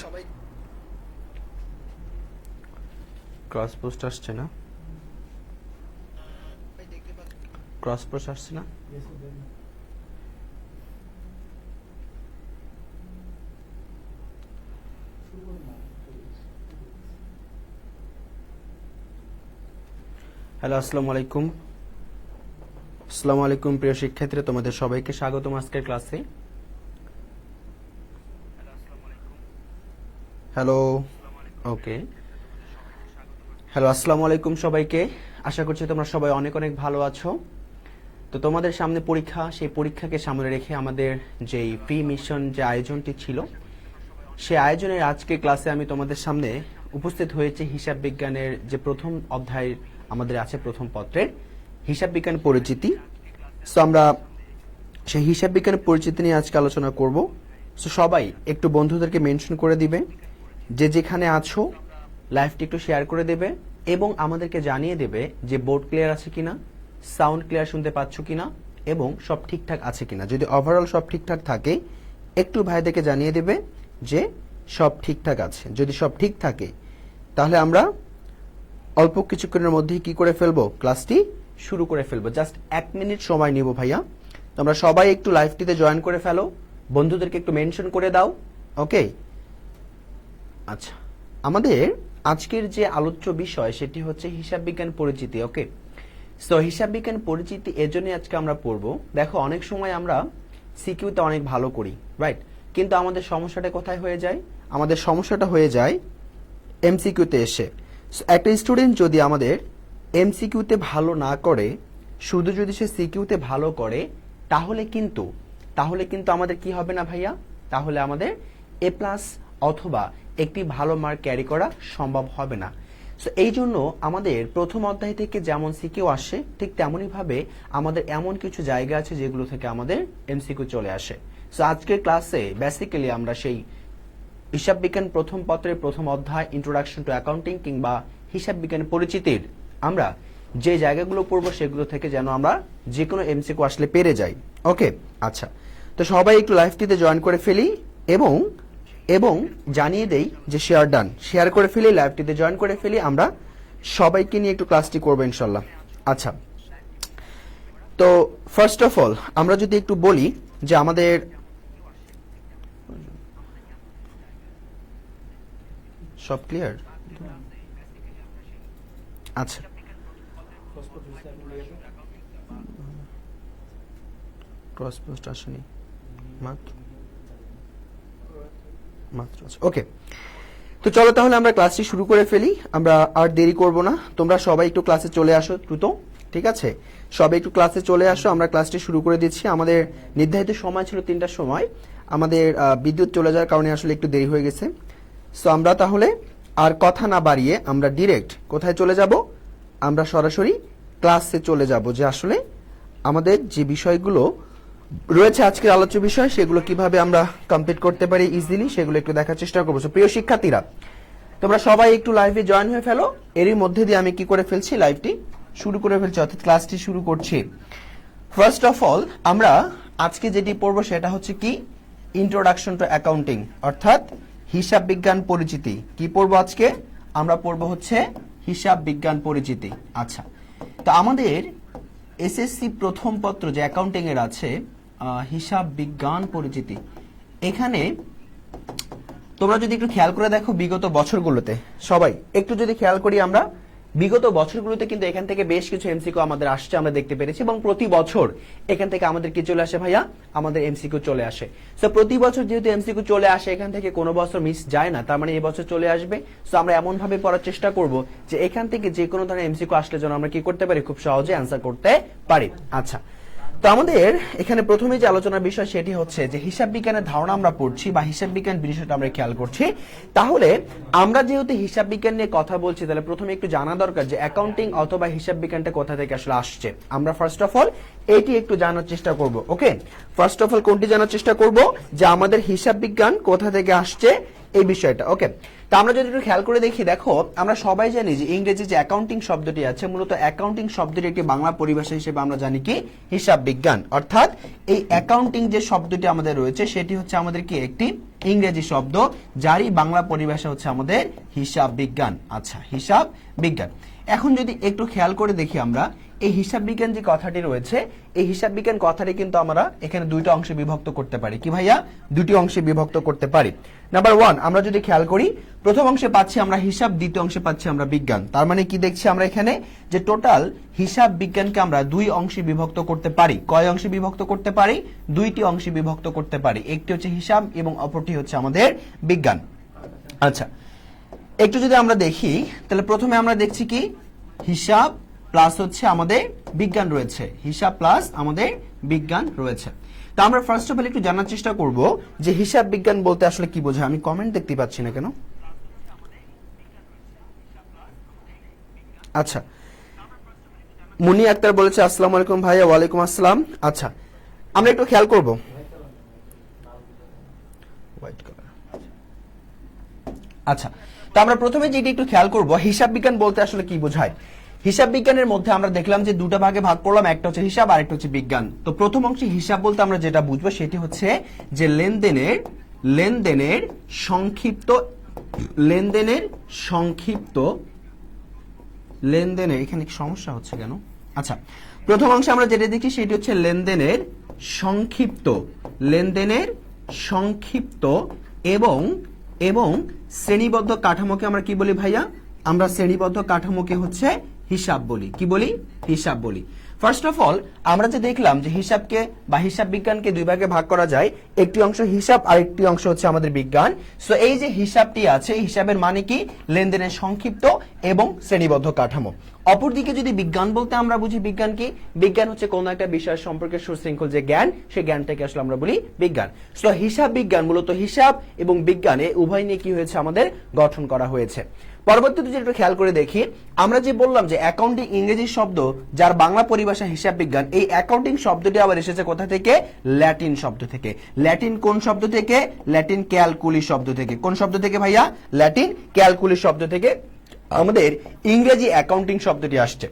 সবাই cross post আসছে না, দেখতে পাচ্ছেন। ক্রস পোস্ট আসছে না। হ্যালো, আসসালামু আলাইকুম। আসসালামু আলাইকুম প্রিয় শিক্ষার্থীরা, তোমাদের সবাইকে স্বাগতম আজকের ক্লাসে। হ্যালো, ওকে। হ্যালো, আসসালামু আলাইকুম সবাইকে। আশা করছি তোমরা সবাই অনেক অনেক ভালো আছো। তো তোমাদের সামনে পরীক্ষা, সেই পরীক্ষাকে সামনে রেখে আমাদের যেই প্রি মিশন যে আয়োজনটি ছিল, সেই আয়োজনের আজকে ক্লাসে আমি তোমাদের সামনে উপস্থিত হয়েছে হিসাব বিজ্ঞানের যে প্রথম অধ্যায় আমাদের আছে, প্রথম পত্রের হিসাব বিজ্ঞান পরিচিতি। সো আমরা সেই হিসাব বিজ্ঞানের পরিচিতি নিয়ে আজকে আলোচনা করব। সো সবাই একটু বন্ধুদেরকে মেনশন করে দিবে, যে যেখানে আছো লাইভটি একটু শেয়ার করে দেবে এবং আমাদেরকে জানিয়ে দেবে যে বোর্ড ক্লিয়ার আছে কিনা, সাউন্ড ক্লিয়ার শুনতে পাচ্ছ কিনা এবং সব ঠিকঠাক আছে কিনা। যদি ওভারঅল সব ঠিকঠাক থাকে একটু ভাইদেরকে জানিয়ে দেবে যে সব ঠিকঠাক আছে। যদি সব ঠিক থাকে তাহলে আমরা অল্প কিছুক্ষণের মধ্যেই কি করে ফেলবো, ক্লাসটি শুরু করে ফেলবো। জাস্ট 1 মিনিট সময় নিব ভাইয়া। তোমরা সবাই একটু লাইভটিতে জয়েন করে ফেলো, বন্ধুদেরকে একটু মেনশন করে দাও। ওকে, আচ্ছা, আমাদের আজকের যে আলোচ্য বিষয় সেটি হচ্ছে হিসাব বিজ্ঞান পরিচিতি। ওকে, সো হিসাব বিজ্ঞান পরিচিতি এজন্য আজকে আমরা পড়বো। দেখো, অনেক সময় আমরা সিকিউতে অনেক ভালো করি, রাইট, কিন্তু আমাদের সমস্যাটা কোথায় হয়ে যায়? আমাদের সমস্যাটা হয়ে যায় এমসিকিউতে এসে। একটা স্টুডেন্ট যদি আমাদের এমসিকিউতে ভালো না করে, শুধু যদি সে সিকিউতে ভালো করে, তাহলে কিন্তু আমাদের কি হবে না ভাইয়া? তাহলে আমাদের এ প্লাস অথবা একটি ভালো মার্ক ক্যারি করা সম্ভব হবে না। সো এই জন্য আমাদের প্রথম অধ্যায় থেকে যেমন সিকিউ আসে, ঠিক তেমনই ভাবে আমাদের এমন কিছু জায়গা আছে যেগুলো থেকে আমাদের এমসিকিউ চলে আসে। সো আজকের ক্লাসে বেসিক্যালি আমরা সেই হিসাব বিজ্ঞান প্রথম পত্রের প্রথম অধ্যায় ইন্ট্রোডাকশন টু অ্যাকাউন্টিং কিংবা হিসাব বিজ্ঞান পরিচিতির আমরা যে জায়গাগুলো পড়বো সেগুলো থেকে যেন আমরা যে কোনো এমসিকিউ আসলে পেরে যাই। ওকে, আচ্ছা, তো সবাই একটু লাইভটিতে জয়েন করে ফেলি এবং এবং জানিয়ে দেই যে শেয়ার ডান, শেয়ার করে ফেলি, লাইভটিতে জয়েন করে ফেলি। আমরা সবাইকে নিয়ে একটু ক্লাসটি করবো ইনশাল্লাহ। আচ্ছা, তো ফার্স্ট অফ অল আমরা যদি একটু বলি যে আমাদের সব ক্লিয়ার। আচ্ছা, ক্রস পোস্ট আসেনি মাত্র। ওকে, তো চলো তাহলে আমরা ক্লাসটি শুরু করে ফেলি। আমরা আর দেরি করব না, তোমরা সবাই একটু ক্লাসে চলে আসো দ্রুত। ঠিক আছে, সবাই একটু ক্লাসে চলে আসো, আমরা ক্লাসটি শুরু করে দিচ্ছি। আমাদের নির্ধারিত সময় ছিল 3টার সময়, আমাদের বিদ্যুৎ চলে যাওয়ার কারণে আসলে একটু দেরি হয়ে গেছে। সো আমরা তাহলে আর কথা না বাড়িয়ে আমরা ডিরেক্ট কোথায় চলে যাব? আমরা সরাসরি ক্লাসে চলে যাব, যে আসলে আমাদের যে বিষয়গুলো রয়েছে আজকের আলোচ্য বিষয় সেগুলো কিভাবে আমরা কমপ্লিট করতে পারি ইজিলি, সেগুলো একটু দেখার চেষ্টা করবো। প্রিয় শিক্ষার্থীরা, তোমরা সবাই একটু লাইভে জয়েন হয়ে ফেলো। এরই মধ্যে দিয়ে আমি কি করে ফেলছি, লাইভটি শুরু করে ফেলছি, অর্থাৎ ক্লাসটি শুরু করছি। ফার্স্ট অফ অল আমরা আজকে যেটি পড়বো সেটা হচ্ছে কি, ইন্ট্রোডাকশন টু অ্যাকাউন্টিং, অর্থাৎ হিসাব বিজ্ঞান পরিচিতি। কি পড়বো আজকে? আমরা পড়বো হচ্ছে হিসাব বিজ্ঞান পরিচিতি। আচ্ছা, তো আমাদের এসএসসি প্রথম পত্র যে অ্যাকাউন্টিং এর আছে, হিসাব বিজ্ঞান পরিচিতি, এখানে তোমরা যদি একটু খেয়াল করে দেখো বিগত বছরগুলোতে, সবাই একটু যদি খেয়াল করি আমরা বিগত বছরগুলোতে কিন্তু এখান থেকে বেশ কিছু এমসিকিউ আমাদের আসছে, আমরা দেখতে পেরেছি। এবং প্রতি বছর এখান থেকে আমাদের কি চলে আসে ভাইয়া? আমাদের এমসিকিউ চলে আসে। সো প্রতি বছর যেহেতু এমসিকিউ চলে আসে, এখান থেকে কোনো বছর মিস যায় না, তার মানে এই বছর চলে আসবে। সো আমরা এমন ভাবে পড়ার চেষ্টা করব যে এখান থেকে যে কোনো ধরনের এমসিকিউ আসলে যেন আমরা কি করতে পারি, খুব সহজে অ্যান্সার করতে পারি। আচ্ছা, তো আমাদের এখানে প্রথমে যে আলোচনার বিষয় সেটি হচ্ছে যে হিসাব বিজ্ঞানের ধারণা আমরা পড়ছি বা হিসাব বিজ্ঞান বিষয়টা আমরা খেয়াল করছি। তাহলে আমরা যেহেতু হিসাব বিজ্ঞান নিয়ে কথা বলছি, তাহলে প্রথমে একটু জানা দরকার যে অ্যাকাউন্টিং অথবা হিসাব বিজ্ঞানটা কোথা থেকে আসলে আসছে। আমরা ফার্স্ট অফ অল এটি একটু জানার চেষ্টা করব। ওকে, ফার্স্ট অফ অল কোনটি জানার চেষ্টা করব, যে আমাদের হিসাব বিজ্ঞান কোথা থেকে আসছে এই বিষয়টা। ওকে, তা আমরা যদি একটু খেয়াল করে দেখি, দেখো আমরা সবাই জানি যে ইংরেজি যে অ্যাকাউন্টিং শব্দটি আছে, মূলত অ্যাকাউন্টিং শব্দটির একটি বাংলা পরিভাষা হিসেবে আমরা জানি কি হিসাব বিজ্ঞান। অর্থাৎ এই অ্যাকাউন্টিং যে শব্দটি আমাদের রয়েছে সেটি হচ্ছে আমাদের কি একটি ইংরেজি শব্দ, যারই বাংলা পরিভাষা হচ্ছে আমাদের হিসাব বিজ্ঞান। আচ্ছা, হিসাব বিজ্ঞান। এখন যদি একটু খেয়াল করে দেখি আমরা এই হিসাব বিজ্ঞান যে কথাটি রয়েছে, এই হিসাব বিজ্ঞান কথাটি কিন্তু আমরা এখানে দুইটা অংশে বিভক্ত করতে পারি। কি ভাইয়া? দুটি অংশে বিভক্ত করতে পারি। নাম্বার 1 আমরা যদি খেয়াল করি, প্রথম অংশে পাচ্ছি আমরা হিসাব, দ্বিতীয় অংশে পাচ্ছি আমরা বিজ্ঞান। তার মানে কি দেখছি আমরা এখানে যে টোটাল হিসাব বিজ্ঞানকে আমরা দুই অংশে বিভক্ত করতে পারি। কয় অংশে বিভক্ত করতে পারি? দুইটি অংশে বিভক্ত করতে পারি। একটি হচ্ছে হিসাব এবং অপরটি হচ্ছে আমাদের বিজ্ঞান। আচ্ছা, একটু যদি আমরা দেখি তাহলে প্রথমে আমরা দেখছি কি হিসাব প্লাস হচ্ছে আমাদের বিজ্ঞান রয়েছে, হিসাব প্লাস আমাদের বিজ্ঞান রয়েছে। তো আমরা ফার্স্ট অফ অল একটু জানার চেষ্টা করব যে হিসাব বিজ্ঞান বলতে আসলে কি বোঝায়। আমি কমেন্ট দেখতে পাচ্ছি না কেন? আচ্ছা, মুনি আক্তার বলেছে আসসালামু আলাইকুম ভাইয়া। ওয়ালাইকুম আসসালাম। আচ্ছা, আমরা একটু খেয়াল করব। আচ্ছা, তো আমরা প্রথমে যেটি একটু খেয়াল করব, হিসাব বিজ্ঞান বলতে আসলে কি বোঝায়। হিসাব বিজ্ঞানের মধ্যে আমরা দেখলাম যে দুটো ভাগে ভাগ করলাম, একটা হচ্ছে হিসাব আর একটা হচ্ছে বিজ্ঞান। তো প্রথম অংশে হিসাব বলতে আমরা যেটা বুঝবো সেটি হচ্ছে যে লেনদেনের সংক্ষিপ্ত এখানে কি সমস্যা হচ্ছে কেন? আচ্ছা, প্রথম অংশে আমরা যেটা দেখি সেটি হচ্ছে লেনদেনের সংক্ষিপ্ত এবং শ্রেণীবদ্ধ কাঠামোকে আমরা কি বলি ভাইয়া? আমরা শ্রেণীবদ্ধ কাঠামোকে হচ্ছে হিসাব বলি। কি বলি? হিসাব বলি। ফার্স্ট অফ অল আমরা যে দেখলাম যে হিসাবকে বা হিসাব বিজ্ঞানকে দুই ভাগে ভাগ করা যায়, একটি অংশ হিসাব আর একটি অংশ হচ্ছে আমাদের বিজ্ঞান। সো এই যে হিসাবটি আছে, হিসাবের মানে কি? লেনদেনের সংক্ষিপ্ত এবং শ্রেণীবদ্ধ কাঠামো। অপরদিকে যদি বিজ্ঞান বলতে আমরা বুঝি বিজ্ঞান কি? বিজ্ঞান হচ্ছে কোন একটা বিষয় সম্পর্কে সুশৃঙ্খল যে জ্ঞান, সেই জ্ঞানটাকে আসলে আমরা বলি বিজ্ঞান। সো হিসাব বিজ্ঞান মূলত হিসাব এবং বিজ্ঞানে উভয় নিয়ে কি হয়েছে আমাদের গঠন করা হয়েছে। পরবর্তীতে যেটা খেয়াল করে দেখি, আমরা যে বললাম যে অ্যাকাউন্টিং ইংরেজি শব্দ যার বাংলা পরিভাষা হিসাব বিজ্ঞান, এই অ্যাকাউন্টিং শব্দটি আবার এসেছে কোথা থেকে? ল্যাটিন শব্দ থেকে। ল্যাটিন কোন শব্দ থেকে? ল্যাটিন ক্যালকুলি শব্দ থেকে। কোন শব্দ থেকে ভাইয়া? ল্যাটিন ক্যালকুলি শব্দ থেকে আমাদের ইংরেজি অ্যাকাউন্টিং শব্দটি আসছে।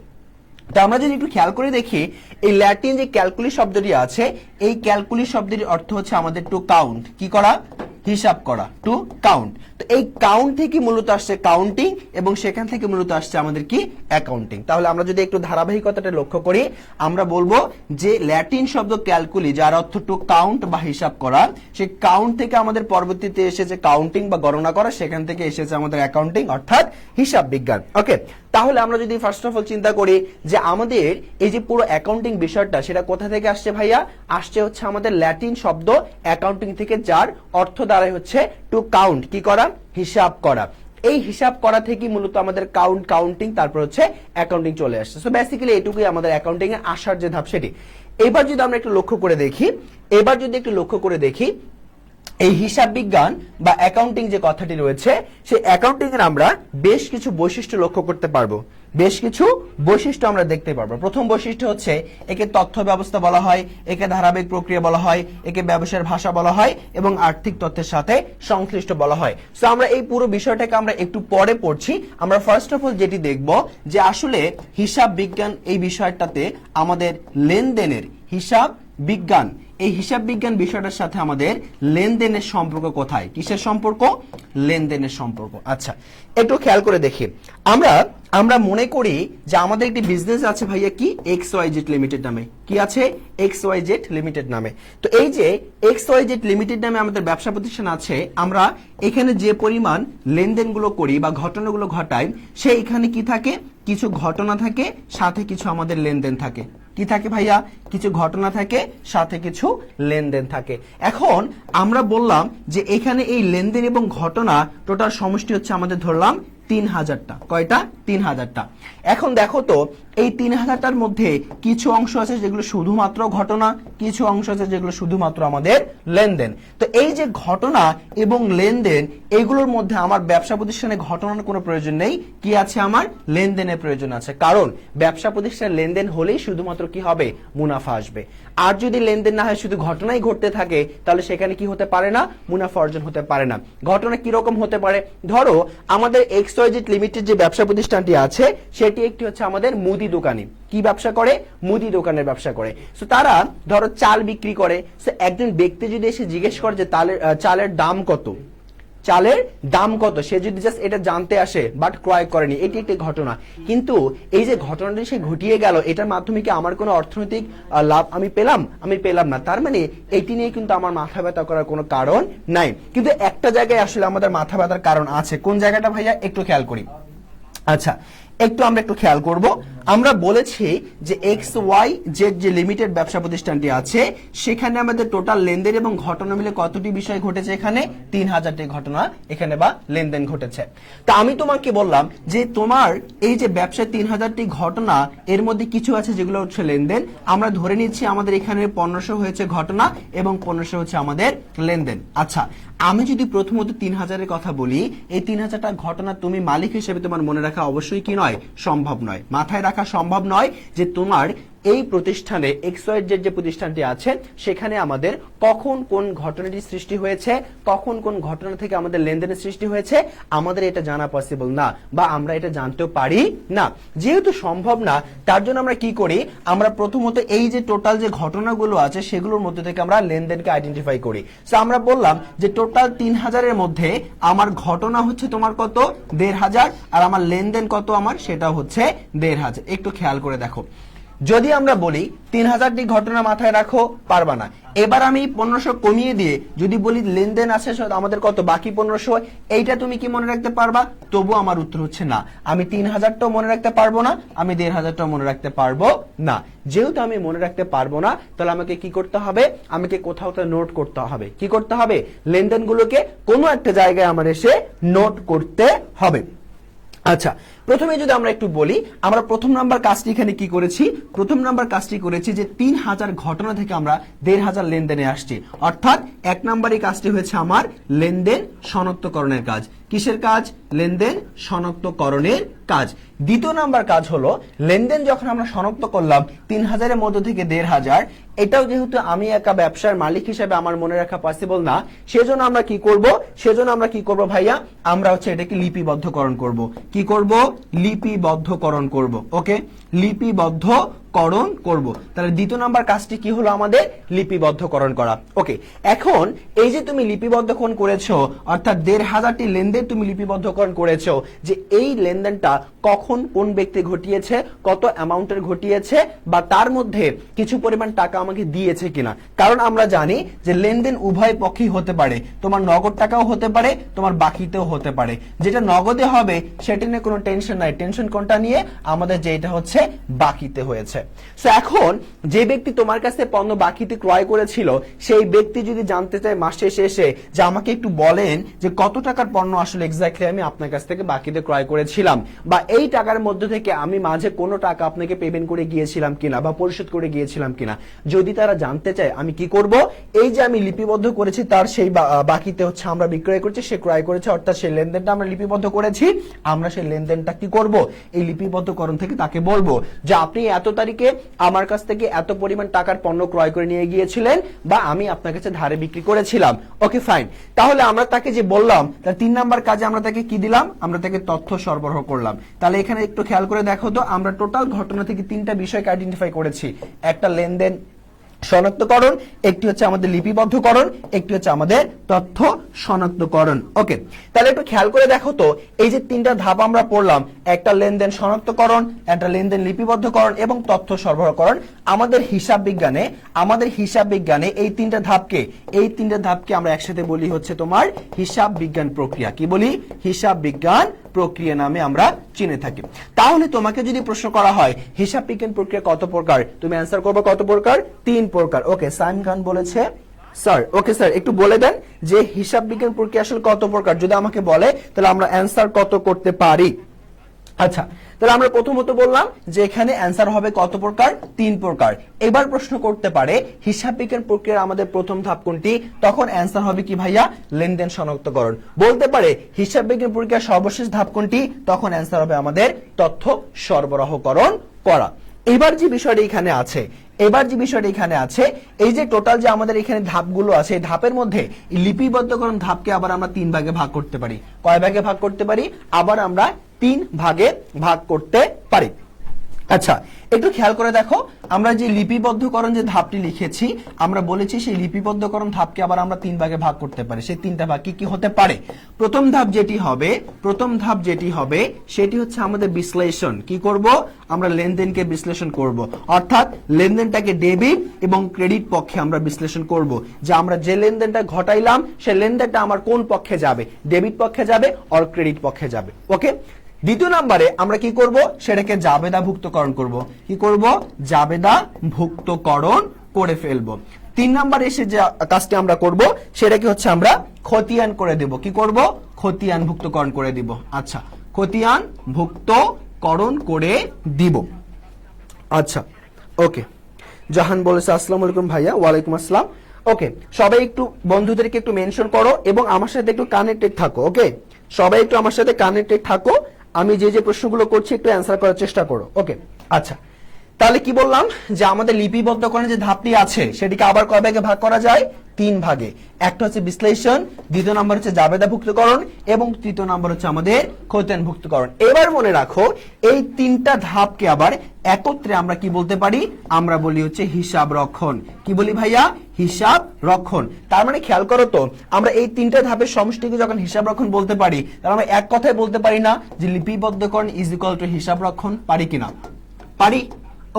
তো আমরা যদি একটু খেয়াল করে দেখি, এই ল্যাটিন যে ক্যালকুলি শব্দটি আছে, এই ক্যালকুলি শব্দটির অর্থ হচ্ছে আমাদের টু কাউন্ট। কি করা? হিসাব করা, টু কাউন্ট। তো এই কাউন্ট থেকে মূলত আসছে কাউন্টিং এবং সেখান থেকে মূলত আসছে আমাদের কি? অ্যাকাউন্টিং। তাহলে আমরা যদি একটু ধারাবাহিকতাটা লক্ষ্য করি, আমরা বলবো যে ল্যাটিন শব্দ ক্যালকুলি যার অর্থ টু কাউন্ট বা হিসাব করা, সেই কাউন্ট থেকে আমাদের পরবর্তীতে এসেছে কাউন্টিং বা গণনা করা, সেখান থেকে এসেছে আমাদের অ্যাকাউন্টিং অর্থাৎ হিসাব বিজ্ঞান। ওকে, তাহলে আমরা যদি ফার্স্ট অফ অল চিন্তা করি যে আমাদের এই যে পুরো অ্যাকাউন্টিং বিষয়টা সেটা কোথা থেকে আসছে ভাইয়া? আসছে হচ্ছে আমাদের ল্যাটিন শব্দ অ্যাকাউন্টিং থেকে, যার অর্থ দ্বারাই হচ্ছে টু কাউন্ট। কি করা? হিসাব করা। এই হিসাব করা থেকে মূলত আমাদের কাউন্টিং তারপর হচ্ছে অ্যাকাউন্টিং চলে আসছে। সো বেসিক্যালি এটুকুই আমাদের অ্যাকাউন্টিং এর আসার যে ধাপ সেটি। এবার যদি আমরা একটু লক্ষ্য করে দেখি, এই হিসাব বিজ্ঞান বা অ্যাকাউন্টিং যে কথাটি রয়েছে, সেই অ্যাকাউন্টিং এর আমরা বেশ কিছু বৈশিষ্ট্য লক্ষ্য করতে পারবো, বেশ কিছু বৈশিষ্ট্য আমরা দেখতে পারবো। প্রথম বৈশিষ্ট্য হচ্ছে একে তথ্য ব্যবস্থা বলা হয়, একে ধারাবাহিক প্রক্রিয়া বলা হয়, একে ব্যবসায়ের ভাষা বলা হয় এবং আর্থিক তথ্যের সাথে সংশ্লিষ্ট বলা হয়। সো আমরা এই পুরো বিষয়টাকে আমরা একটু পরে পড়ছি। আমরা ফার্স্ট অফ অল যেটি দেখব যে আসলে হিসাব বিজ্ঞান এই বিষয়টাতে আমাদের লেনদেনের হিসাব বিজ্ঞান, এই হিসাব বিজ্ঞান বিষয়টার সাথে আমাদের লেনদেনের সম্পর্ক কোথায়? কিসের সম্পর্ক? লেনদেনের সম্পর্ক। আচ্ছা, একটু খেয়াল করে দেখি, আমরা মনে করি যে আমাদের একটি বিজনেস আছে ভাইয়া, কি? XYZ লিমিটেড নামে। কি আছে? XYZ লিমিটেড নামে। তো এই যে XYZ লিমিটেড নামে আমাদের ব্যবসা প্রতিষ্ঠান আছে, আমরা এখানে যে পরিমাণ লেনদেনগুলো করি বা ঘটনাগুলো ঘটাই, সেই এখানে কি থাকে? কিছু ঘটনা থাকে, সাথে কিছু আমাদের লেনদেন থাকে। কি থাকে ভাইয়া? কিছু ঘটনা থাকে, সাথে কিছু লেনদেন থাকে। এখন আমরা বললাম যে এখানে এই লেনদেন এবং ঘটনা টোটাল সমষ্টি হচ্ছে আমাদের ধরলাম 3000টা। কয়টা? 3000টা। এখন দেখো তো এই 3000টার মধ্যে কিছু অংশ আছে যেগুলো শুধুমাত্র ঘটনা, কিছু অংশ আছে যেগুলো শুধুমাত্র আমাদের লেনদেন। তো এই যে ঘটনা এবং লেনদেন এগুলোর মধ্যে আমার ব্যবসা প্রতিষ্ঠানে ঘটনার কোনো প্রয়োজন নেই, কি আছে আমার লেনদেনের প্রয়োজন আছে। কারণ ব্যবসা প্রতিষ্ঠানে লেনদেন হলেই শুধুমাত্র কি হবে, মুনাফা আসবে। আর যদি লেনদেন না হয় শুধু ঘটনাই ঘটতে থাকে তাহলে সেখানে কি হতে পারে না, মুনাফা অর্জন হতে পারে না। ঘটনা কি রকম হতে পারে, ধরো আমাদের XYZ লিমিটেড যে ব্যবসা প্রতিষ্ঠানটি আছে সেটি একটি হচ্ছে আমাদের মুদি দোকানি। কি ব্যবসা করে, মুদি দোকানের ব্যবসা করে। সো তারা ধরো চাল বিক্রি করে। সো একজন ব্যক্তি যদি এসে জিজ্ঞেস করে যে চালের দাম কত, চালের দাম কত, সে যদি জাস্ট এটা জানতে আসে বাট ক্রয় করেনি, এটি একটি ঘটনা। কিন্তু এই যে ঘটনাটি সে ঘটিয়ে গেল, এটার মাধ্যমে কি আমার কোনো অর্থনৈতিক লাভ আমি পেলাম না। তার মানে এটি নিয়ে কিন্তু আমার মাথা ব্যথা করার কোনো কারণ নাই। কিন্তু একটা জায়গায় আসলে আমাদের মাথা ব্যথার কারণ আছে। কোন জায়গাটা ভাইয়া, একটু খেয়াল করি। আচ্ছা, আমরা একটু খেয়াল করব। আমরা বলেছি যে XYZ যে লিমিটেড ব্যবসা প্রতিষ্ঠানটি আছে সেখানে আমাদের টোটাল লেনদেন এবং ঘটনা মিলে কতটি বিষয় ঘটেছে, এখানে 3000টি ঘটনা এখানে বা লেনদেন ঘটেছে। তা আমি তোমাকে বললাম যে তোমার এই যে ব্যবসায় 3000টি ঘটনা এর মধ্যে কিছু আছে যেগুলো হচ্ছে লেনদেন। আমরা ধরে নিচ্ছি আমাদের এখানে 1500 হয়েছে ঘটনা এবং 1500 হচ্ছে আমাদের লেনদেন। আচ্ছা, আমি যদি প্রথমত 3000-এর কথা বলি, এই 3000টা ঘটনা তুমি মালিক হিসেবে তোমার মনে রাখা অবশ্যই কি নয়, সম্ভব নয়, মাথায় রাখা সম্ভব নয় যে তোমার এই প্রতিষ্ঠানে XYZ যে প্রতিষ্ঠানটি আছে সেখানে আমাদের কখন কোন ঘটনাটি সৃষ্টি হয়েছে, কখন কোন ঘটনা থেকে আমাদের লেনদেনের সৃষ্টি হয়েছে, আমাদের এটা জানা পসিবল না বা আমরা এটা জানতেও পারি না। যেহেতু সম্ভব না, তার জন্য আমরা কি করি, আমরা প্রথমত এই যে টোটাল যে ঘটনাগুলো আছে সেগুলোর মধ্যে থেকে আমরা লেনদেনকে আইডেন্টিফাই করি। সো আমরা বললাম যে টোটাল 3000-এর মধ্যে আমার ঘটনা হচ্ছে তোমার কত, 1500, আর আমার লেনদেন কত, আমার সেটা হচ্ছে 1500। একটু খেয়াল করে দেখো, যদি আমরা বলি 3000টি ঘটনা মাথায় রাখো, পারবা না। এবার আমি 1500 কমিয়ে দিয়ে যদি বলি লেনদেন আছে আমাদের কত, বাকি 1500, এইটা তুমি কি মনে রাখতে পারবা? তবু আমার উত্তর হচ্ছে না। আমি 3000টাও মনে রাখতে পারবো না, আমি 1500টাও মনে রাখতে পারবো না। যেহেতু আমি মনে রাখতে পারবো না, তাহলে আমাকে কি করতে হবে, আমাকে কোথাও তো নোট করতে হবে। কি করতে হবে, লেনদেনগুলোকে কোনো একটা জায়গায় আমার এসে নোট করতে হবে। আচ্ছা, প্রথমে যদি আমরা একটু বলি, আমরা প্রথম নাম্বার কাজটি এখানে কি করেছি, প্রথম নাম্বার কাজটি করেছি যে 3000 ঘটনা থেকে আমরা 1500 লেনদেনে আসছি। অর্থাৎ 1 নাম্বারই কাজটি হয়েছে আমার লেনদেন শনাক্তকরণের কাজ। কিসের কাজ, লেনদেন শনাক্তকরণের কাজ। দ্বিতীয় নাম্বার কাজ হলো লেনদেন যখন আমরা শনাক্ত করলাম 3000-এর মধ্যে থেকে 1500, এটাও যেহেতু আমি একা ব্যবসার মালিক হিসেবে আমার মনে রাখা পসিবল না, সেজন্য আমরা কি করব ভাইয়া, আমরা হচ্ছে এটাকে লিপিবদ্ধকরণ করব। কি করব, লিপিবদ্ধকরণ করব। ওকে, লিপিবদ্ধকরণ করব। তাহলে দ্বিতীয় নাম্বার কাজটি কি হলো, আমাদের লিপিবদ্ধকরণ করা। ওকে, এখন এই যে তুমি লিপিবদ্ধকরণ করেছো, অর্থাৎ 1500টি লেনদেন তুমি লিপিবদ্ধকরণ করেছো, যে এই লেনদেনটা কখন কোন ব্যক্তি ঘটিয়েছে, কত অ্যামাউন্টের ঘটিয়েছে, বা তার মধ্যে কিছু পরিমাণ টাকা আমাকে দিয়েছে কিনা। কারণ আমরা জানি যে লেনদেন উভয় পক্ষেই হতে পারে, তোমার নগদ টাকাও হতে পারে, তোমার বাকিতেও হতে পারে। যেটা নগদে হবে সেটা নিয়ে কোনো টেনশন নাই, টেনশন কোনটা নিয়ে, আমাদের যেটা হচ্ছে বাকিতে হয়েছে। সো এখন যে ব্যক্তি তোমার কাছে পণ্য বাকিতে ক্রয় করেছিল, সেই ব্যক্তি যদি জানতে চায় মাসে শেষে যে আমাকে একটু বলেন যে কত টাকার পণ্য আসলে এক্স্যাক্টলি আমি আপনার কাছ থেকে বাকিতে ক্রয় করেছিলাম, বা এই টাকার মধ্যে থেকে আমি মাঝে কোনো টাকা আপনাকে পেমেন্ট করে গিয়েছিলাম কিনা বা পরিশোধ করে গিয়েছিলাম কিনা, যদি তারা জানতে চায়, আমি কি করব, এই যে আমি লিপিবদ্ধ করেছি তার সেই বাকিতে হচ্ছে আমরা বিক্রয় করেছি, সে ক্রয় করেছে, অর্থাৎ সেই লেনদেনটা আমরা লিপিবদ্ধ করেছি, আমরা সেই লেনদেনটা কি করব, এই লিপিবদ্ধকরণ থেকে তাকে বলবো যে আপনি এত তারিখে আমার কাছ থেকে এত পরিমাণ টাকার পণ্য ক্রয় করে নিয়ে গিয়েছিলেন, বা আমি আপনার কাছে ধারে বিক্রি করেছিলাম। ওকে ফাইন, তাহলে আমরা তাকে যে বললাম, তার 3 নাম্বার কাজে আমরা তাকে কি দিলাম, আমরা তাকে তথ্য সরবরাহ করলাম। তাহলে এখানে একটু খেয়াল করে দেখো তো, আমরা টোটাল ঘটনা থেকে 3টা বিষয়কে আইডেন্টিফাই করেছি। একটা লেনদেন শনাক্তকরণ, একটি হচ্ছে আমাদের লিপিবদ্ধকরণ, একটি হচ্ছে আমাদের তথ্য শনাক্তকরণ। ওকে, তাহলে একটু খেয়াল করে দেখো তো, এই যে 3টা ধাপ আমরা পড়লাম, একটা লেনদেন শনাক্তকরণ, একটা লেনদেন লিপিবদ্ধকরণ এবং তথ্য সরবরাহকরণ, আমাদের হিসাব বিজ্ঞানে এই 3টা ধাপকে আমরা একসাথে বলি হচ্ছে তোমার হিসাব বিজ্ঞান প্রক্রিয়া। কি বলি, হিসাব বিজ্ঞান প্রক্রিয়া নামে আমরা চিনে থাকি। তাহলে তোমাকে যদি প্রশ্ন করা হয় হিসাব বিজ্ঞান প্রক্রিয়া কত প্রকার, তুমি অ্যান্সার করবে কত প্রকার, 3 প্রকার। ওকে, সাইম খান বলেছে স্যার, ওকে স্যার একটু বলে দেন যে হিসাব বিজ্ঞান প্রক্রিয়া আসলে কত প্রকার, যদি আমাকে বলে তাহলে আমরা অ্যান্সার কত করতে পারি। আচ্ছা, তাহলে আমরা প্রথমত বললাম যে এখানে অ্যান্সার হবে কত প্রকার? 3 প্রকার। এবার প্রশ্ন করতে পারে হিসাব বিজ্ঞান প্রক্রিয়ার আমাদের প্রথম ধাপ কোনটি? তখন অ্যান্সার হবে কি ভাইয়া? লেনদেন শনাক্তকরণ। বলতে পারে হিসাব বিজ্ঞান প্রক্রিয়ার সর্বশেষ ধাপ কোনটি? তখন অ্যান্সার হবে আমাদের তথ্য সরবরাহকরণ করা। এবার যে বিষয়টা এখানে আছে, এই যে টোটাল যে আমাদের এখানে ধাপগুলো আছে, এই ধাপের মধ্যে লিপিবদ্ধকরণ ধাপকে আবার আমরা 3 ভাগে ভাগ করতে পারি। কয় ভাগে ভাগ করতে পারি? আবার আমরা 3 ভাগে ভাগ করতে পারি। আচ্ছা, একটু খেয়াল করে দেখো, আমরা যে লিপিবদ্ধকরণ যে ধাপটি লিখেছি, আমরা বলেছি সেই লিপিবদ্ধকরণ ধাপকে আবার আমরা 3 ভাগে ভাগ করতে পারি। সেই 3টা ভাগ কি কি হতে পারে? প্রথম ধাপ যেটি হবে সেটি হচ্ছে আমাদের বিশ্লেষণ। কি করব? আমরা লেনদেনকে বিশ্লেষণ করব, অর্থাৎ লেনদেনটাকে ডেবিট এবং ক্রেডিট পক্ষে আমরা বিশ্লেষণ করব, যে আমরা যে লেনদেনটা ঘটাইলাম সেই লেনদেনটা আমার কোন পক্ষে যাবে, ডেবিট পক্ষে যাবে অর ক্রেডিট পক্ষে যাবে। ওকে, দ্বিতীয় নম্বরে আমরা কি করব? সেটাকে জাবেদাভুক্তকরণ করব। কি করব? জাবেদাভুক্তকরণ করে ফেলবো। 3 নম্বরে এসে যে কাজটি আমরা করব সেটাকে হচ্ছে আমরা খতিয়ান করে দেব। কি করব? খতিয়ান ভুক্তকরণ করে দিব। আচ্ছা, খতিয়ান ভুক্তকরণ করে দিব। আচ্ছা, ওকে। জাহান বলেছে আসসালামু আলাইকুম ভাইয়া। ওয়ালাইকুম আসসালাম। ওকে, সবাই একটু বন্ধুদেরকে একটু মেনশন করো এবং আমার সাথে একটু কানেক্টেড থাকো। ওকে, সবাই একটু আমার সাথে কানেক্টেড থাকো। আমি যে যে প্রশ্নগুলো করছি একটু অ্যান্সার করার চেষ্টা করো। ওকে, আচ্ছা, তাহলে কি বললাম যে আমাদের লিপিবদ্ধকরণের যে ধাপটি আছে সেটিকে আবার কয় ভাগে ভাগ করা যায়? 3 ভাগে। একটা হচ্ছে বিশ্লেষণ, দ্বিতীয় নম্বর হচ্ছে জাবেদাভুক্তকরণ এবং তৃতীয় নম্বর হচ্ছে আমাদের খতিয়ানভুক্তকরণ। এবার মনে রাখো, এই 3টা ধাপকে আবার একত্রে আমরা কি বলতে পারি? আমরা বলি হচ্ছে হিসাব রক্ষণ। কি বলি ভাইয়া? হিসাব রক্ষণ। তার মানে খেয়াল করো তো, আমরা এই 3টা ধাপের সমষ্টিকে যখন হিসাব রক্ষণ বলতে পারি, তাহলে আমরা এক কথায় বলতে পারি না যে লিপিবদ্ধকরণ ইজ ইকুয়াল টু হিসাব রক্ষণ? পারি কিনা? পারি।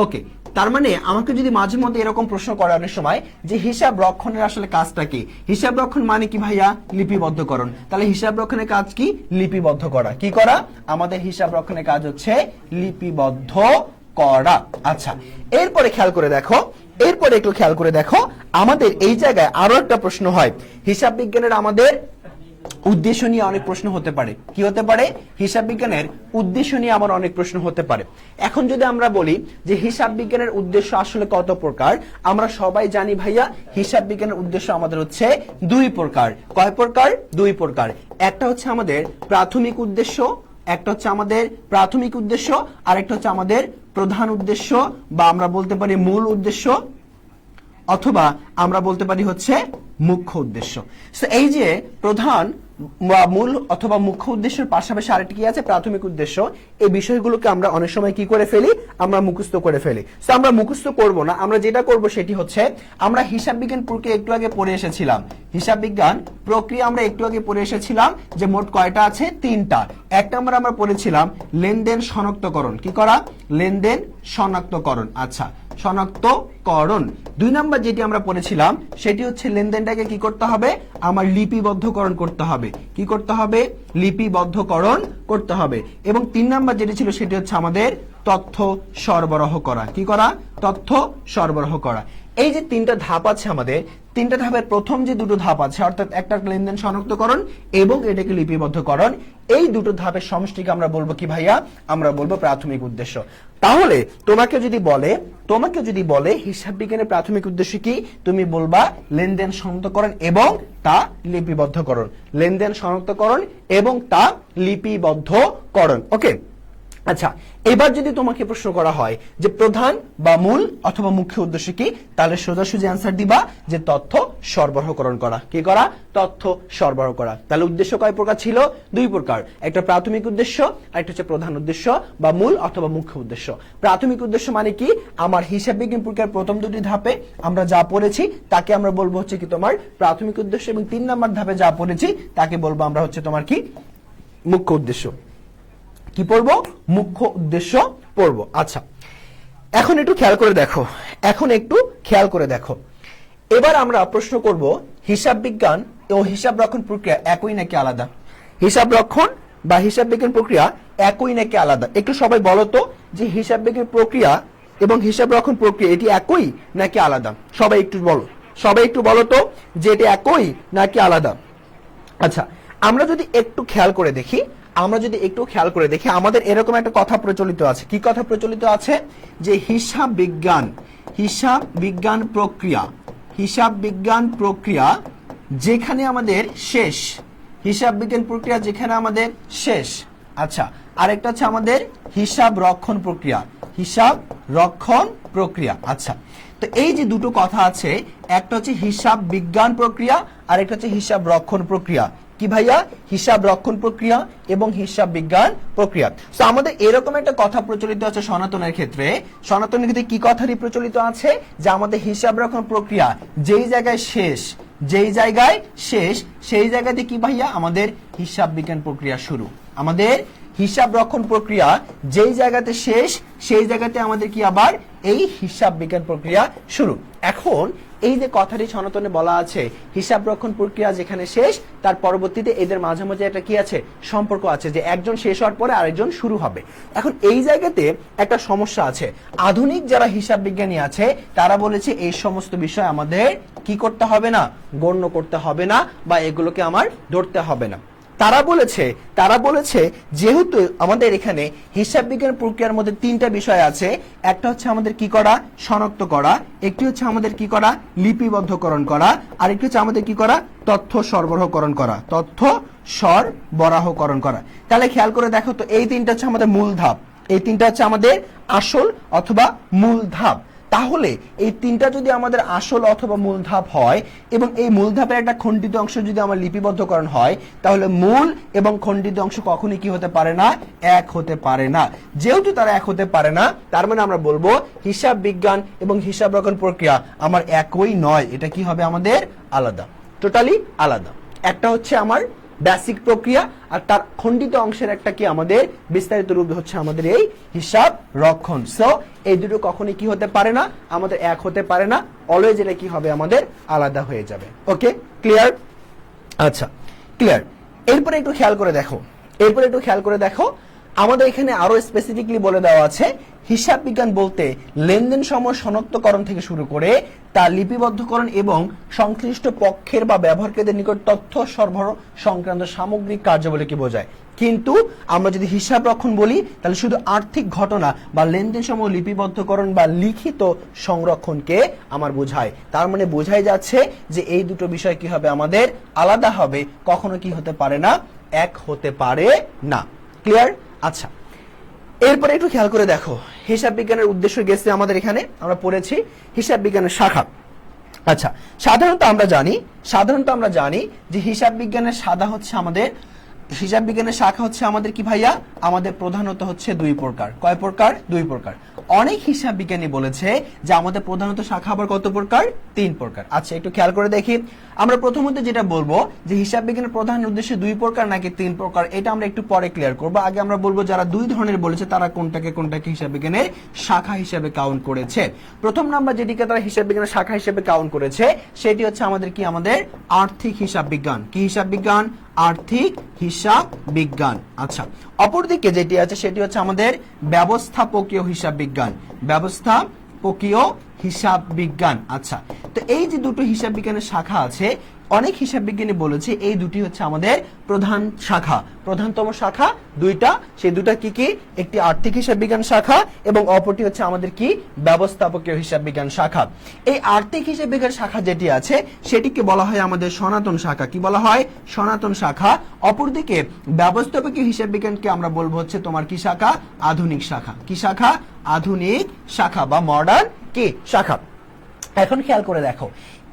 ওকে, তার মানে আমাকে যদি মাঝে মধ্যে এরকম প্রশ্ন করে অনেক সময় যে হিসাব রক্ষণের আসলে কাজটা কি, হিসাব রক্ষণ মানে কি ভাইয়া? লিপিবদ্ধকরণ। তাহলে হিসাব রক্ষণের কাজ কি? লিপিবদ্ধ করা। কি করা? আমাদের হিসাব রক্ষণের কাজ হচ্ছে লিপিবদ্ধ করা। আচ্ছা, এরপরে খেয়াল করে দেখো, আমাদের এই জায়গায় আরো একটা প্রশ্ন হয়। হিসাব বিজ্ঞানের আমাদের উদ্দেশ্য নিয়ে অনেক প্রশ্ন হতে পারে। কি হতে পারে? হিসাব বিজ্ঞানের উদ্দেশ্য নিয়ে আমার অনেক প্রশ্ন হতে পারে। এখন যদি আমরা বলি যে হিসাব বিজ্ঞানের উদ্দেশ্য আসলে কত প্রকার, আমরা সবাই জানি ভাইয়া হিসাব বিজ্ঞানের উদ্দেশ্য আমাদের হচ্ছে 2 প্রকার। কয় প্রকার? 2 প্রকার। একটা হচ্ছে আমাদের প্রাথমিক উদ্দেশ্য, আর একটা হচ্ছে আমাদের প্রধান উদ্দেশ্য, বা আমরা বলতে পারি মূল উদ্দেশ্য, অথবা আমরা বলতে পারি হচ্ছে মুখ্য উদ্দেশ্য। সো এই যে প্রধান, মূল অথবা মুখ্য উদ্দেশ্যের পাশাপাশি আরেকটি কি আছে? প্রাথমিক উদ্দেশ্য। এই বিষয়গুলোকে আমরা অনেক সময় কি করে ফেলি? আমরা মুখস্থ করে ফেলি। সো আমরা মুখস্থ করব না, আমরা যেটা করব সেটি হচ্ছে আমরা হিসাব বিজ্ঞান প্রক্রিয়া একটু আগে পড়ে এসেছিলাম। হিসাব বিজ্ঞান প্রক্রিয়া আমরা একটু আগে পড়ে এসেছিলাম যে মোট কয়টা আছে? 3টা। এক নম্বর আমরা পড়েছিলাম লেনদেন শনাক্তকরণ। কি করা? লেনদেন শনাক্তকরণ। আচ্ছা, শনাক্তকরণ। 2 নম্বর যেটি আমরা পড়েছিলাম সেটি হচ্ছে লেনদেনটাকে কি করতে হবে? আমার লিপিবদ্ধকরণ করতে হবে। কি করতে হবে? লিপিবদ্ধকরণ করতে হবে। এবং 3 নম্বর যেটি ছিল সেটি হচ্ছে আমাদের তথ্য সরবরাহ করা। কি করা? তথ্য সরবরাহ করা। এই যে 3টা ধাপ আছে আমাদের, 3টা ধাপের প্রথম যে 2টো ধাপ আছে, অর্থাৎ একটা লেনদেন শনাক্তকরণ এবং এটাকে লিপিবদ্ধকরণ, এই 2টো ধাপের সমষ্টিকে আমরা বলবো কি ভাইয়া? আমরা বলবো প্রাথমিক উদ্দেশ্য। তাহলে তোমাকে যদি বলে হিসাব বিজ্ঞানের প্রাথমিক উদ্দেশ্য কি, তুমি বলবা লেনদেন শনাক্তকরণ এবং তা লিপিবদ্ধকরণ। লেনদেন শনাক্তকরণ এবং তা লিপিবদ্ধকরণ। ওকে, আচ্ছা, এবার যদি তোমাকে প্রশ্ন করা হয় যে প্রধান বা মূল অথবা মুখ্য উদ্দেশ্য কি, তাহলে সোজাসুজি অ্যান্সার দিবা যে তথ্য সরবরাহকরণ করা। কি করা? তথ্য সরবরাহ করা। তাহলে উদ্দেশ্য কয় প্রকার ছিল? 2 প্রকার। একটা প্রাথমিক উদ্দেশ্য, আর একটা হচ্ছে প্রধান উদ্দেশ্য বা মূল অথবা মুখ্য উদ্দেশ্য। প্রাথমিক উদ্দেশ্য মানে কি? আমার হিসাব বিজ্ঞান প্রক্রিয়ার প্রথম 2টি ধাপে আমরা যা পড়েছি তাকে আমরা বলবো হচ্ছে কি তোমার প্রাথমিক উদ্দেশ্য, এবং 3 নম্বর ধাপে যা পড়েছি তাকে বলবো আমরা হচ্ছে তোমার কি? মুখ্য উদ্দেশ্য। কি পড়বো? মুখ্য উদ্দেশ্য পড়বো। আচ্ছা, এখন একটু খেয়াল করে দেখো, এবার আমরা প্রশ্ন করব হিসাব বিজ্ঞান ও হিসাব রক্ষণ প্রক্রিয়া একই নাকি আলাদা? হিসাব রক্ষণ বা হিসাব বিজ্ঞান প্রক্রিয়া একই নাকি আলাদা? একটু সবাই বলো তো যে হিসাব বিজ্ঞান প্রক্রিয়া এবং হিসাব রক্ষণ প্রক্রিয়া এটি একই নাকি আলাদা? সবাই একটু বলো তো যে এটি একই নাকি আলাদা? আচ্ছা, আমরা যদি একটু খেয়াল করে দেখি, আমরা যদি একটু খেয়াল করে দেখি আমাদের এরকম একটা কথা প্রচলিত আছে। কি কথা প্রচলিত আছে? যে হিসাব বিজ্ঞান প্রক্রিয়া যেখানে আমাদের শেষ, হিসাব বিজ্ঞান প্রক্রিয়া যেখানে আমাদের শেষ। আচ্ছা, আরেকটা হচ্ছে আমাদের হিসাব রক্ষণ প্রক্রিয়া। আচ্ছা, তো এই যে দুটো কথা আছে, একটা হচ্ছে হিসাব বিজ্ঞান প্রক্রিয়া আর একটা হচ্ছে হিসাব রক্ষণ প্রক্রিয়া। কি ভাইয়া? হিসাব রক্ষণ প্রক্রিয়া এবং হিসাব বিজ্ঞান প্রক্রিয়া। তো আমাদের এরকম একটা কথা প্রচলিত আছে সনাতনের ক্ষেত্রে। সনাতনের ক্ষেত্রে কি কথাটি প্রচলিত আছে? যে আমাদের হিসাব রক্ষণ প্রক্রিয়া যেই জায়গায় শেষ, সেই জায়গাতে কি ভাইয়া? আমাদের হিসাব বিজ্ঞান প্রক্রিয়া শুরু। আমাদের হিসাব রক্ষণ প্রক্রিয়া যেই জায়গাতে শেষ, সেই জায়গাতে আমাদের কি আবার এই হিসাব বিজ্ঞান প্রক্রিয়া শুরু। এখন এই যে কথাটি সনাতনে বলা আছে, হিসাব রক্ষণ প্রক্রিয়া যেখানে শেষ, তার পরবর্তীতে এদের মাঝামাঝি একটা কি আছে? সম্পর্ক আছে, যে একজন শেষ হওয়ার পরে আরেকজন শুরু হবে। এখন এই জায়গাতে একটা সমস্যা আছে। আধুনিক যারা হিসাব বিজ্ঞানী আছে তারা বলেছে এই সমস্ত বিষয় আমাদের কি করতে হবে না? গণ্য করতে হবে না, বা এগুলোকে আমার ধরতে হবে না। তারা বলেছে যেহেতু আমাদের এখানে হিসাব বিজ্ঞান প্রক্রিয়ার মধ্যে তিনটা বিষয় আছে, একটা হচ্ছে আমাদের কি করা? শনাক্ত করা, একটি হচ্ছে আমাদের কি করা? লিপিবদ্ধকরণ করা, আর একটি হচ্ছে আমাদের কি করা? তথ্য সরবরাহকরণ করা। তাহলে খেয়াল করে দেখো তো, এই তিনটা হচ্ছে আমাদের মূল ধাপ, এই তিনটা হচ্ছে আমাদের আসল অথবা মূল ধাপ। তাহলে এই তিনটা যদি আমাদের আসল অথবা মূল ধাপ হয় এবং এই মূল ধাপের একটা খণ্ডিত অংশ যদি আমার লিপিবদ্ধকরণ হয়, তাহলে মূল এবং খণ্ডিত অংশ কখনোই কি হতে পারে না? এক হতে পারে না। যেহেতু তারা এক হতে পারে না, তার মানে আমরা বলবো হিসাব বিজ্ঞান এবং হিসাব রক্ষণ প্রক্রিয়া আমার একই নয়, এটা কি হবে? আমাদের আলাদা, টোটালি আলাদা। একটা হচ্ছে আমার বেসিক প্রক্রিয়া, আর তার খণ্ডিত অংশের একটা কি আমাদের বিস্তারিত রূপ হচ্ছে আমাদের এই হিসাব রক্ষণ। সো এই দুটো কখনোই কি হতে পারে না? আমাদের এক হতে পারে না, অলওয়েজ এটা কি হবে? আমাদের আলাদা হয়ে যাবে। ওকে, ক্লিয়ার? আচ্ছা, ক্লিয়ার। এরপরে একটু খেয়াল করে দেখো, আমাদের এখানে আরো স্পেসিফিকলি বলে দেওয়া আছে হিসাব বিজ্ঞান বলতে লেনদেন সমূহ শনাক্তকরণ থেকে শুরু করে তা লিপিবদ্ধকরণ এবং সংশ্লিষ্ট পক্ষের বা ব্যবহারকারীদের নিকট তথ্য সরবরাহ সংক্রান্ত সামগ্রিক কার্যাবলীকে বোঝায়। কিন্তু আমরা যদি হিসাব রক্ষণ বলি তাহলে শুধু আর্থিক ঘটনা বা লেনদেন সমূহ লিপিবদ্ধকরণ বা লিখিত সংরক্ষণকে আমার বোঝায়। তার মানে বোঝাই যাচ্ছে যে এই দুটো বিষয় কি হবে? আমাদের আলাদা হবে, কখনো কি হতে পারে না? এক হতে পারে না। ক্লিয়ার? আচ্ছা, এরপরে একটু খেয়াল করে দেখো, হিসাব বিজ্ঞানের উদ্দেশ্য গেছে আমাদের এখানে, আমরা পড়েছি হিসাব বিজ্ঞানের শাখা। আচ্ছা, সাধারণত আমরা জানি যে হিসাব বিজ্ঞানের শাখা হচ্ছে আমাদের কি ভাইয়া? আমাদের প্রধানত হচ্ছে দুই প্রকার। কয় প্রকার? দুই প্রকার। অনেক হিসাব বিজ্ঞানী বলেছে যে আমাদের প্রধানত শাখা আবার কত প্রকার? তিন প্রকার। আচ্ছা, একটু খেয়াল করে দেখি। আমরা প্রথমত যেটা বলবো যে হিসাব বিজ্ঞানের প্রধান উদ্দেশ্য দুই প্রকার নাকি তিন প্রকার, এটা আমরা একটু পরে ক্লিয়ার করবো। আগে আমরা বলবো যারা দুই ধরনের বলেছে তারা কোনটাকে হিসাব বিজ্ঞানের শাখা হিসেবে কাউন্ট করেছে। প্রথম নাম্বার যেটিকে তারা হিসাব বিজ্ঞানের শাখা হিসেবে কাউন্ট করেছে সেটি হচ্ছে আমাদের কি? আমাদের আর্থিক হিসাব বিজ্ঞান। কি হিসাব বিজ্ঞান? আর্থিক হিসাব বিজ্ঞান। আচ্ছা, অপরদিকে যেটি আছে সেটি হচ্ছে আমাদের ব্যবস্থাপকীয় হিসাব বিজ্ঞান। আচ্ছা, তো এই যে দুটো হিসাব বিজ্ঞানের শাখা আছে, অনেক হিসাব বিজ্ঞানী বলেছে এই দুটি হচ্ছে আমাদের প্রধানতম শাখা দুইটা। সেই দুটা কি কি? একটি আর্থিক হিসাব বিজ্ঞান শাখা এবং অপরটি হচ্ছে আমাদের কি? ব্যবস্থাপকীয় হিসাব বিজ্ঞান শাখা। এই আর্থিক হিসাব বিজ্ঞান শাখা যেটি আছে সেটিকে বলা হয় আমাদের সনাতন শাখা। কি বলা হয়? সনাতন শাখা। অপরদিকে ব্যবস্থাপকীয় হিসাব বিজ্ঞানকে আমরা বলবো হচ্ছে তোমার কি শাখা? আধুনিক শাখা। কি শাখা? আধুনিক শাখা বা মডার্ন কি শাখা। এখন খেয়াল করে দেখো,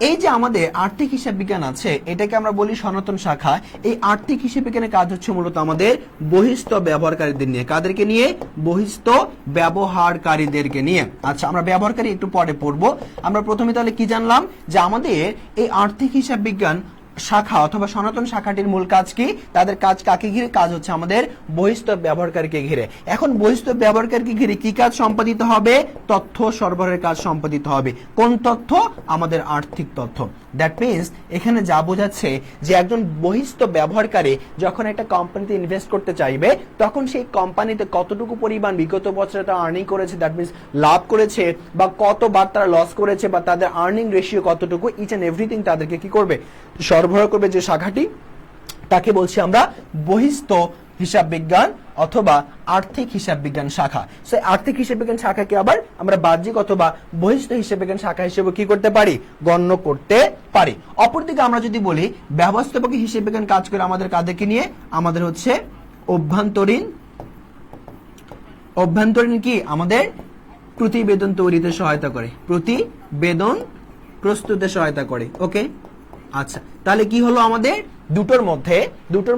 এই যে আমাদের আর্থিক হিসাব বিজ্ঞান আছে এটাকে আমরা বলি সনাতন শাখা। এই আর্থিক হিসাব বিজ্ঞানের কাজ হচ্ছে মূলত আমাদের বহিস্থ ব্যবহারকারীদের নিয়ে। কাদেরকে নিয়ে? বহিস্থ ব্যবহারকারীদেরকে নিয়ে। আচ্ছা, আমরা ব্যবহারকারী একটু পরে পড়বো। আমরা প্রথমে তাহলে কি জানলাম? যে আমাদের এই আর্থিক হিসাব বিজ্ঞান শাখা অথবা সনাতন শাখাটির মূল কাজ কি? তাদের কাজ কাকে ঘিরে? কাজ হচ্ছে আমাদের বহিস্থ ব্যবহারকারীকে ঘিরে। এখন বহিস্থ ব্যবহারকারীকে ঘিরে কি কাজ সম্পাদিত হবে? তথ্য সরবরাহের কাজ সম্পাদিত হবে। কোন তথ্য? আমাদের আর্থিক তথ্য। দ্যাট মিনস এখানে যা বোঝাচ্ছে যে একজন বহিস্থ ব্যবহারকারী যখন একটা কোম্পানিতে ইনভেস্ট করতে চাইবে তখন সেই কোম্পানিতে কতটুকু পরিমাণ বিগত বছরে তারা আর্নিং করেছে, দ্যাট মিনস লাভ করেছে, বা কতবার তারা লস করেছে, বা তাদের আর্নিং রেশিও কতটুকু, ইচ এন্ড এভরিথিং তাদেরকে কি করবে? সরবরাহ করবে যে শাখাটি, তাকে বলছি আমরা বহিস্থ হিসাব বিজ্ঞান অথবা আর্থিক হিসাব বিজ্ঞান শাখা। সো আর্থিক হিসাব বিজ্ঞান শাখাকে আবার আমরা বাহ্যিক অথবা বহিষ্ঠ হিসাব বিজ্ঞান শাখা হিসেবে কি করতে পারি, গণ্য করতে পারি। অপরদিকে আমরা যদি বলি ব্যবস্থাপক হিসাব বিজ্ঞান কাজ করে আমাদের কাদেরকে নিয়ে, আমাদের হচ্ছে অভ্যন্তরীণ কি আমাদের প্রতিবেদন তৈরিতে সহায়তা করে, প্রতিবেদন প্রস্তুতে সহায়তা করে। ওকে, আচ্ছা তাহলে কি হলো আমাদের দুটোর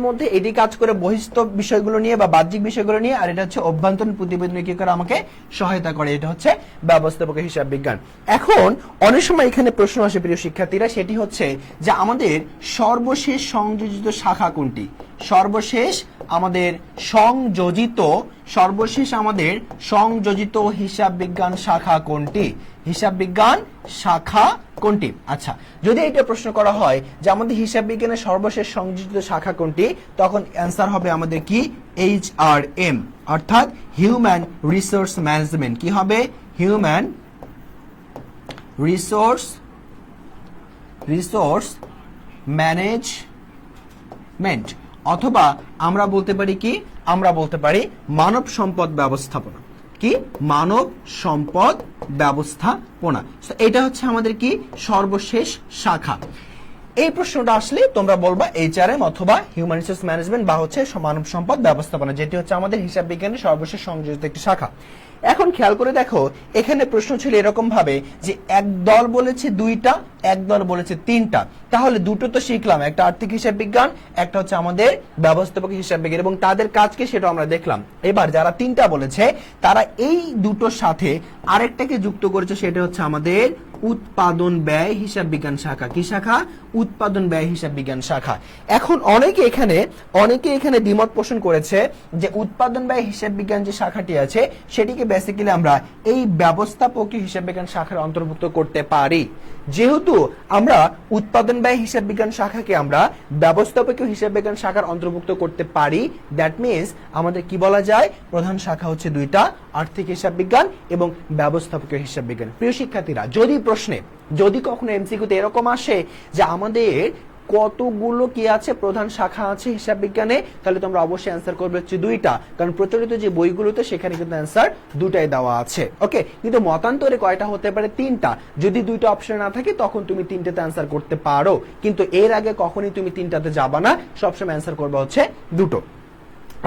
মধ্যে এটি কাজ করে বহিস্থ বিষয়গুলো নিয়ে বা বাহ্যিক বিষয়গুলো নিয়ে, আর এটা হচ্ছে অভ্যন্তরীণ প্রতিবেদনে কি করে আমাকে সহায়তা করে, এটা হচ্ছে ব্যবস্থাপক হিসাব বিজ্ঞান। এখন অনেক সময় এখানে প্রশ্ন আসে প্রিয় শিক্ষার্থীরা, সেটি হচ্ছে যে আমাদের সর্বশেষ সংযোজিত শাখা কোনটি, সর্বশেষ আমাদের সংযোজিত হিসাব বিজ্ঞান শাখা কোনটি, হিসাব বিজ্ঞান শাখা কোনটি। আচ্ছা যদি এটা প্রশ্ন করা হয় যে আমাদের হিসাব বিজ্ঞানের সর্বশেষ সংযোজিত শাখা কোনটি, তখন অ্যান্সার হবে আমাদের কি HRM, অর্থাৎ হিউম্যান রিসোর্স ম্যানেজমেন্ট। কি হবে, হিউম্যান রিসোর্স ম্যানেজমেন্ট, অথবা আমরা বলতে পারি কি, আমরা বলতে পারি মানব সম্পদ ব্যবস্থাপনা। কি, মানব সম্পদ ব্যবস্থাপনা। তো এটা হচ্ছে আমাদের কি সর্বশেষ শাখা। এই প্রশ্নটা আসলে তোমরা বলবা HRM অথবা হিউম্যান রিসোর্স ম্যানেজমেন্ট বা হচ্ছে মানব সম্পদ ব্যবস্থাপনা, যেটি হচ্ছে আমাদের হিসাব বিজ্ঞানের সর্বশেষ সংযোজিত একটি শাখা। এখন খেয়াল করে দেখো, এখানে প্রশ্ন ছিল এরকম ভাবে যে এক দল বলেছে দুইটা, এক দল বলেছে তিনটা, তাহলে দুটো তো শিখলাম, একটা আর্থিক হিসাব বিজ্ঞান, একটা হচ্ছে আমাদের ব্যবস্থাপক হিসাব বিজ্ঞান, এবং তাদের কাজকে সেটা আমরা দেখলাম। এবার যারা তিনটা বলেছে তারা এই দুটোর সাথে আরেকটাকে যুক্ত করেছে, সেটা হচ্ছে আমাদের উৎপাদন ব্যয় হিসাব বিজ্ঞান শাখা। কি শাখা, উৎপাদন ব্যয় হিসাব বিজ্ঞান শাখা। এখন অনেকে এখানে দ্বিমত পোষণ করেছে যে উৎপাদন ব্যয় হিসাব বিজ্ঞান যে শাখাটি আছে সেটিকে বেসিক্যালি আমরা এই ব্যবস্থাপকীয় হিসাব বিজ্ঞান শাখার অন্তর্ভুক্ত করতে পারি। যেহেতু আমরা উৎপাদন ব্যয় হিসাব বিজ্ঞান শাখাকে আমরা ব্যবস্থাপকীয় হিসাব বিজ্ঞান শাখার অন্তর্ভুক্ত করতে পারি, দ্যাট মিনস আমাদের কি বলা যায়, প্রধান শাখা হচ্ছে দুইটা, আর্থিক হিসাব বিজ্ঞান এবং ব্যবস্থাপকীয় হিসাব বিজ্ঞান। প্রিয় শিক্ষার্থীরা, যদি কখনো এমসিকিউতে এরকম আসে যে আমাদের কতগুলো কি আছে, প্রধান শাখা আছে হিসাব বিজ্ঞানে, তাহলে তোমরা অবশ্যই অ্যান্সার করবে হচ্ছে দুইটা, কারণ প্রচলিত যে বইগুলোতে সেখানে কিন্তু অ্যান্সার দুটাই দেওয়া আছে। ওকে, কিন্তু মতান্তরে কয়টা হতে পারে, তিনটা। যদি দুইটা অপশন না থাকে তখন তুমি তিনটাতে অ্যান্সার করতে পারো, কিন্তু এর আগে কখনোই তুমি তিনটাতে যাবা না, সবসময় অ্যান্সার করবে হচ্ছে দুটো।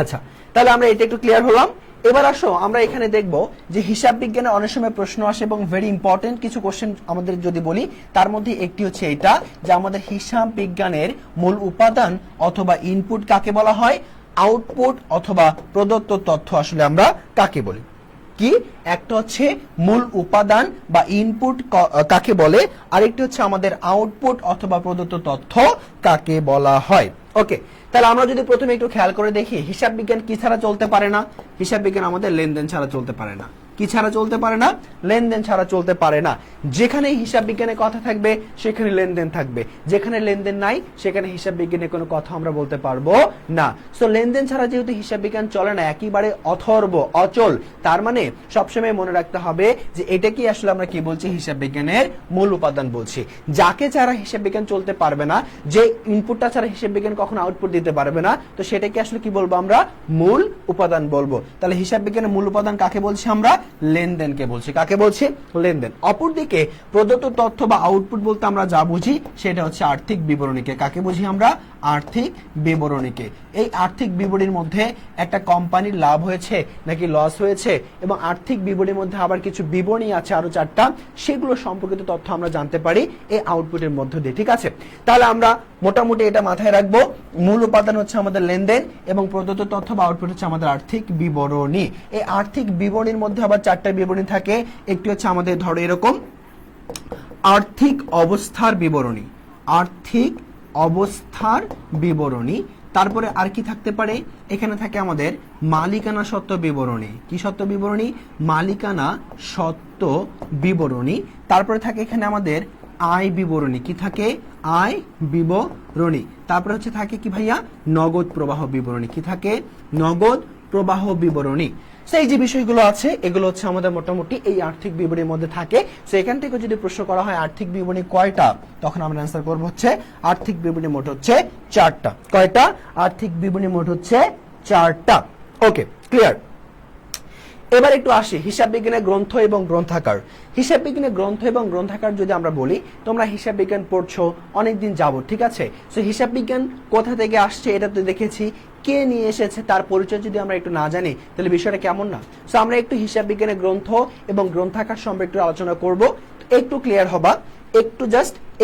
আচ্ছা, তাহলে আমরা এটা একটু ক্লিয়ার হলাম। এবার আসো আমরা এখানে দেখব যে হিসাব বিজ্ঞানে অনেক সময় প্রশ্ন আসে এবং ভেরি ইম্পর্টেন্ট কিছু কোশ্চেন আমাদের যদি বলি, তার মধ্যে একটি হচ্ছে এটা যে আমাদের হিসাব বিজ্ঞানের মূল উপাদান অথবা ইনপুট কাকে বলা হয়, আউটপুট অথবা প্রদত্ত তথ্য আসলে আমরা কাকে বলি। কি, একটা হচ্ছে মূল উপাদান বা ইনপুট কাকে বলে, আরেকটি হচ্ছে আমাদের আউটপুট অথবা প্রদত্ত তথ্য কাকে বলা হয়। ওকে, তাহলে আমরা যদি প্রথমে একটু খেয়াল করে দেখি, হিসাব বিজ্ঞান কি ছাড়া চলতে পারে না, হিসাব বিজ্ঞান আমাদের লেনদেন ছাড়া চলতে পারে না। কি ছাড়া চলতে পারে না, লেনদেন ছাড়া চলতে পারে না। যেখানে হিসাব বিজ্ঞানের কথা থাকবে সেখানে লেনদেন থাকবে, যেখানে লেনদেন নাই সেখানে হিসাব বিজ্ঞানের কোনো কথা আমরা বলতে পারবো না। সো লেনদেন ছাড়া যেহেতু হিসাব বিজ্ঞান চলে না, একেবারে অথর্ব, অচল, তার মানে সবসময় মনে রাখতে হবে যে এটা কি আসলে আমরা কি বলছি, হিসাব বিজ্ঞানের মূল উপাদান বলছি। যাকে ছাড়া হিসাব বিজ্ঞান চলতে পারবে না, যে ইনপুটটা ছাড়া হিসাব বিজ্ঞান কখনো আউটপুট দিতে পারবে না, তো সেটাকে আসলে কি বলবো, আমরা মূল উপাদান বলবো। তাহলে হিসাব বিজ্ঞানের মূল উপাদান কাকে বলছি, আমরা লেনদেনকে বলছি। কাকে বলছি, লেনদেন। অপরদিকে প্রদত্ত তথ্য বা আউটপুট বলতে আমরা যা বুঝি সেটা হচ্ছে আর্থিক বিবরণীকে। কাকে বুঝি আমরা, আর্থিক বিবরণীকে। এই আর্থিক বিবরণীর মধ্যে একটা কোম্পানির লাভ হয়েছে নাকি লস হয়েছে, এবং আর্থিক বিবরণীর মধ্যে আবার কিছু বিবরণী আছে আরো 4টা, সেগুলো সম্পর্কিত তথ্য আমরা জানতে পারি এই আউটপুটের মধ্য দিয়ে। ঠিক আছে, তাহলে আমরা মোটামুটি এটা মাথায় রাখবো, মূল উপাদান হচ্ছে আমাদের লেনদেন এবং প্রদত্ত তথ্য বা আউটপুট হচ্ছে আমাদের আর্থিক বিবরণী। এই আর্থিক বিবরণীর মধ্যে আবার 4টা বিবরণী থাকে। একটি হচ্ছে আমাদের ধরো এরকম আর্থিক অবস্থার বিবরণী, আর্থিক অবস্থার বিবরণী। তারপরে আর কি থাকতে পারে, এখানে থাকে আমাদের মালিকানা সত্ত্ব বিবরণী। কি সত্ত্ব বিবরণী, মালিকানা সত্ত্ব বিবরণী। তারপরে থাকে এখানে আমাদের আয় বিবরণী। কি থাকে, আয় বিবরণী। তারপরে হচ্ছে থাকে কি ভাইয়া, নগদ প্রবাহ বিবরণী। কি থাকে, নগদ প্রবাহ বিবরণী। সেই যে বিষয়গুলো আছে এগুলো হচ্ছে আমাদের মোটামুটি এই আর্থিক বিবরণীর মধ্যে থাকে। সো এখান থেকে যদি প্রশ্ন করা হয় আর্থিক বিবরণী কয়টা, তখন আমরা অ্যান্সার করব হচ্ছে আর্থিক বিবরণী মোট হচ্ছে 4টা। কয়টা, আর্থিক বিবরণী মোট হচ্ছে 4টা। ওকে, ক্লিয়ার। এবার একটু আসি হিসাব বিজ্ঞানের গ্রন্থ এবং গ্রন্থাগার। হিসাব বিজ্ঞানের গ্রন্থ এবং গ্রন্থাগার যদি আমরা বলি, তোমরা হিসাব বিজ্ঞান পড়ছো অনেকদিন যাবত, ঠিক আছে? সো হিসাব বিজ্ঞান কোথা থেকে আসছে এটা তো দেখেছি, কে নিয়ে এসেছে তার পরিচয় যদি আমরা একটু না জানি তাহলে বিষয়টা কেমন না? সো আমরা একটু হিসাব বিজ্ঞানের গ্রন্থ এবং গ্রন্থাগার সম্পর্কে একটু আলোচনা করব, একটু ক্লিয়ার হবা,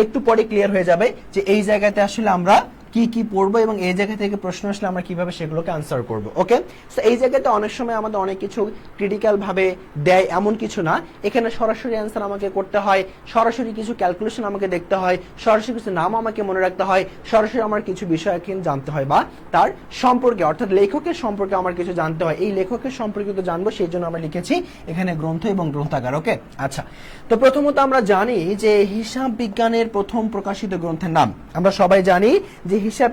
একটু পরে ক্লিয়ার হয়ে যাবে যে এই জায়গাতে আসলে আমরা কি কি পড়বো এবং এই জায়গা থেকে প্রশ্ন আসলে আমরা কিভাবে সেগুলোকে আনসার করব। ওকে, সো এই জায়গাতে অনেক সময় আমাদের অনেক কিছু ক্রিটিক্যাল ভাবে দেয় এমন কিছু না, এখানে সরাসরি অ্যান্সার আমাকে করতে হয়, সরাসরি কিছু ক্যালকুলেশন আমাকে দেখতে হয়, সরাসরি কিছু নাম আমাকে মনে রাখতে হয়, সরাসরি আমার কিছু বিষয় কিন্তু জানতে হয় বা তার সম্পর্কে অর্থাৎ লেখকের সম্পর্কে আমার কিছু জানতে হয়। এই লেখকের সম্পর্কে তো জানবো, সেই জন্য আমরা লিখেছি এখানে গ্রন্থ এবং গ্রন্থাগার। ওকে, আচ্ছা, তো প্রথমত আমরা জানি যে হিসাব বিজ্ঞানের প্রথম প্রকাশিত গ্রন্থের নাম, আমরা সবাই জানি যে হিসাব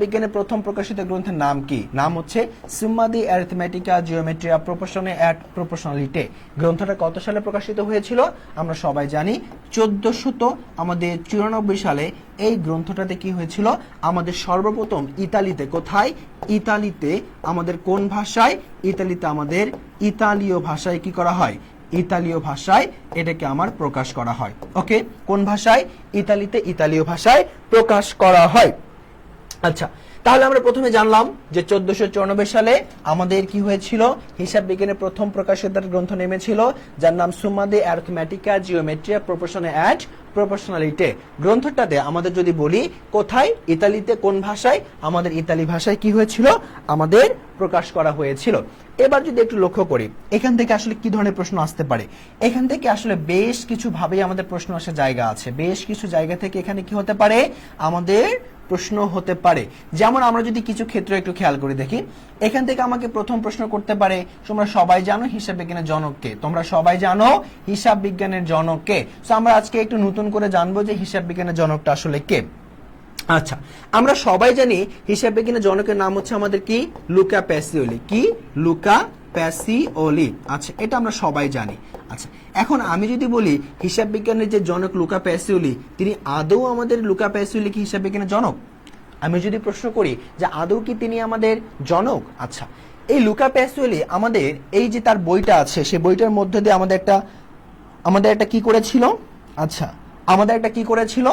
বিজ্ঞানের প্রথম প্রকাশিত গ্রন্থের নাম কি? নাম হচ্ছে সুম্মা দি অ্যারিথমেটিকা জিওমেট্রিয়া প্রপোর্শনে অ্যাট প্রপোর্শনালিটি। গ্রন্থটা কত সালে প্রকাশিত হয়েছিল? আমরা সবাই জানি 1494 সালে এই গ্রন্থটাতে কি হয়েছিল? আমাদের সর্বপ্রথম ইতালিতে, কোথায়? ইতালিতে। আমাদের কোন ভাষায়? ইতালিতে আমাদের ইতালীয় ভাষায় কি করা হয়? ইতালীয় ভাষায় এটাকে আমার প্রকাশ করা হয়। ওকে, কোন ভাষায়? ইতালিতে ইতালীয় ভাষায় প্রকাশ করা হয়। আচ্ছা, তাহলে আমরা প্রথমে জানলাম যে 1494 সালে আমাদের কি হয়েছিল? হিসাব বিজ্ঞানের প্রথম প্রকাশিত গ্রন্থ নেমেছিল, যার নাম সুম্মা দি অ্যারিথমেটিকা জিওমেট্রিয়া প্রপোর্শনে অ্যাট প্রপোর্শনালিটি। গ্রন্থটাতে আমাদের যদি বলি কোথায়? ইতালিতে। কোন ভাষায়? আমাদের ইতালি ভাষায় কি হয়েছিল? আমাদের প্রকাশ করা হয়েছিল। এবার যদি একটু লক্ষ্য করি এখান থেকে আসলে কি ধরনের প্রশ্ন আসতে পারে, এখান থেকে আসলে বেশ কিছু ভাবেই আমাদের প্রশ্ন আসার জায়গা আছে, বেশ কিছু জায়গা থেকে এখানে কি হতে পারে? আমাদের প্রশ্ন হতে পারে। যেমন আমরা যদি কিছু ক্ষেত্র একটু খেয়াল করে দেখি, এখান থেকে আমাকে প্রথম প্রশ্ন করতে পারে, তোমরা সবাই জানো হিসাব বিজ্ঞানের জনক কে? তোমরা সবাই জানো হিসাব বিজ্ঞানের জনক কে? সো আমরা আজকে একটু নতুন করে জানবো যে হিসাব বিজ্ঞানের জনকটা আসলে কে। আচ্ছা, আমরা সবাই জানি হিসাব বিজ্ঞানের জনকের নাম হচ্ছে আমাদের কি? Luca Pacioli. কি? Luca Pacioli. আচ্ছা, এটা আমরা সবাই জানি। আচ্ছা, এখন আমি যদি বলি হিসাব বিজ্ঞানের যে জনক লুকা প্যাসিওলি, তিনি আদৌ আমাদের লুকা প্যাসিওলি কি হিসাব বিজ্ঞানের জনক? আমি যদি প্রশ্ন করি যে আদৌ কি তিনি আমাদের জনক? আচ্ছা, এই লুকা প্যাসিওলি আমাদের এই যে তার বইটা আছে, সেই বইটার মধ্যে দিয়ে আমাদের একটা কি করেছিল? আচ্ছা, আমাদের একটা কি করেছিল?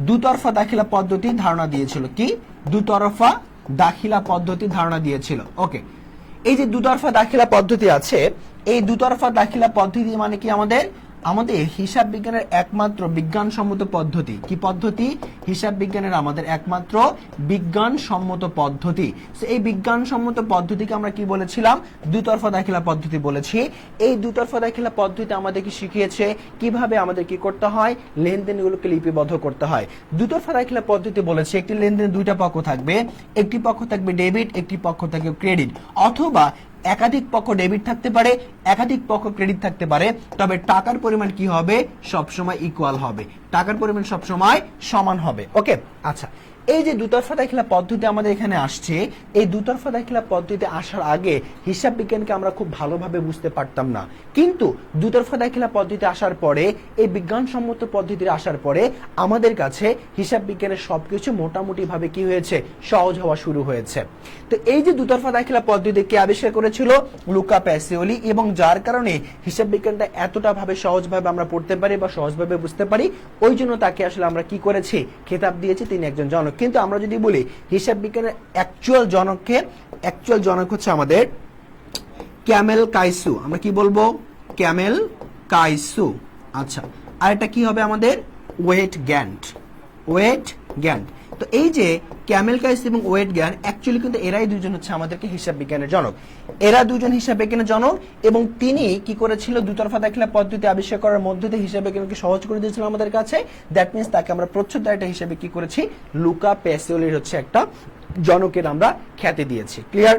দুতরফা দাখিলা পদ্ধতি ধারণা দিয়েছিল। কি? দুতরফা দাখিলা পদ্ধতি ধারণা দিয়েছিল। ওকে, এই যে দুতরফা দাখিলা পদ্ধতি আছে, এই দুতরফা দাখিলা পদ্ধতি মানে কি? আমাদের হিসাব বিজ্ঞানের একমাত্র বিজ্ঞানসম্মত পদ্ধতি। কি পদ্ধতি? হিসাব বিজ্ঞানের আমাদের একমাত্র বিজ্ঞানসম্মত পদ্ধতি। এই বিজ্ঞানসম্মত পদ্ধতিকে আমরা কি বলেছিলাম? দুতরফা দাখিলা পদ্ধতি বলেছি। এই দুতরফা দাখিলা পদ্ধতি আমাদেরকে শিখিয়েছে কিভাবে আমাদের কি করতে হয়? লেনদেনগুলোকে লিপিবদ্ধ করতে হয়। দুতরফা দাখিলা পদ্ধতি বলেছে একটি লেনদেনে দুইটা পক্ষ থাকবে, একটি পক্ষ থাকবে ডেবিট, একটি পক্ষ থাকবে ক্রেডিট, অথবা একাধিক পক্ষ ডেবিট থাকতে পারে, একাধিক পক্ষ ক্রেডিট থাকতে পারে, তবে টাকার পরিমাণ কি হবে? সবসময় ইকুয়াল হবে, টাকার পরিমাণ সবসময় সমান হবে। ওকে, আচ্ছা, এই যে দুতরফা দাখিলা পদ্ধতি আমাদের এখানে আসছে, এই দুতরফা দাখিলা পদ্ধতি আসার আগে হিসাব বিজ্ঞানকে আমরা খুব ভালোভাবে বুঝতে পারতাম না, কিন্তু দুতরফা দাখিলা পদ্ধতি আসার পরে, এই বিজ্ঞানসম্মত পদ্ধতি আসার পরে আমাদের কাছে হিসাব বিজ্ঞানের সবকিছু মোটামুটি ভাবে কি হয়েছে? সহজ হওয়া শুরু হয়েছে। তো এই যে দুতরফা দাখিলা পদ্ধতি কে আবিষ্কার করেছিল? Luca Pacioli. এবং যার কারণে হিসাব বিজ্ঞানটা এতটা ভাবে সহজভাবে আমরা পড়তে পারি বা সহজভাবে বুঝতে পারি, ওই জন্য তাকে আসলে আমরা কি করেছি? খেতাব দিয়েছি তিনি একজন জনক। কিন্তু আমরা যদি বলি হিসাব বিজ্ঞানের অ্যাকচুয়াল জনককে, অ্যাকচুয়াল জনক হচ্ছে আমাদের ক্যামেল কাইসু। আমরা কি বলবো? ক্যামেল কাইসু। আচ্ছা, আর এটা কি হবে আমাদের? ওয়েট গ্যান্ট। ওয়েট গ্যান্ট। তো এই যে ক্যামেল কাইসু এবং ওয়েট গ্যান্ট, অ্যাকচুয়ালি কিন্তু এরাই দুজন হচ্ছে আমাদেরকে হিসাব বিজ্ঞানের জনক। এরা দুজন হিসাব বিজ্ঞানের জনক, এবং তিনি কি করেছিল? দুতরফা দাখিলা পদ্ধতি আবিষ্কার করার মধ্যে দিয়ে হিসাব বিজ্ঞানকে সহজ করে দিয়েছিল আমাদের কাছে। দ্যাট মিন্স তাকে আমরা প্রচ্ছদটা হিসেবে কি করেছি? লুকা প্যাসিওলির হচ্ছে একটা জনকের আমরা খ্যাতি দিয়েছি। ক্লিয়ার?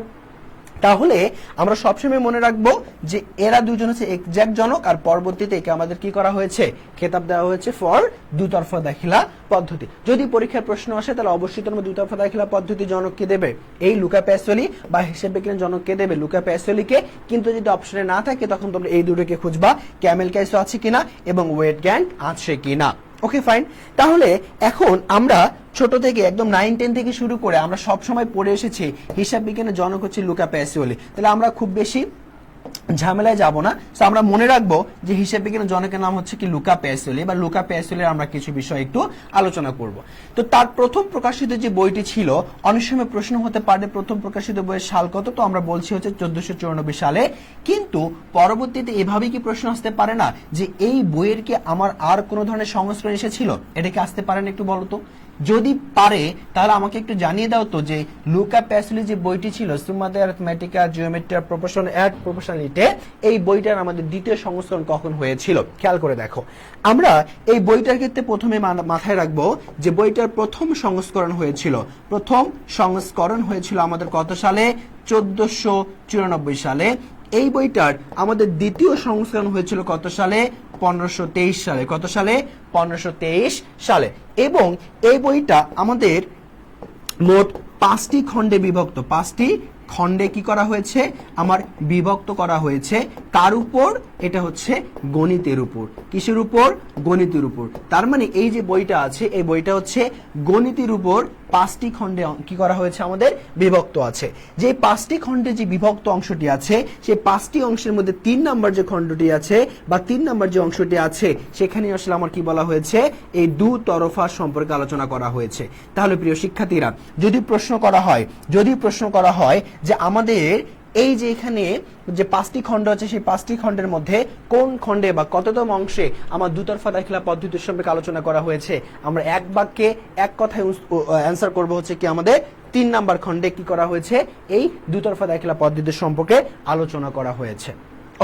তাহলে আমরা সবসময় মনে রাখবো যে এরা দুজন হচ্ছে এক্সাক্ট জনক, আর পরবর্তীতে একে আমাদের কি করা হয়েছে? খেতাব দেওয়া হয়েছে ফর দুতরফা দাখিলা পদ্ধতি। যদি পরীক্ষার প্রশ্ন আসে তাহলে অবশ্যই তোমরা দুতরফা দাখিলা পদ্ধতি জনককে দেবে এই লুকা প্যাসিওলি, বা হিসাব বিজ্ঞান জনককে দেবে লুকা প্যাসিওলিকে। কিন্তু যদি অপশনে না থাকে তখন তোমরা এই দুটোকে খুঁজবা, ক্যামেল কাইসু আছে কিনা এবং ওয়েট গ্যান্ট আছে কিনা। Okay fine. তাহলে এখন আমরা ছোট থেকে একদম 9-10 থেকে শুরু করে আমরা সব সময় পড়ে এসেছি হিসাব বিজ্ঞানের জনক হচ্ছে লুকা প্যাসিওলি। তাহলে আমরা খুব বেশি ঝামেলায় যাব না। সো আমরা মনে রাখবো যে হিসাব বিজ্ঞানের জনকের নাম হচ্ছে কি লুকা প্যাসিওলি। বা লুকা প্যাসিওলির আমরা কিছু বিষয় একটু আলোচনা করব। তো তার প্রথম প্রকাশিত যে বইটি ছিল, অনেক সময় প্রশ্ন হতে পারে প্রথম প্রকাশিত বইয়ের সাল কত, তো আমরা বলছি হচ্ছে 1494 সালে। কিন্তু পরবর্তীতে এভাবেই কি প্রশ্ন আসতে পারে না যে এই বইয়ের কি আমার আর কোনো ধরনের সংস্করণ এসেছিল, এটা কি আসতে পারে না, একটু বলো তো। যদি পারে তাহলে আমাকে একটু জানিয়ে দাও তো যে লুকা প্যাসিওলি যে বইটি ছিল সুম্মা দে অ্যারিথমেটিকা জিওমেট্রিয়া প্রপোর্শন এন্ড প্রপোর্শনালিটি, এই বইটার আমাদের দ্বিতীয় সংস্করণ কখন হয়েছিল খেয়াল করে দেখো। আমরা এই বইটার ক্ষেত্রে প্রথমে মাথায় রাখবো যে বইটার প্রথম সংস্করণ হয়েছিল আমাদের কত সালে, 1494 সালে। এই বইটার আমাদের দ্বিতীয় সংস্করণ হয়েছিল কত সালে, 1523 সালে। কত সালে, 1523 সালে। এবং এই বইটা আমাদের মোট 5টি খণ্ডে বিভক্ত, 5টি খণ্ডে কি করা হয়েছে, আমার বিভক্ত করা হয়েছে। কার উপর, এটা হচ্ছে গণিতের উপর। কিসের উপর, গণিতের উপর। তার মানে এই যে বইটা আছে, এই বইটা হচ্ছে গণিতের উপর 5টি খণ্ডে কি করা হয়েছে, আমাদের বিভক্ত আছে। যে 5টি খণ্ডে যে বিভক্ত অংশটি আছে, সেই 5টি অংশের মধ্যে 3 নাম্বার যে খণ্ডটি আছে বা 3 নাম্বার যে অংশটি আছে, সেখানে আসলে আমার কি বলা হয়েছে, এই দুতরফা সম্পর্কে আলোচনা করা হয়েছে। তাহলে প্রিয় শিক্ষার্থীরা, যদি প্রশ্ন করা হয় যে আমাদের এই যে এখানে যে 5টি খণ্ড আছে, সেই 5টি খণ্ডের মধ্যে কোন খণ্ডে বা কততম অংশে আমার দুতরফা দাখিলা পদ্ধতির সম্পর্কে আলোচনা করা হয়েছে, আমরা এক বাক্যে এক কথায় অ্যান্সার করব হচ্ছে কি আমাদের 3 নাম্বার খণ্ডে কি করা হয়েছে, এই দুতরফা দাখিলা পদ্ধতির সম্পর্কে আলোচনা করা হয়েছে।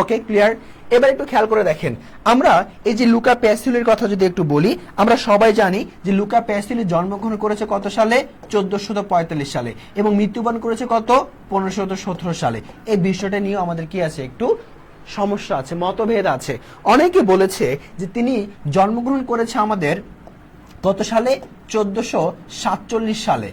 ওকে, ক্লিয়ার। এবার একটু খেয়াল করে দেখেন, আমরা এই যে লুকা প্যাসিওলির কথা যদি একটু বলি, আমরা সবাই জানি যে লুকা প্যাসিওলি জন্মগ্রহণ করেছে কত সালে, 1445 সালে, এবং মৃত্যুবরণ করেছে কত, 1517 সালে। এই বিষয়টা নিয়ে আমাদের কি আছে, একটু সমস্যা আছে, মতভেদ আছে। অনেকে বলেছে যে তিনি জন্মগ্রহণ করেছে আমাদের কত সালে, 1447 সালে,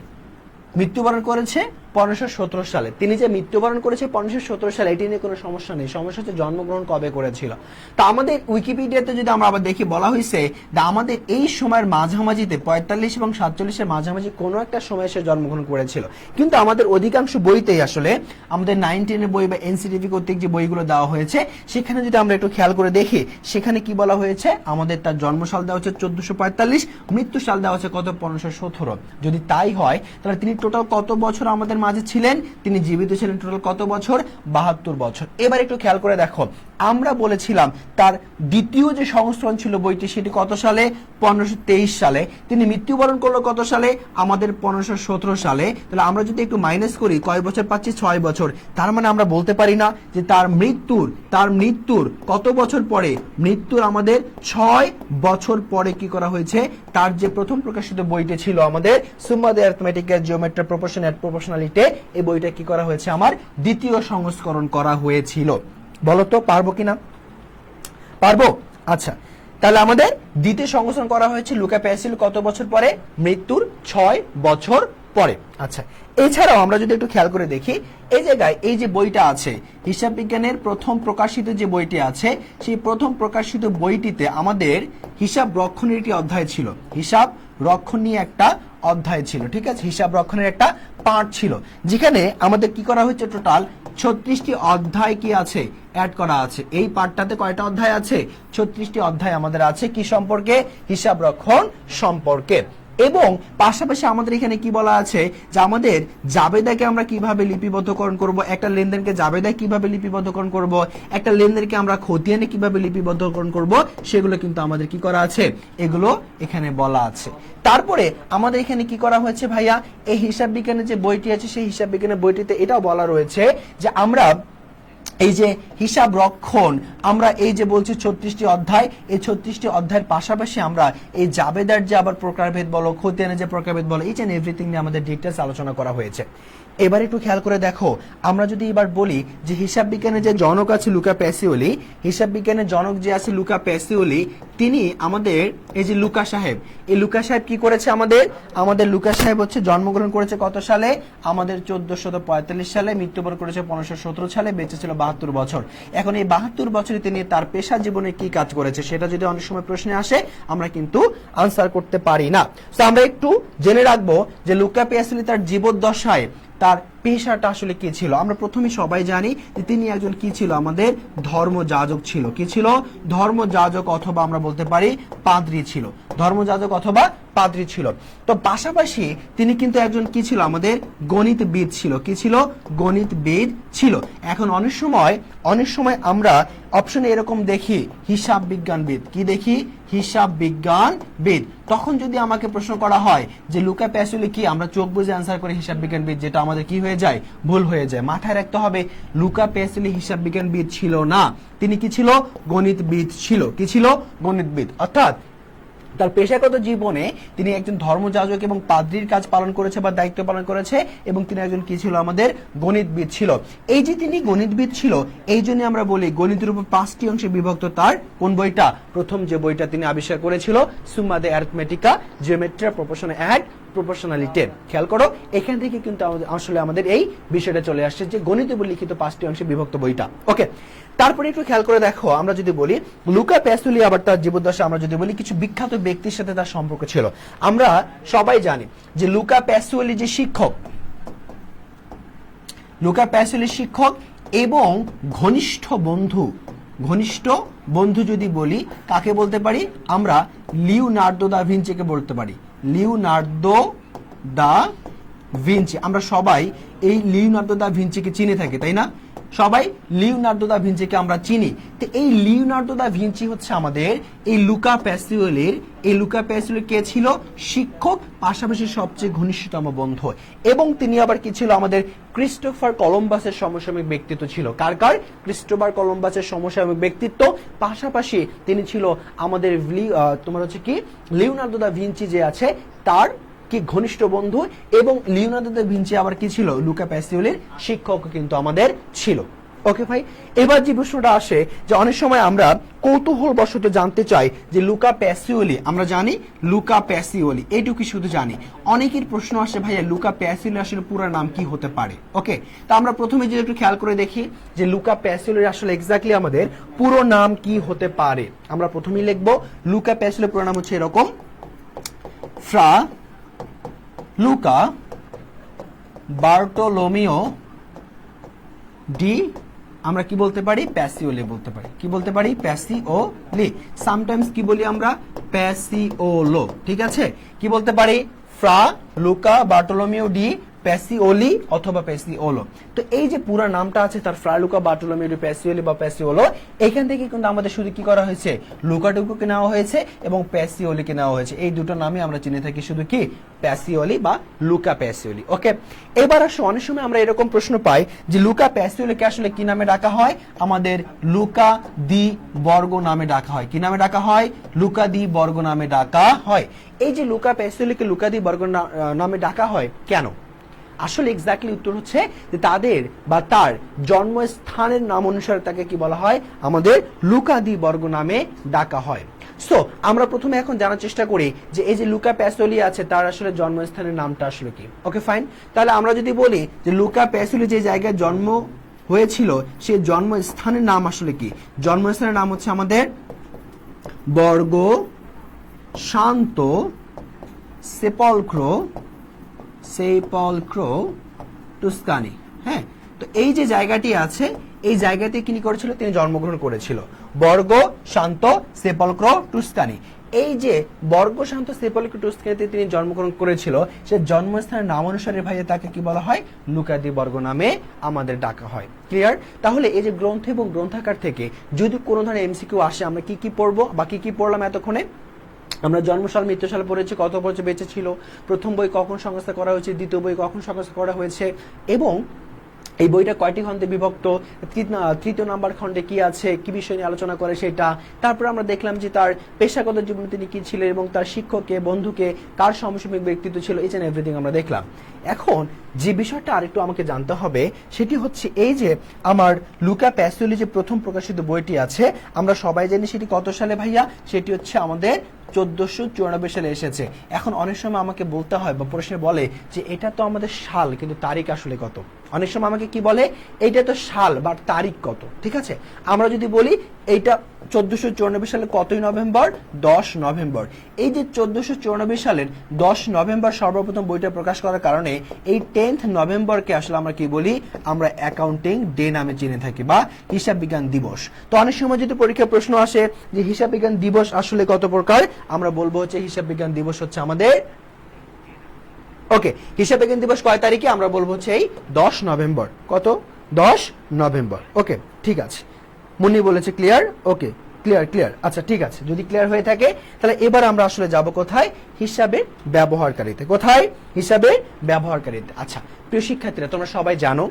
মৃত্যুবরণ করেছে 1517 সালে। তিনি যে মৃত্যুবরণ করেছে 1517 সালে, এটি নিয়ে কোনো সমস্যা নেই, সমস্যা হচ্ছে জন্মগ্রহণ কবে করেছিল। তা আমাদের উইকিপিডিয়াতে যদি আমরা আবার দেখি, বলা হয়েছে যে আমাদের এই সময়ের মাঝামাঝিতে 45 এবং 47-এর মাঝামাঝি কোনো একটা সময় সে জন্মগ্রহণ করেছিল। কিন্তু আমাদের অধিকাংশ বইতেই আসলে আমাদের 9-10 বই বা এনসিটিভি কর্তৃক যে বইগুলো দেওয়া হয়েছে, সেখানে যদি আমরা একটু খেয়াল করে দেখি, সেখানে কি বলা হয়েছে, আমাদের তার জন্মসাল দেওয়া হচ্ছে 1445, মৃত্যু সাল দেওয়া হচ্ছে কত, 1517। যদি তাই হয় তাহলে তিনি টোটাল কত বছর আমাদের মাঝে ছিলেন, তিনি জীবিত ছিলেন টোটাল কত বছর, 72 বছর। এবার একটু খেয়াল করে দেখো, আমরা বলেছিলাম তার দ্বিতীয় যে সংস্করণ ছিল বইটি, সেটি কত সালে, 1523 সালে। তিনি মৃত্যুবরণ করলো কত সালে, আমাদের 1517 সালে। তাহলে আমরা যদি একটু মাইনাস করি, কয় বছর পাচ্ছি, 6 বছর। তার মানে আমরা বলতে পারি না যে তার মৃত্যুর কত বছর পরে, মৃত্যুর আমাদের 6 বছর পরে কি করা হয়েছে, তার যে প্রথম প্রকাশিত বইটি ছিল আমাদের সুম্মা দে অ্যারিথমেটিকা জিওমেট্রিয়া প্রপোর্শন এন্ড প্রপোর্শনালিটি, এই বইটা কি করা হয়েছে, আমার দ্বিতীয় সংস্করণ করা হয়েছিল। বলো তো পারবো কিনা, পারবো? আচ্ছা, তাহলে আমাদের দ্বিতীয় সংস্করণ করা হয়েছে লুকা প্যাসিওলি কত বছর পরে, মৃত্যুর 6 বছর পরে। আচ্ছা, এছাড়াও আমরা যদি একটু খেয়াল করে দেখি, এই জায়গায় এই যে বইটা আছে, হিসাব বিজ্ঞানের প্রথম প্রকাশিত যে বইটি আছে, সেই প্রথম প্রকাশিত বইটিতে আমাদের হিসাব রক্ষণের একটি অধ্যায় ছিল, হিসাব রক্ষণ নিয়ে একটা অধ্যায় ছিল, ঠিক আছে, হিসাব রক্ষণের একটা পার্ট ছিল, যেখানে আমাদের কি করা হচ্ছে, টোটাল 36টি অধ্যায় কি আছে, অ্যাড করা আছে। এই পার্টটাতে কয়টা অধ্যায় আছে, 36টি অধ্যায় আমাদের আছে কি সম্পর্কে, হিসাব রক্ষণ সম্পর্কে। এবং পাশাপাশি আমাদের এখানে কি বলা আছে যে আমাদের জাবেদাকে আমরা কিভাবে লিপিবদ্ধকরণ করব, একটা লেনদেনকে জাবেদায় কিভাবে লিপিবদ্ধকরণ করব, একটা লেনদেনকে আমরা খতিয়ানে কিভাবে লিপিবদ্ধকরণ করব, সেগুলো কিন্তু আমাদের কি করা আছে, এগুলো এখানে বলা আছে। তারপরে আমাদের এখানে কি করা হয়েছে ভাইয়া, এই হিসাব বিজ্ঞানের যে বইটি আছে, সেই হিসাব বিজ্ঞানের বইটিতে এটাও বলা রয়েছে যে আমরা এই যে হিসাব রক্ষণ, আমরা এই যে বলছি 36টি অধ্যায়, এই 36টি অধ্যায়ের পাশাপাশি আমরা এই জাবেদার যে আবার প্রকারভেদ বলো, খতিয়ানের যে প্রকারভেদ বলো, ইচ এন্ড এভরিথিং নিয়ে আমাদের ডিটেইলস আলোচনা করা হয়েছে। এবার একটু খেয়াল করে দেখো, আমরা যদি এবার বলি যে হিসাব বিজ্ঞানের যে জনক আছে লুকা প্যাসিওলি, হিসাব বিজ্ঞানের জনক যে আছে লুকা প্যাসিওলি, তিনি আমাদের এই যে লুকা সাহেব, এই লুকা সাহেব কি করেছে, আমাদের লুকা সাহেব হচ্ছে জন্মগ্রহণ করেছে কত সালে, আমাদের 1445 সালে, মৃত্যুবরণ করেছে 1517 সালে, বেঁচে ছিল 72 বছর। এখন এই 72 বছরে তিনি তার পেশা জীবনে কি কাজ করেছে সেটা যদি অনেক সময় প্রশ্নে আসে আমরা কিন্তু আনসার করতে পারি না। তো আমরা একটু জেনে রাখবো যে লুকা প্যাসিওলি তার জীবদ্দশায় তার পেশাটা আসলে কি ছিল। আমরা প্রথমে সবাই জানি যে তিনি একজন কি ছিল, আমাদের ধর্মযাজক ছিল। কি ছিল? ধর্মযাজক অথবা আমরা বলতে পারি পাদ্রী ছিল, ধর্মযাজক অথবা পাদ্রী ছিল। তো পাশাপাশি তিনি কিন্তু একজন কি ছিল, আমাদের গণিতবিদ ছিল। কি ছিল? গণিতবিদ ছিল। এখন অনেক সময় আমরা অপশনে এরকম দেখি হিসাব বিজ্ঞানবিদ। কি দেখি? হিসাব বিজ্ঞানবিদ। তখন যদি আমাকে প্রশ্ন করা হয় যে লুকা প্যাসিওলি কি, আমরা চোখ বুজে আনসার করে হিসাব বিজ্ঞানবিদ, যেটা আমাদের কি হয়ে যায়, ভুল হয়ে যায়। মাথায় রাখতে হবে লুকা প্যাসিওলি হিসাব বিজ্ঞানবিদ ছিল না, তিনি কি ছিল? গণিতবিদ ছিল। কি ছিল? গণিতবিদ। অর্থাৎ তার পেশাগত জীবনে তিনি একজন ধর্মযাজক এবং পাদ্রীর কাজ পালন করেছে বা দায়িত্ব পালন করেছে, এবং তিনি একজন কি ছিল, আমাদের গণিতবিদ ছিল। এই যে তিনি গণিতবিদ ছিল, এই জন্য আমরা বলি গণিতের উপর 5টি অংশে বিভক্ত তার কোন বইটা, প্রথম যে বইটা তিনি আবিষ্কার করেছিল, সুম্মা দে অ্যারিথমেটিকা জিওমেট্রিয়া প্রপোর্শন অ্যান্ড প্রপোর্শনালিটি। খেয়াল করো, এখান থেকে কিন্তু আসলে আমাদের এই বিষয়টা চলে আসছে যে গণিতে লিখিত 5টি অংশে বিভক্ত বইটা। ওকে, তারপরে একটু খেয়াল করে দেখো, আমরা যদি বলি লুকা প্যাসিওলি আবার তার জীবদ্দশা, আমরা যদি বলি কিছু বিখ্যাত ব্যক্তির সাথে তার সম্পর্ক ছিল। আমরা সবাই জানি যে লুকা প্যাসিওলি যে শিক্ষক, লুকা প্যাসিওলি শিক্ষক এবং ঘনিষ্ঠ বন্ধু যদি বলি কাকে বলতে পারি, আমরা লিওনার্দো দা ভিঞ্চিকে বলতে পারি। লিওনার্দো দা ভিঞ্চি, আমরা সবাই এই লিওনার্দো দা ভিঞ্চিকে চিনে থাকি, তাই না? সবাই লিওনার্দো দা ভিঞ্চিকে আমরা চিনি। তো এই লিওনার্দো দা ভিঞ্চি হচ্ছে আমাদের এই লুকা প্যাসিওলির কে ছিল? শিক্ষক, পাশাপাশি সবচেয়ে ঘনিষ্ঠতম বন্ধু। এবং তিনি আবার কি ছিল? আমাদের ক্রিস্টোফার কলম্বাসের সমসাময়িক ব্যক্তিত্ব ছিল। কার? ক্রিস্টোফার কলম্বাসের সমসাময়িক ব্যক্তিত্ব। পাশাপাশি তিনি ছিল আমাদের তোমার হচ্ছে কি লিওনার্দো দা ভিঞ্চি যে আছে তার কি ঘনিষ্ঠ বন্ধু, এবং লিওনার্দো দা ভিঞ্চি আবার কি ছিল? লুকা প্যাসিওলির শিক্ষক কিন্তু আমাদের ছিল। ওকে ভাই, এবার যে প্রশ্নটা আসে যে অনেক সময় আমরা কৌতূহল বশত জানতে চাই যে লুকা প্যাসিওলি, আমরা জানি লুকা প্যাসিওলি, এইটুকু শুধু জানি। অনেকের প্রশ্ন আসে ভাইয়া লুকা প্যাসিওলি আসলে পুরো নাম কি হতে পারে। ওকে, তা আমরা প্রথমে যদি একটু খেয়াল করে দেখি যে লুকা প্যাসিওলির আসলে এক্স্যাক্টলি আমাদের পুরো নাম কি হতে পারে। আমরা প্রথমেই লিখবো লুকা প্যাসিওলির পুরো নাম হচ্ছে এরকম, ফ্রা লুকা বার্টোলোমিও ডি, আমরা কি বলতে পারি? প্যাসিওলি বলতে পারি। কি বলতে পারি? প্যাসিওলি। সামটাইমস কি বলি আমরা? প্যাসিওলো। ঠিক আছে, কি বলতে পারি? ফ্রা লুকা বার্টোলোমিও ডি প্যাসিওলি অথবা প্যাসিওলো। তো এই যে পুরো নামটা আছে তার, ফ্রা লুকা বার্টোলোমিও ডি প্যাসিওলি বা প্যাসিওলো, এখান থেকে কিন্তু আমাদের শুধু কি করা হয়েছে? লুকাটুকুকে নেওয়া হয়েছে এবং প্যাসিওলিকে নেওয়া হয়েছে। এই দুটো নামে আমরা চিনে থাকি শুধু কি? প্যাসিওলি বা লুকা প্যাসিওলি। ওকে, এবার আসলে অনেক সময় আমরা এরকম প্রশ্ন পাই যে লুকা প্যাসিওলিকে আসলে কি নামে ডাকা হয়? আমাদের লুকা দি বর্গ নামে ডাকা হয়। কি নামে ডাকা হয়? লুকা দি বর্গ নামে ডাকা হয়। এই যে লুকা প্যাসিওলিকে লুকা দি বর্গ নামে ডাকা হয় কেন? আসলে এক্স্যাক্টলি উত্তর হচ্ছে যে তাদের বা তার জন্মস্থানের নাম অনুসারে তাকে কি বলা হয়? আমাদের লুকা দি বর্গ নামে ডাকা হয়। সো আমরা প্রথমে এখন জানার চেষ্টা করি যে এই যে লুকা প্যাসিওলি আছে তার আসলে জন্মস্থানের নামটা আসলে কি। ওকে ফাইন, তাহলে আমরা যদি বলি যে লুকা প্যাসিওলি যে জায়গায় জন্ম হয়েছিল সেই জন্মস্থানের নাম আসলে কি? জন্মস্থানের নাম হচ্ছে আমাদের বর্গ শান্ত সেপলক্রো টুস্কানি। হ্যাঁ, তো এই যে জায়গাটি আছে এই জায়গাতে কি করেছিল? তিনি জন্মগ্রহণ করেছিল, বর্গ শান্ত সেপলক্রো টুস্কানি। এই যে বর্গ শান্ত সেপলক্রো টুস্কানিতে তিনি জন্মগ্রহণ করেছিল, সে জন্মস্থানের নাম অনুসারে ভাইয়া তাকে কি বলা হয়? লুকা দি বর্গ নামে আমাদের ডাকা হয়। ক্লিয়ার? তাহলে এই যে গ্রন্থ এবং গ্রন্থাগার থেকে যদি কোনো ধরনের এমসিকিউ আসে, আমরা কি কি পড়বো বা কি কি পড়লাম এতক্ষণে? আমরা জন্মসাল মৃত্যুসাল পড়েছি, কত বছর বেঁচে ছিল, প্রথম বই কখন সংস্থা করা হয়েছে, দ্বিতীয় বই কখন সংস্থা করা হয়েছে, এবং এই বইটা কয়টি খণ্ডে বিভক্ত, তৃতীয় নাম্বার খণ্ডে কি আছে, কি বিষয় নিয়ে আলোচনা করে সেটা। তারপর আমরা দেখলাম যে তার পেশাগত জীবনে তিনি কি ছিলেন এবং তার শিক্ষককে, বন্ধুকে, কার সমসাময়িক ব্যক্তিত্ব ছিল, ইচ এন্ড এভরিথিং আমরা দেখলাম। এখন যে বিষয়টা আরেকটু আমাকে জানতে হবে সেটি হচ্ছে এই যে আমার লুকা প্যাসিওলি যে প্রথম প্রকাশিত বইটি আছে, আমরা সবাই জানি সেটি কত সালে ভাইয়া, সেটি হচ্ছে আমাদের 1494 সালে এসেছে। এখন অনেক সময় আমাকে বলতে হয় বা প্রশ্নে বলে যে এটা তো আমাদের সাল, কিন্তু তারিখ আসলে কত। অনেক সময় আমাকে কি বলে, এইটা তো সাল বা তারিখ কত। ঠিক আছে, আমরা যদি বলি এইটা 1494 সালে কতই নভেম্বর, 10 নভেম্বর। এই যে 1494 সালের 10 নভেম্বর সর্বপ্রথম বইটা প্রকাশ করার কারণে এই 10th নভেম্বরকে আসলে আমরা কি বলি, আমরা অ্যাকাউন্টিং ডে নামে চিনে থাকি বা হিসাব বিজ্ঞান দিবস। তো অনেক সময় যদি পরীক্ষার প্রশ্ন আসে যে হিসাব বিজ্ঞান দিবস আসলে কত প্রকার, আমরা বলবো হচ্ছে হিসাব বিজ্ঞান দিবস হচ্ছে আমাদের ওকে, হিসাব বিজ্ঞান দিবস কয় তারিখে, আমরা বলবো হচ্ছে এই 10 নভেম্বর। কত, 10 নভেম্বর। ওকে, ঠিক আছে, মুন্নি বলেছে ক্লিয়ার। ওকে, ক্লিয়ার। আচ্ছা ঠিক আছে, যদি ক্লিয়ার হয়ে থাকে তাহলে এবার আমরা আসলে যাব কোথায়, হিসাবের ব্যবহারকারীতে। কোথায়, হিসাবের ব্যবহারকারীতে। আচ্ছা প্রিয় শিক্ষার্থীরা, তোমরা সবাই জানো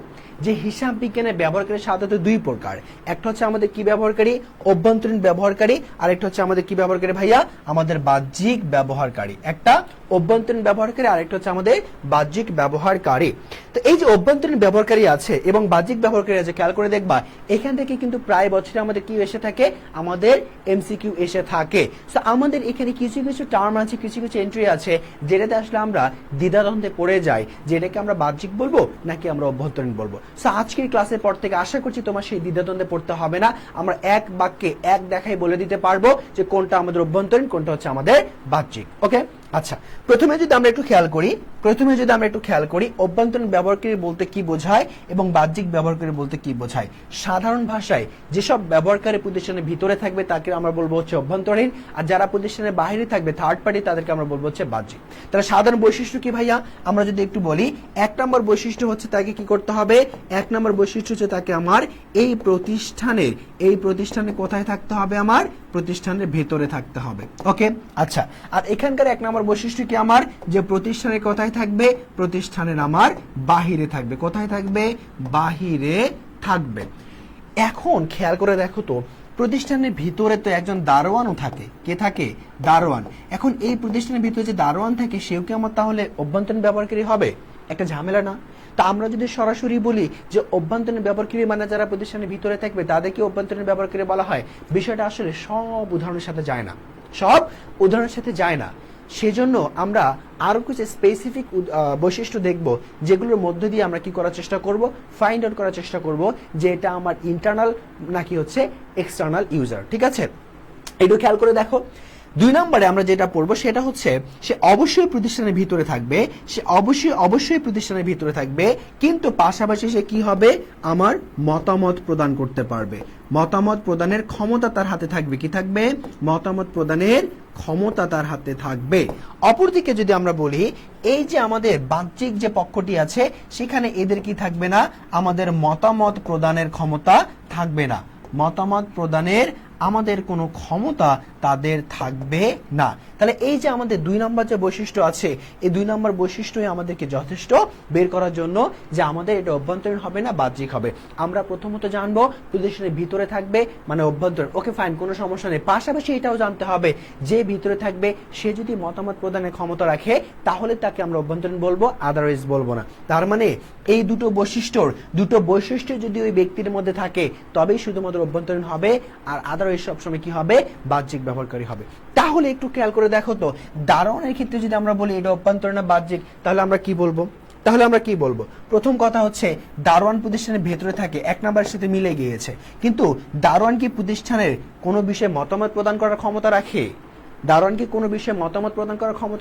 যে হিসাব বিজ্ঞানের ব্যবহারকারী সাধারণত দুই প্রকার। একটা হচ্ছে আমাদের কি ব্যবহারকারী, অভ্যন্তরীণ ব্যবহারকারী, আর একটা হচ্ছে আমাদের কি ব্যবহারকারী ভাইয়া, আমাদের বাহ্যিক ব্যবহারকারী। একটা অভ্যন্তরীণ ব্যবহারকারী, আরেকটা হচ্ছে আমাদের বাহ্যিক ব্যবহারকারী। তো এই যে অভ্যন্তরীণ ব্যবহারকারী আছে এবং বাহ্যিক ব্যবহারকারী আছে, খেয়াল করে দেখবা এখান থেকে কিন্তু প্রায় বছরে আমাদের কি এসে থাকে, আমাদের এমসিকিউ এসে থাকে। তো আমাদের এখানে কিছু কিছু টার্ম আছে, কিছু কিছু এন্ট্রি আছে যেটাতে আসলে আমরা দ্বিধাদ্বন্দ্বে পড়ে যাই, যেটাকে আমরা বাহ্যিক বলবো নাকি আমরা অভ্যন্তরীণ বলবো। সো আজকের ক্লাসের পর থেকে আশা করছি তোমার সেই দ্বিধাদ্বন্দ্বে পড়তে হবে না। আমরা এক বাক্যে এক দেখাই বলে দিতে পারবো যে কোনটা আমাদের অভ্যন্তরীণ, কোনটা হচ্ছে আমাদের বাহ্যিক। ওকে, আচ্ছা প্রথমে যদি আমরা একটু খেয়াল করি অভ্যন্তরীণ ব্যবহারকারী বলতে কি বোঝায় এবং বাহ্যিক ব্যবহারকারী বলতে কি বোঝায়। সাধারণ ভাষায় যেসব ব্যবহারকারী প্রতিষ্ঠানের ভিতরে থাকবে তাকে আমরা বলবো হচ্ছে অভ্যন্তরীণ, আর যারা প্রতিষ্ঠানের বাইরে থাকবে থার্ড পার্টি তাদেরকে আমরা বলবো হচ্ছে বাহ্যিক। তাহলে সাধারণ বৈশিষ্ট্য কি ভাইয়া, আমরা যদি একটু বলি, এক নম্বর বৈশিষ্ট্য হচ্ছে তাকে কি করতে হবে, এক নম্বর বৈশিষ্ট্য হচ্ছে তাকে আমার এই প্রতিষ্ঠানে কোথায় থাকতে হবে, আমার প্রতিষ্ঠানের ভেতরে থাকতে হবে। ওকে, আচ্ছা আর এখানকার এক নম্বর বৈশিষ্ট্য কি আমার, যে প্রতিষ্ঠানের কোথায় থাকবে, প্রতিষ্ঠানের আমার বাহিরে থাকবে। কোথায় থাকবে, বাহিরে থাকবে। এখন খেয়াল করে দেখো তো, প্রতিষ্ঠানের ভিতরে তো একজন দারোয়ানও থাকে। কে থাকে, দারোয়ান। এখন এই প্রতিষ্ঠানের ভিতরে যে দারোয়ান থাকে সেও কি আমার তাহলে অভ্যন্তরীণ ব্যবহারকারী হবে? একটা ঝামেলা না? তা আমরা যদি সরাসরি বলি যে অভ্যন্তরীণ ব্যবহারকারী মানে যারা প্রতিষ্ঠানের ভিতরে থাকবে তাদেরকে অভ্যন্তরীণ ব্যবহারকারী বলা হয়, বিষয়টা আসলে সব উদাহরণের সাথে যায় না। সেজন্য আমরা আরো কিছু স্পেসিফিক বৈশিষ্ট্য দেখব, যেগুলোর মধ্যে দিয়ে আমরা কি করার চেষ্টা করব, ফাইন্ড আউট করার চেষ্টা করব যে এটা আমার ইন্টারনাল নাকি হচ্ছে এক্সটার্নাল ইউজার। ঠিক আছে, একটু খেয়াল করে দেখো। 2 নম্বরে আমরা যেটা পড়বো সেটা হচ্ছে সে অবশ্যই প্রতিষ্ঠানের ভিতরে থাকবে, কিন্তু পাশাপাশি সে কি হবে, আমার মতামত প্রদান করতে পারবে। মতামত প্রদানের ক্ষমতা তার হাতে থাকবে। কি থাকবে, মতামত প্রদানের ক্ষমতা তার হাতে থাকবে। অপরদিকে যদি আমরা বলি, এই যে আমাদের বাহ্যিক যে পক্ষটি আছে সেখানে এদের কি থাকবে না, আমাদের মতামত প্রদানের ক্ষমতা থাকবে না। মতামত প্রদানের আমাদের কোনো ক্ষমতা তাদের থাকবে না। তাহলে এই যে আমাদের 2 নম্বর যে বৈশিষ্ট্য আছে, এই 2 নম্বর বৈশিষ্ট্যই আমাদেরকে যথেষ্ট বের করার জন্য যে আমাদের এটা অভ্যন্তরীণ হবে না বাহ্যিক হবে। আমরা প্রথমত জানবো প্রতিষ্ঠানের ভিতরে থাকবে মানে অভ্যন্তরীণ। ওকে ফাইন, কোনো সমস্যা নেই। পাশাপাশি এটাও জানতে হবে যে ভিতরে থাকবে সে যদি মতামত প্রদানের ক্ষমতা রাখে তাহলে তাকে আমরা অভ্যন্তরীণ বলবো, আদারওয়াইজ বলবো না। তার মানে এই দুটো বৈশিষ্ট্য যদি ওই ব্যক্তির মধ্যে থাকে তবেই শুধুমাত্র অভ্যন্তরীণ হবে, আর আদারওয়াইজ সবসময় কি হবে, বাহ্যিক ব্যবহারকারী হবে। তাহলে একটু খেয়াল করে দেখো তো, দারোয়ানের ক্ষেত্রে যদি আমরা বলি এটা অভ্যন্তরীণ না বাহ্যিক, তাহলে আমরা কি বলবো? প্রথম কথা হচ্ছে দারোয়ান প্রতিষ্ঠানের ভেতরে থাকে, 1 নম্বরের সাথে মিলে গিয়েছে। কিন্তু দারোয়ান কি প্রতিষ্ঠানের কোনো বিষয়ে মতামত প্রদান করার ক্ষমতা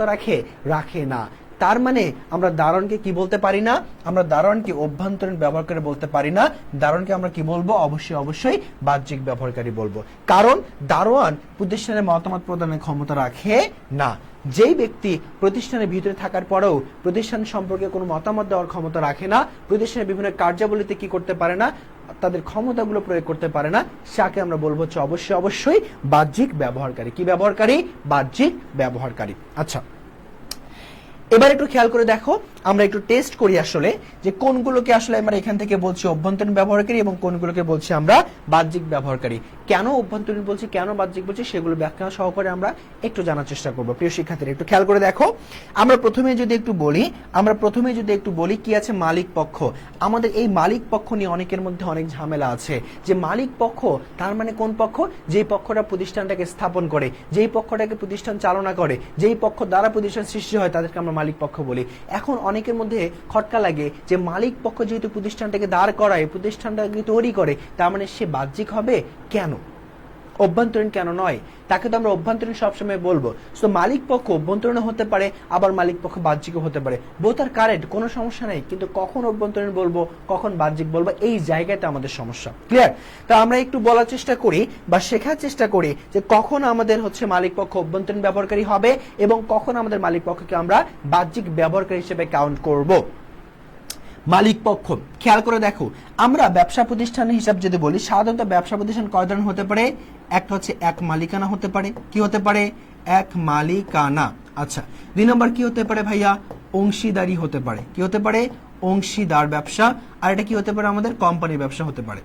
রাখে? রাখে না। তার মানে আমরা দারোয়ানকে কি বলতে পারি না, আমরা দারোয়ানকে অভ্যন্তরীণ ব্যবহারকারী বলতে পারি না। দারোয়ানকে আমরা কি বলবো, অবশ্যই বাহ্যিক ব্যবহারকারী বলবো। কারণ দারোয়ান প্রতিষ্ঠানের মতামত প্রদানের ক্ষমতা রাখে না। যেই ব্যক্তি প্রতিষ্ঠানের ভিতরে থাকার পরেও প্রতিষ্ঠান সম্পর্কে কোনো মতামত দেওয়ার ক্ষমতা রাখে না, প্রতিষ্ঠানের বিভিন্ন কার্যাবলীতে কি করতে পারে না, তাদের ক্ষমতাগুলো প্রয়োগ করতে পারে না, যাকে আমরা বলবো হচ্ছে অবশ্যই বাহ্যিক ব্যবহারকারী। কি ব্যবহারকারী, বাহ্যিক ব্যবহারকারী। আচ্ছা এবার একটু খেয়াল করে দেখো, আমরা একটু টেস্ট করি আসলে যে কোনগুলোকে আসলে আমরা এখান থেকে বলছি অভ্যন্তরীণ ব্যবহারকারী এবং কোনগুলোকে বলছি আমরা বাহ্যিক ব্যবহারকারী। কেন অভ্যন্তরীণ বলছি, কেন বাহ্যিক বলছি, সেগুলো ব্যাখ্যা সহকারে আমরা একটু জানার চেষ্টা করব। প্রিয় শিক্ষার্থীরা একটু খেয়াল করে দেখো, আমরা প্রথমে যদি একটু বলি কি আছে মালিক পক্ষ। আমাদের এই মালিক পক্ষ নিয়ে অনেকের মধ্যে অনেক ঝামেলা আছে যে মালিক পক্ষ তার মানে কোন পক্ষ? যেই পক্ষটা প্রতিষ্ঠানটাকে স্থাপন করে, যেই পক্ষটাকে প্রতিষ্ঠান চালনা করে, যেই পক্ষ দ্বারা প্রতিষ্ঠান সৃষ্টি হয় তাদেরকে আমরা মালিক পক্ষ বলি। এখন অনেকের মধ্যে খটকা লাগে যে মালিক পক্ষ যেহেতু প্রতিষ্ঠানটাকে দাঁড় করায়, প্রতিষ্ঠানটাকে তৈরি করে, তার মানে সে বাহ্যিক হবে কেন, অভ্যন্তরীণ কেন নয়? তাকে তো আমরা অভ্যন্তরীণ সবসময় বলবো। তো মালিক পক্ষ অভ্যন্তরীণ হতে পারে, আবার মালিক পক্ষ বাহ্যিকও হতে পারে, বোথ আর কারেক্ট, কোনো সমস্যা নেই। কিন্তু কখন অভ্যন্তরীণ বলবো, কখন বাহ্যিক বলবো, এই জায়গাটা আমাদের সমস্যা। ক্লিয়ার? তো আমরা একটু বলার চেষ্টা করি বা শেখার চেষ্টা করি যে কখন আমাদের হচ্ছে মালিক পক্ষ অভ্যন্তরীণ ব্যবহারকারী হবে এবং কখন আমাদের মালিক পক্ষকে আমরা বাহ্যিক ব্যবহারকারী হিসেবে কাউন্ট করব। মালিক পক্ষ খেয়াল করে দেখো, আমরা ব্যবসা প্রতিষ্ঠানের হিসাব যদি বলি, সাধারণত ব্যবসা প্রতিষ্ঠান কয় ধরনের হতে পারে? একটা হচ্ছে এক মালিকানা হতে পারে। কি হতে পারে? এক মালিকানা। আচ্ছা, 2 নম্বর কি হতে পারে ভাইয়া? অংশীদারি হতে পারে। কি হতে পারে? অংশীদার ব্যবসা। আর এটা কি হতে পারে? আমাদের কোম্পানির ব্যবসা হতে পারে।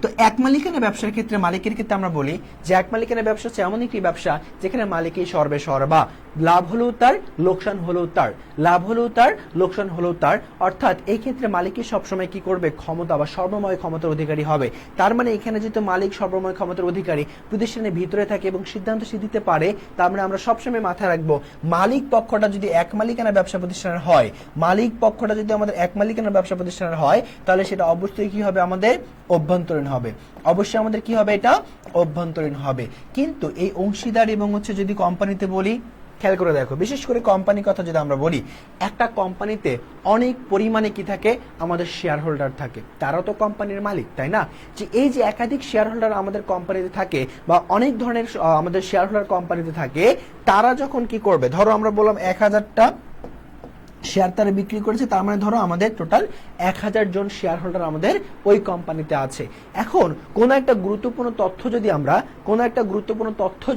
তো এক মালিকানা ব্যবসার ক্ষেত্রে, মালিকের ক্ষেত্রে আমরা বলি যে এক মালিকানা ব্যবসা হচ্ছে এমন একটি ব্যবসা যেখানে মালিকই সর্বে সর্বা, লাভ হলেও তার, লোকসান হলেও তার, লাভ হলেও তার, লোকসান হলেও তার। অর্থাৎ এই ক্ষেত্রে মালিকই সবসময় কি করবে? ক্ষমতা বা সর্বময় ক্ষমতার অধিকারী হবে। তার মানে এখানে যেহেতু মালিক সর্বময় ক্ষমতার অধিকারী, প্রতিষ্ঠানের ভিতরে থাকে এবং সিদ্ধান্ত সে দিতে পারে, তার মানে আমরা সবসময় মাথায় রাখবো মালিক পক্ষটা যদি এক মালিকানা ব্যবসা প্রতিষ্ঠানের হয়, মালিক পক্ষটা যদি আমাদের এক মালিকানা ব্যবসা প্রতিষ্ঠানের হয়, তাহলে সেটা অবশ্যই কি হবে? আমাদের অভ্যন্তরীণ হবে। অবশ্যই আমাদের কি হবে? এটা অভ্যন্তরীণ হবে। কিন্তু এই অংশীদার এবং হচ্ছে যদি কোম্পানিতে বলি, খেয়াল করে দেখো, বিশেষ করে কোম্পানির কথা যদি আমরা বলি, একটা কোম্পানিতে অনেক পরিমাণে কি থাকে? আমাদের শেয়ার হোল্ডার থাকে, তারাও তো কোম্পানির মালিক, তাই না? যে এই যে একাধিক শেয়ার হোল্ডার আমাদের কোম্পানিতে থাকে বা অনেক ধরনের আমাদের শেয়ার হোল্ডার কোম্পানিতে থাকে, তারা যখন কি করবে? ধরো আমরা বললাম 1000টা শেয়ার তারা বিক্রি করেছে, তার মানে ধরো আমাদের টোটাল 1000 জন শেয়ার হোল্ডার আমাদের ওই কোম্পানিতে আছে। এখন কোন একটা গুরুত্বপূর্ণ তথ্য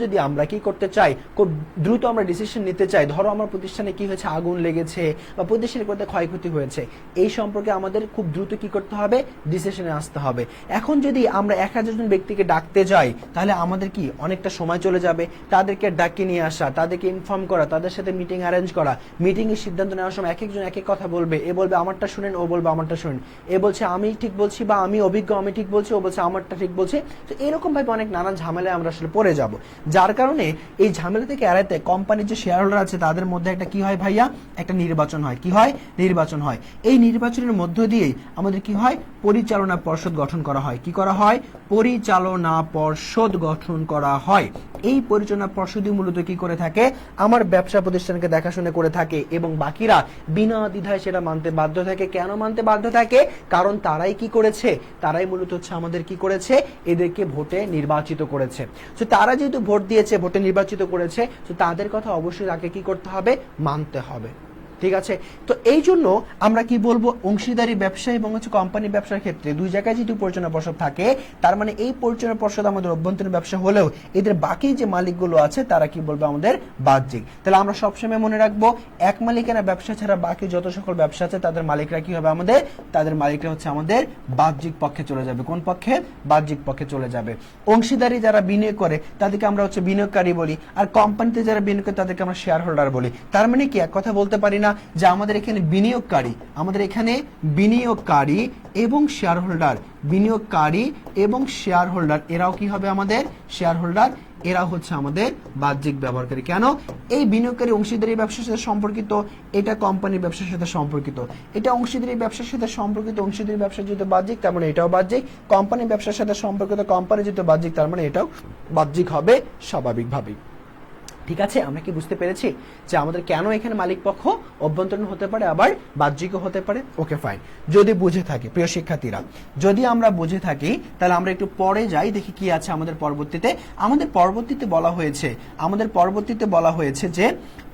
যদি আমরা কি করতে চাই, খুব দ্রুত আমরা ডিসিশন নিতে চাই, ধরো আমার প্রতিষ্ঠানে কি হয়েছে, আগুন লেগেছে বা প্রতিষ্ঠানের কোথায় ক্ষয়ক্ষতি হয়েছে, এই সম্পর্কে আমাদের খুব দ্রুত কি করতে হবে? ডিসিশনে আসতে হবে। এখন যদি আমরা 1000 জন ব্যক্তিকে ডাকতে যাই, তাহলে আমাদের কি অনেকটা সময় চলে যাবে। তাদেরকে ডাকে নিয়ে আসা, তাদেরকে ইনফর্ম করা, তাদের সাথে মিটিং অ্যারেঞ্জ করা, মিটিং এর সিদ্ধান্ত নেওয়ার সময় এক একজন এক এক কথা বলবে, এ বলবে আমারটা শুনেন, ও বলবে আমারটা শুনেন, এ বলছে আমি ঠিক বলছি বা আমি অভিজ্ঞ, আমি ঠিক বলছি, ও বলছে আমারটা ঠিক বলছে। তো এরকম ভাবে অনেক নানান ঝামেলায় আমরা আসলে পড়ে যাব, যার কারণে এই ঝামেলা থেকে এড়াতে কোম্পানির যে শেয়ার হোল্ডার আছে তাদের মধ্যে একটা কি হয় ভাইয়া? একটা নির্বাচন হয়। কি হয়? নির্বাচন হয়। এই নির্বাচনের মধ্য দিয়েই আমাদের কি হয়? পরিচালনা পর্ষদ গঠন করা হয়। কি করা হয়? পরিচালনা পর্ষদ গঠন করা হয়। এই পরিচালনা পর্ষদই মূলত কি করে থাকে? আমার ব্যবসা প্রতিষ্ঠানকে দেখাশোনা করে থাকে এবং বাকিরা বিনা দ্বিধায় সেটা মানতে বাধ্য থাকে। কেন মানতে বাধ্য থাকে? কারণ তারাই কি করেছে? তারাই মূলত হচ্ছে আমাদের কি করেছে? এদেরকে ভোটে নির্বাচিত করেছে। তো তারা যেহেতু ভোট দিয়েছে, ভোটে নির্বাচিত করেছে, তো তাদের কথা অবশ্যই তাকে কি করতে হবে? মানতে হবে। ঠিক আছে? তো এই জন্য আমরা কি বলবো? অংশীদারি ব্যবসা এবং হচ্ছে কোম্পানি ব্যবসার ক্ষেত্রে দুই জায়গায় যেহেতু পরিচালনা পর্ষদ থাকে, তার মানে এই পরিচালনা পর্ষদ আমাদের অভ্যন্তরীণ ব্যবসা হলেও এদের বাকি যে মালিকগুলো আছে তারা কি বলবো? আমাদের বাহ্যিক। তাহলে আমরা সবসময় মনে রাখবো এক মালিকানা ব্যবসা ছাড়া বাকি যত সকল ব্যবসা আছে তাদের মালিকরা কি হবে? আমাদের তাদের মালিকরা হচ্ছে আমাদের বাহ্যিক পক্ষে চলে যাবে। কোন পক্ষে? বাহ্যিক পক্ষে চলে যাবে। অংশীদারি যারা বিনিয়োগ করে তাদেরকে আমরা হচ্ছে বিনিয়োগকারী বলি, আর কোম্পানিতে যারা বিনিয়োগ করে তাদেরকে আমরা শেয়ার হোল্ডার বলি। তার মানে কি এক কথা বলতে পারি না যে আমাদের এখানে বিনিয়োগকারী এবং শেয়ার হোল্ডার, বিনিয়োগকারী এবং শেয়ার হোল্ডার এরাও কি হবে? আমাদের শেয়ার হোল্ডার, এরা হচ্ছে আমাদের বাহ্যিক ব্যবহারকারী। কেন? এই বিনিয়োগকারী অংশীদারি ব্যবসার সাথে সম্পর্কিত, এটা কোম্পানির ব্যবসার সাথে সম্পর্কিত, এটা অংশীদারি ব্যবসার সাথে সম্পর্কিত, অংশীদারি ব্যবসা যেহেতু বাহ্যিক তার মানে এটাও বাহ্যিক, কোম্পানির ব্যবসার সাথে সম্পর্কিত, কোম্পানি যেহেতু বাহ্যিক তার মানে এটাও বাহ্যিক হবে স্বাভাবিকভাবেই। ঠিক আছে? আমরা কি বুঝতে পেরেছি যে আমাদের কেন এখানে মালিক পক্ষ অভ্যন্তরীণ হতে পারে আবার বাহ্যিকও হতে পারে? ওকে, ফাইন। যদি বুঝে থাকি প্রিয় শিক্ষার্থীরা, যদি আমরা বুঝে থাকি তাহলে আমরা একটু পরে যাই, দেখি কি আছে আমাদের পরবর্তীতে। আমাদের পরবর্তীতে বলা হয়েছে যে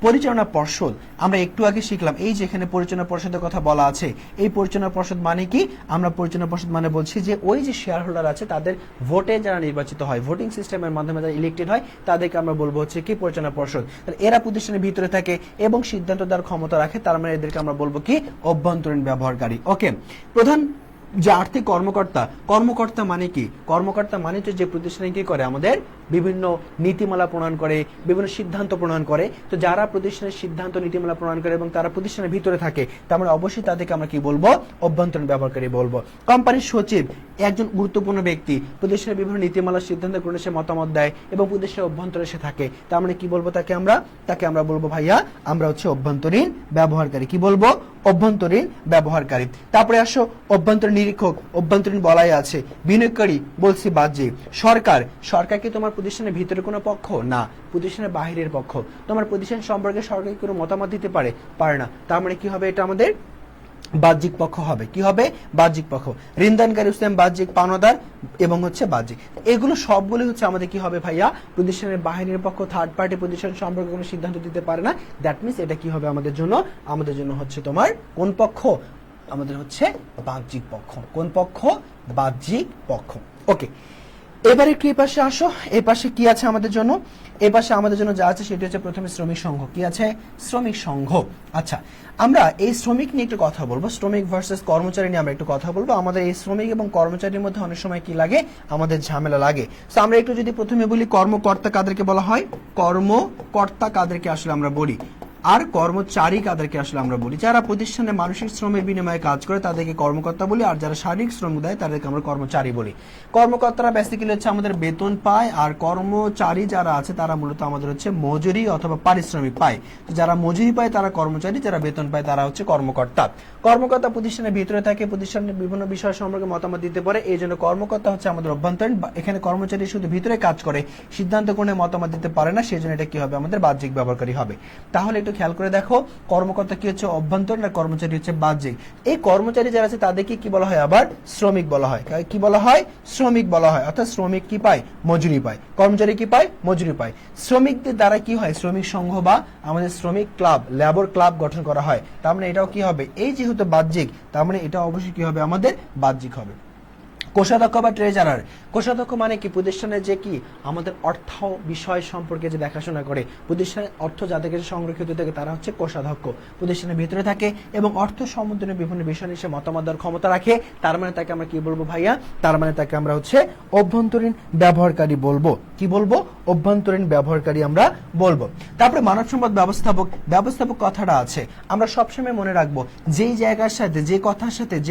পরিচালনা পর্ষদ, আমরা একটু আগে শিখলাম এই যে এখানে পরিচালনা পর্ষদের কথা বলা আছে। এই পরিচালনা পর্ষদ মানে কি? আমরা পরিচালনা পর্ষদ মানে বলছি যে ওই যে শেয়ার হোল্ডার আছে তাদের ভোটে যারা নির্বাচিত হয়, ভোটিং সিস্টেমের মাধ্যমে যারা ইলেক্টেড হয়, তাদেরকে আমরা বলবো হচ্ছে কি? পরিচালনা পরিচালনা পর্ষদ। এরা প্রতিষ্ঠানের ভিতরে থাকে এবং সিদ্ধান্ত দেওয়ার ক্ষমতা রাখে, তার মানে এদেরকে আমরা বলবো কি অভ্যন্তরীণ ব্যবহারকারী। ওকে, প্রধান যে আর্থিক কর্মকর্তা, কর্মকর্তা মানে কি? কর্মকর্তা মানে তো যে প্রতিষ্ঠানে কি করে আমাদের বিভিন্ন নীতিমালা প্রণয়ন করে, বিভিন্ন সিদ্ধান্ত প্রণয়ন করে। তো যারা প্রতিষ্ঠানের সিদ্ধান্ত নীতিমালা প্রণয়ন করে এবং তারা প্রতিষ্ঠানের ভিতরে থাকে, তার মানে অবশ্যই তাদেরকে আমরা কি বলবো? অভ্যন্তরীণ ব্যবহারকারী বলবো। কোম্পানির সচিব একজন গুরুত্বপূর্ণ ব্যক্তি, প্রতিষ্ঠানের বিভিন্ন নীতিমালা সিদ্ধান্ত গ্রহণে সে মতামত দেয় এবং প্রতিষ্ঠানের অভ্যন্তরে সে থাকে, তার মানে কি বলবো তাকে আমরা? তাকে আমরা বলবো ভাইয়া আমরা হচ্ছে অভ্যন্তরীণ ব্যবহারকারী। কি বলবো? অভ্যন্তরীণ ব্যবহারকারী। তারপরে আসো অভ্যন্তরীণ নিরীক্ষক, অভ্যন্তরীণ বলাই আছে। বিনিয়োগকারী বলছি বাহ্যিক। সরকার, সরকার কি তোমার প্রতিষ্ঠানের ভিতরে কোনো পক্ষ? না, প্রতিষ্ঠানের বাহিরের পক্ষ। তোমার প্রতিষ্ঠান সম্পর্কে সরকার কোনো মতামত দিতে পারে? পারে না, তার মানে কি হবে? এটা আমাদের বাহ্যিক পক্ষ হবে। কি হবে? বাহ্যিক পক্ষ। ঋণদানকারী হোসেন বাহ্যিক, পাওনাদার এবং হচ্ছে বাহ্যিক। এগুলো সবগুলো হচ্ছে আমাদের কি হবে ভাইয়া? প্রতিষ্ঠানের বাহিরের পক্ষ, থার্ড পার্টি প্রতিষ্ঠান সম্পর্কে কোনো সিদ্ধান্ত দিতে পারে না। দ্যাট মিনস এটা কি হবে আমাদের জন্য? আমাদের জন্য হচ্ছে তোমার কোন পক্ষ? আমাদের হচ্ছে বাহ্যিক পক্ষ। কোন পক্ষ? বাহ্যিক পক্ষ। ওকে, এবার একটু এই পাশে আসো। এই পাশে কি আছে আমাদের জন্য? এই পাশে আমাদের জন্য যা আছে সেটি হচ্ছে প্রথমে শ্রমিক সংঘ। কি আছে? শ্রমিক সংঘ। আচ্ছা, আমরা এই শ্রমিক নিয়ে একটু কথা বলবো। শ্রমিক ভার্সেস কর্মচারী নিয়ে আমরা একটু কথা বলবো। আমাদের এই শ্রমিক এবং কর্মচারীর মধ্যে অনেক সময় কি লাগে? আমাদের ঝামেলা লাগে। তো আমরা একটু যদি প্রথমে বলি কর্মকর্তা কাদেরকে বলা হয়? কর্মকর্তা কাদেরকে আসলে আমরা বলি? আর কর্মচারী কাদেরকে আসলে আমরা বলি? যারা প্রতিষ্ঠানে মানসিক শ্রমের বিনিময়ে কাজ করে তাদেরকে কর্মকর্তা বলি, আর যারা শারীরিক শ্রম দেয় তাদেরকে আমরা কর্মচারী বলি। কর্মকর্তারা বেসিক্যালি হচ্ছে আমাদের বেতন পায়, আর কর্মচারী যারা আছে তারা মূলত আমাদের হচ্ছে মজুরি অথবা পারিশ্রমিক পায়। তো যারা মজুরি পায় তারা কর্মচারী, যারা বেতন পায় তারা হচ্ছে কর্মকর্তা। কর্মকর্তা প্রতিষ্ঠানের ভিতরে থাকে, প্রতিষ্ঠানের বিভিন্ন বিষয় সম্পর্কে মতামত দিতে পারে, এই জন্য কর্মকর্তা হচ্ছে আমাদের অভ্যন্তরীণ। এখানে কর্মচারী শুধু ভিতরে কাজ করে, সিদ্ধান্ত কোণে মতামত দিতে পারে না, সেই জন্য এটা কি হবে? আমাদের বাহ্যিক ব্যবহারকারী হবে। তাহলে একটু খেয়াল করে দেখো, কর্মকর্তা কি হচ্ছে? অভ্যন্তরীণ, আর কর্মচারী হচ্ছে বাহ্যিক। এই কর্মচারী যারা আছে তাদেরকে কি বলা হয়? আবার শ্রমিক বলা হয়। কি বলা হয়? শ্রমিক বলা হয়। অর্থাৎ শ্রমিক কি পায়? মজুরি পায়। কর্মচারী কি পায়? মজুরি পায়। শ্রমিকদের দ্বারা কি হয়? শ্রমিক সংঘ বা আমাদের শ্রমিক ক্লাব, লেবার ক্লাব গঠন করা হয়। তার মানে এটাও কি হবে? এই যেহেতু বাহ্যিক, তার মানে এটা অবশ্যই কি হবে? আমাদের বাহ্যিক হবে। কোষাধ্যক্ষ বা ট্রেজারার, কোষাধ্যক্ষ মানে কি? প্রতিষ্ঠানের যে কি আমাদের অর্থ বিষয় সম্পর্কে যে দেখাশোনা করে, প্রতিষ্ঠানের অর্থ যাদের কাছে সংরক্ষিত থাকে তারা হচ্ছে কোষাধ্যক্ষ। প্রতিষ্ঠানের ভিতরে থাকে এবং অর্থ সম্বন্ধে বিভিন্ন বিষয় নিয়ে সে মতামত দেওয়ার ক্ষমতা রাখে, তার মানে তাকে আমরা কি বলবো ভাইয়া? তার মানে তাকে আমরা হচ্ছে অভ্যন্তরীণ ব্যবহারকারী বলবো। কি বলবো? অভ্যন্তরীণ ব্যবহারকারী আমরা বলবো। তারপরে মানব সম্পদ ব্যবস্থাপক, ব্যবস্থাপক কথাটা আছে, আমরা সবসময় মনে রাখবো যেই জায়গার সাথে, যে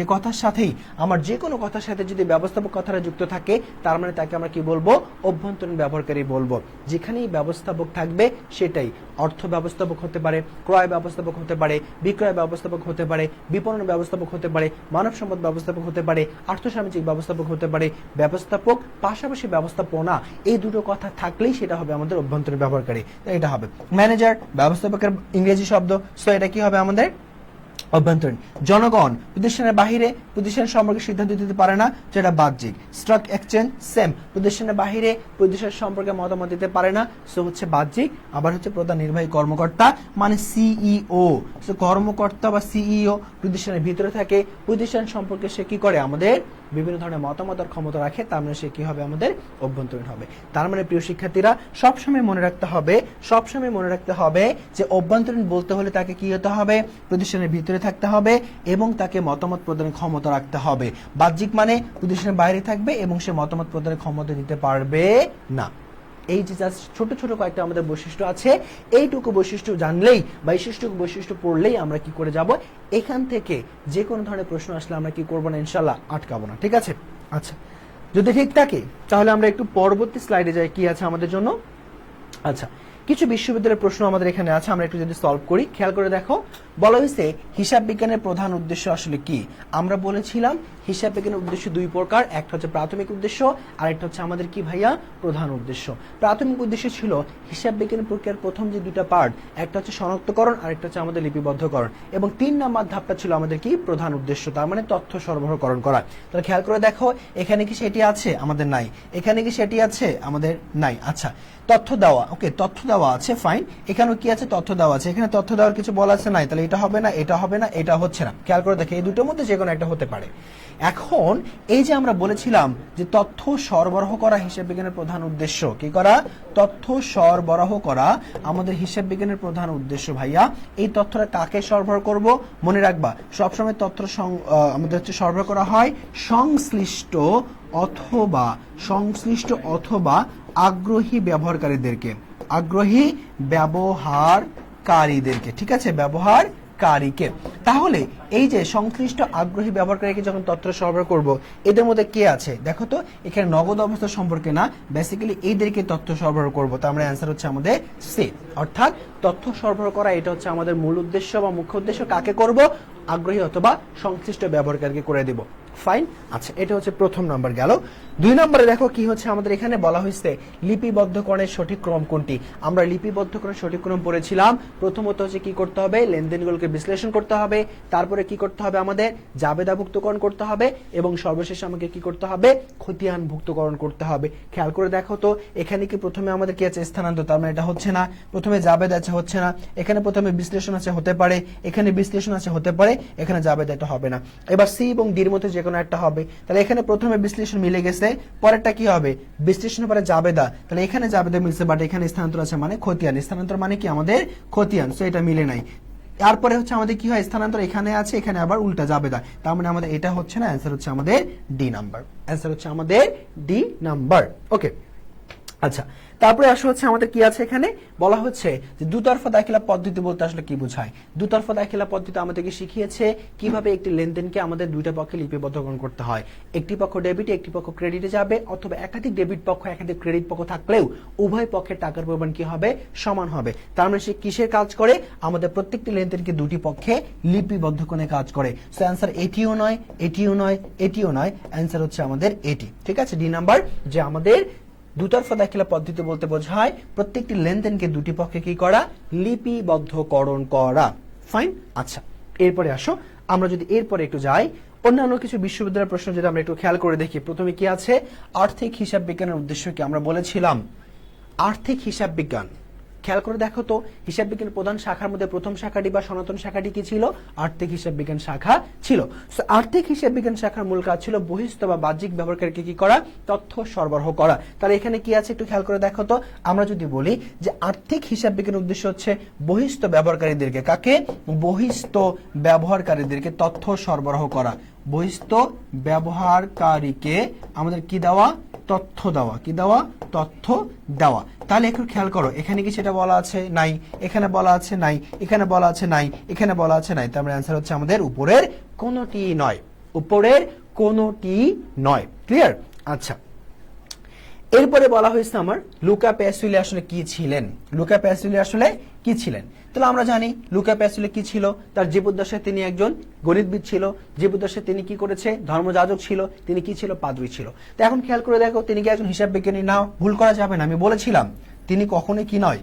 কথার সাথেই আমার যে কোনো কথার সাথে যদি ব্যবস্থাপক কথাটা যুক্ত থাকে, তার মানে তাকে আমরা কি বলবো? অভ্যন্তরীণ ব্যবহারকারী বলবো। যেখানেই ব্যবস্থাপক থাকবে সেটাই অর্থ ব্যবস্থাপক হতে পারে, ক্রয় ব্যবস্থাপক হতে পারে, বিক্রয় ব্যবস্থাপক হতে পারে, বিপণন ব্যবস্থাপক হতে পারে, মানব সম্পদ ব্যবস্থাপক হতে পারে, আর্থসামাজিক ব্যবস্থাপক হতে পারে। ব্যবস্থাপক পাশাপাশি ব্যবস্থাপনা, এই দুটো কথা থাকলেই সেটা হবে আমাদের অভ্যন্তরীণ ব্যবহারকারী। এটা হবে ম্যানেজার, ব্যবস্থাপকের ইংরেজি শব্দ, সো এটা কি হবে আমাদের? অভ্যন্তরীণ। জনগণ, প্রতিষ্ঠানের বাহিরে প্রতিষ্ঠান সম্পর্কে সিদ্ধান্ত দিতে পারে না, যেটা বাহ্যিক। স্টক এক্সচেঞ্জ সেম, প্রতিষ্ঠানের বাহিরে প্রতিষ্ঠান সম্পর্কে মতামত দিতে পারে না, সো হচ্ছে বাহ্যিক। আবার হচ্ছে প্রধান নির্বাহী কর্মকর্তা মানে সিইও, সো কর্মকর্তা বা সিইও প্রতিষ্ঠানের ভিতরে থাকে, প্রতিষ্ঠান সম্পর্কে সে কি করে? আমাদের বিভিন্ন ধরনের মতামত আর ক্ষমতা রাখে, তার মানে সে কি হবে? আমাদের অভ্যন্তরীণ হবে। তার মানে প্রিয় শিক্ষার্থীরা সবসময় মনে রাখতে হবে যে অভ্যন্তরীণ বলতে হলে তাকে কি হতে হবে? প্রতিষ্ঠানের ভিতরে থাকতে হবে এবং তাকে মতামত প্রদানের ক্ষমতা রাখতে হবে। বাহ্যিক মানে প্রতিষ্ঠানের বাইরে থাকবে এবং সে মতামত প্রদানের ক্ষমতা দিতে পারবে না। এই যে জাস্ট ছোট ছোট কয়েকটা আমাদের বৈশিষ্ট্য আছে, এইটুকু বৈশিষ্ট্য জানলেই বা এইটুকু বৈশিষ্ট্য পড়লেই আমরা কি করে যাব? এখান থেকে যে কোনো ধরনের প্রশ্ন আসলে আমরা কি করবো না, ইনশাল্লাহ আটকাবো না। ঠিক আছে? আচ্ছা, যদি ঠিক থাকে তাহলে আমরা একটু পরবর্তী স্লাইডে যাই। কি আছে আমাদের জন্য? আচ্ছা, কিছু বিশ্ববিদ্যালয়ের প্রশ্ন আমাদের এখানে আছে, আমরা একটু যদি সলভ করি। খেয়াল করে দেখো, বলা হয়েছে হিসাব বিজ্ঞানের প্রধান উদ্দেশ্য আসলে কি? আমরা বলেছিলাম হিসাব বিজ্ঞানের উদ্দেশ্য দুই প্রকার, একটা হচ্ছে প্রাথমিক উদ্দেশ্য আর একটা হচ্ছে আমাদের কি ভাইয়া? প্রধান উদ্দেশ্য। প্রাথমিক উদ্দেশ্য ছিল হিসাব বিজ্ঞানের প্রক্রিয়ার প্রথম যে দুইটা পার্ট, একটা হচ্ছে শনাক্তকরণ আর একটা হচ্ছে আমাদের লিপিবদ্ধকরণ, এবং 3 নম্বর ধাপটা ছিল আমাদের কি? প্রধান উদ্দেশ্য, তার মানে তথ্য সরবরাহকরণ করা। তাহলে খেয়াল করে দেখো, এখানে কি সেটি আছে? আমাদের নাই। এখানে কি সেটি আছে? আমাদের নাই। আচ্ছা, তথ্য দেওয়া, ওকে, তথ্য দেওয়া আছে, ফাইন। এখানেও কি আছে? তথ্য দেওয়া আছে। এখানে তথ্য দেওয়ার কিছু বলা আছে নাই, তাহলে এটা হবে না, এটা হবে না, এটা হচ্ছে না। খেয়াল করে দেখো, এই দুটোর মধ্যে যে কোনো একটা হতে পারে। এখন এই যে আমরা বলেছিলাম যে তথ্য সরবরাহ করা হিসাব বিজ্ঞানের প্রধান উদ্দেশ্য, কি করা? তথ্য সরবরাহ করা আমাদের হিসাব বিজ্ঞানের প্রধান উদ্দেশ্য। ভাইয়া এই তথ্যটা কাকে সরবরাহ করব? মনে রাখবা সবসময় তথ্য আমাদের হচ্ছে সরবরাহ করা হয় সংশ্লিষ্ট অথবা আগ্রহী ব্যবহারকারীদেরকে, আগ্রহী ব্যবহারকারীদেরকে, ঠিক আছে, ব্যবহারকারীকে। তাহলে এই যে সংশ্লিষ্ট আগ্রহী ব্যবহারকারীকে যখন তথ্য সরবরাহ করব, এদের মধ্যে কে আছে দেখো তো, এখানে নগদ অবস্থা সম্পর্কে না, বেসিক্যালি এইদেরকে তথ্য সরবরাহ করব। তো আমরা অ্যান্সার হচ্ছে আমাদের সি, অর্থাৎ তথ্য সরবরাহ করা এটা হচ্ছে আমাদের মূল উদ্দেশ্য বা মুখ্য উদ্দেশ্য। কাকে করব? আগ্রহী অথবা সংশ্লিষ্ট ব্যবহারকারীকে করে দেব। ফাইন। আচ্ছা, এটা হচ্ছে প্রথম নাম্বার গেল। 2 নম্বরে দেখো কি হচ্ছে আমাদের এখানে বলা হয়েছে লিপিবদ্ধকরণের সঠিক ক্রম কোনটি। আমরা লিপিবদ্ধকরণের সঠিক ক্রম পড়েছিলাম। প্রথমত হচ্ছে কি করতে হবে? লেনদেনগুলোকে বিশ্লেষণ করতে হবে, তারপরে কি করতে হবে? আমাদের জাবেদাভুক্তকরণ করতে হবে, এবং সর্বশেষে আমাকে কি করতে হবে? খতিয়ানভুক্তকরণ করতে হবে। খেয়াল করে দেখো তো, এখানে কি প্রথমে আমাদের কি আছে? স্থানান্তর, তার মানে এটা হচ্ছে না। প্রথমে জাবেদ আছে, হচ্ছে না। এখানে প্রথমে বিশ্লেষণ আছে, হতে পারে। এখানে বিশ্লেষণ আছে, হতে পারে। এখানে জাবেদ, এটা হবে না। এবার সি এবং ডির মধ্যে যে কোনো একটা হবে। তাহলে এখানে প্রথমে বিশ্লেষণ মিলে গেছে, পরেরটা কি হবে? বিশ্লেষণের পরে জাবেদা, তাহলে এখানে জাবেদা মিলছে, বাট এখানে স্থানান্তর আছে মানে খতিয়ান। স্থানান্তর মানে কি? আমাদের খতিয়ান। সো এটা মিলে নাই। তারপরে হচ্ছে আমাদের কি হয়? স্থানান্তর এখানে আছে, এখানে আবার উল্টা জাবেদা, তার মানে আমাদের এটা হচ্ছে না। অ্যান্সার হচ্ছে আমাদের ডি নাম্বার। অ্যান্সার হচ্ছে আমাদের ডি নাম্বার। ওকে, আচ্ছা, তারপরে আসলে হচ্ছে আমাদের কি আছে? এখানে বলা হচ্ছে যে দুতরফা দাখিলা পদ্ধতি বলতে আসলে কি বোঝায়? দুতরফা দাখিলা পদ্ধতি আমাদেরকে শিখিয়েছে কিভাবে একটি লেনদেনকে আমাদের দুইটা পক্ষে লিপিবদ্ধকরণ করতে হয়। একটি পক্ষ ডেবিটে, একটি পক্ষ ক্রেডিটে যাবে, অথবা একাধিক ডেবিট পক্ষ, একাধিক ক্রেডিট পক্ষ থাকলেও উভয় পক্ষের টাকার পরিমাণ কি হবে? সমান হবে। তার মানে সে কিসের কাজ করে? আমাদের প্রত্যেকটি লেনদেনকে দুটি পক্ষে লিপিবদ্ধকরণে কাজ করে। সো অ্যান্সার এটিও নয়, এটিও নয়, এটিও নয়। অ্যান্সার হচ্ছে আমাদের এটি। ঠিক আছে, ডি নাম্বার, যে আমাদের দুতরফা দাখিলা পদ্ধতি বলতে বোঝায় প্রত্যেকটি লেনদেনকে দুটি পক্ষে কি করা? লিপিবদ্ধকরণ করা। ফাইন। আচ্ছা, এরপরে আসো, আমরা যদি এরপরে একটু যাই অন্যান্য কিছু বিশ্ববিদ্যালয়ের প্রশ্ন যদি আমরা একটু খেয়াল করে দেখি। প্রথমে কি আছে? আর্থিক হিসাব বিজ্ঞানের উদ্দেশ্য কি? আমরা বলেছিলাম আর্থিক হিসাব বিজ্ঞান। খেয়াল করে দেখো তো, হিসাব বিজ্ঞানের প্রধান শাখার মধ্যে প্রথম শাখাটি বা সনাতন শাখাটি কি ছিল? আর্থিক হিসাব বিজ্ঞান শাখা ছিল। আর্থিক হিসাব বিজ্ঞান শাখার মূল কাজ ছিল বহিস্থ বা বাহ্যিক ব্যবহারকারীকে কি করা? তথ্য সরবরাহ করা। তাহলে এখানে কি আছে একটু খেয়াল করে দেখো তো, আমরা যদি বলি যে আর্থিক হিসাব বিজ্ঞানের উদ্দেশ্য হচ্ছে বহিস্থ ব্যবহারকারীদেরকে, কাকে? বহিস্থ ব্যবহারকারীদেরকে তথ্য সরবরাহ করা। বহিস্থ ব্যবহারকারীকে আমাদের কি দেওয়া? তথ্য দেওয়া। কি দেওয়া? তথ্য দেওয়া। তাহলে একটু খেয়াল করো, এখানে কি সেটা বলা আছে? নাই। এখানে বলা আছে? নাই। এখানে বলা আছে? নাই। এখানে বলা আছে? নাই। তার মানে অ্যান্সার হচ্ছে আমাদের উপরের কোনটি নয়। উপরের কোনটি নয়। ক্লিয়ার? আচ্ছা, এরপরে বলা হয়েছে আমার লুকা প্যাসিওলি আসলে কি ছিলেন? লুকা প্যাসিওলি আসলে কি ছিলেন? তাহলে আমরা জানি লুকা প্যাসিওলি কি ছিল। তার জীবদ্দশায় তিনি একজন গণিতবিদ ছিল। জীবদ্দশায় তিনি কি করেছে? ধর্মযাজক ছিল। তিনি কি ছিল? পাদ্রী ছিল। তো এখন খেয়াল করে দেখো, তিনি কি একজন হিসাব বিজ্ঞানী? না, ভুল করা যাবে না। আমি বলেছিলাম তিনি কখনোই কি নয়?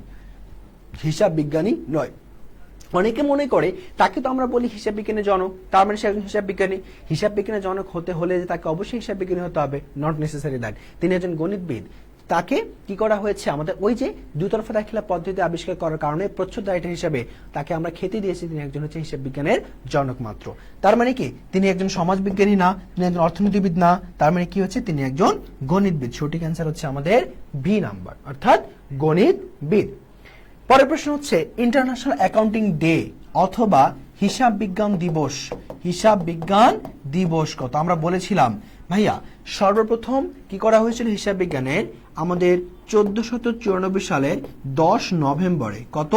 হিসাব বিজ্ঞানী নয়। অনেকে মনে করে তাকে তো আমরা বলি হিসাব বিজ্ঞানের জনক, তার মানে সে একজন হিসাব বিজ্ঞানী। হিসাব বিজ্ঞানের জনক হতে হলে যে তাকে অবশ্যই হিসাব বিজ্ঞানী হতে হবে, নট নেসেসারি দ্যাট। তিনি একজন গণিতবিদ। তাকে কি করা হয়েছে? আমাদের ওই যে দুতরফা দাখিলা পদ্ধতি আবিষ্কার করার কারণে প্রচ্ছদ রাইটার হিসেবে তাকে আমরা খ্যাতি দিয়েছি তিনি একজন হচ্ছে হিসাব বিজ্ঞানের জনক মাত্র। তার মানে কি তিনি একজন সমাজবিজ্ঞানী না, তিনি একজন অর্থনীতিবিদ না, তার মানে কি হচ্ছে? তিনি একজন গণিতবিদ। সঠিক অ্যান্সার হচ্ছে আমাদের বি নাম্বার, অর্থাৎ গণিতবিদ। পরের প্রশ্ন হচ্ছে ইন্টারন্যাশনাল অ্যাকাউন্টিং ডে অথবা হিসাব বিজ্ঞান দিবস। হিসাব বিজ্ঞান দিবস কত? আমরা বলেছিলাম ভাইয়া সর্বপ্রথম কি করা হয়েছিল হিসাব বিজ্ঞানের? আমাদের 1494 সালের 10 নভেম্বরে, কত?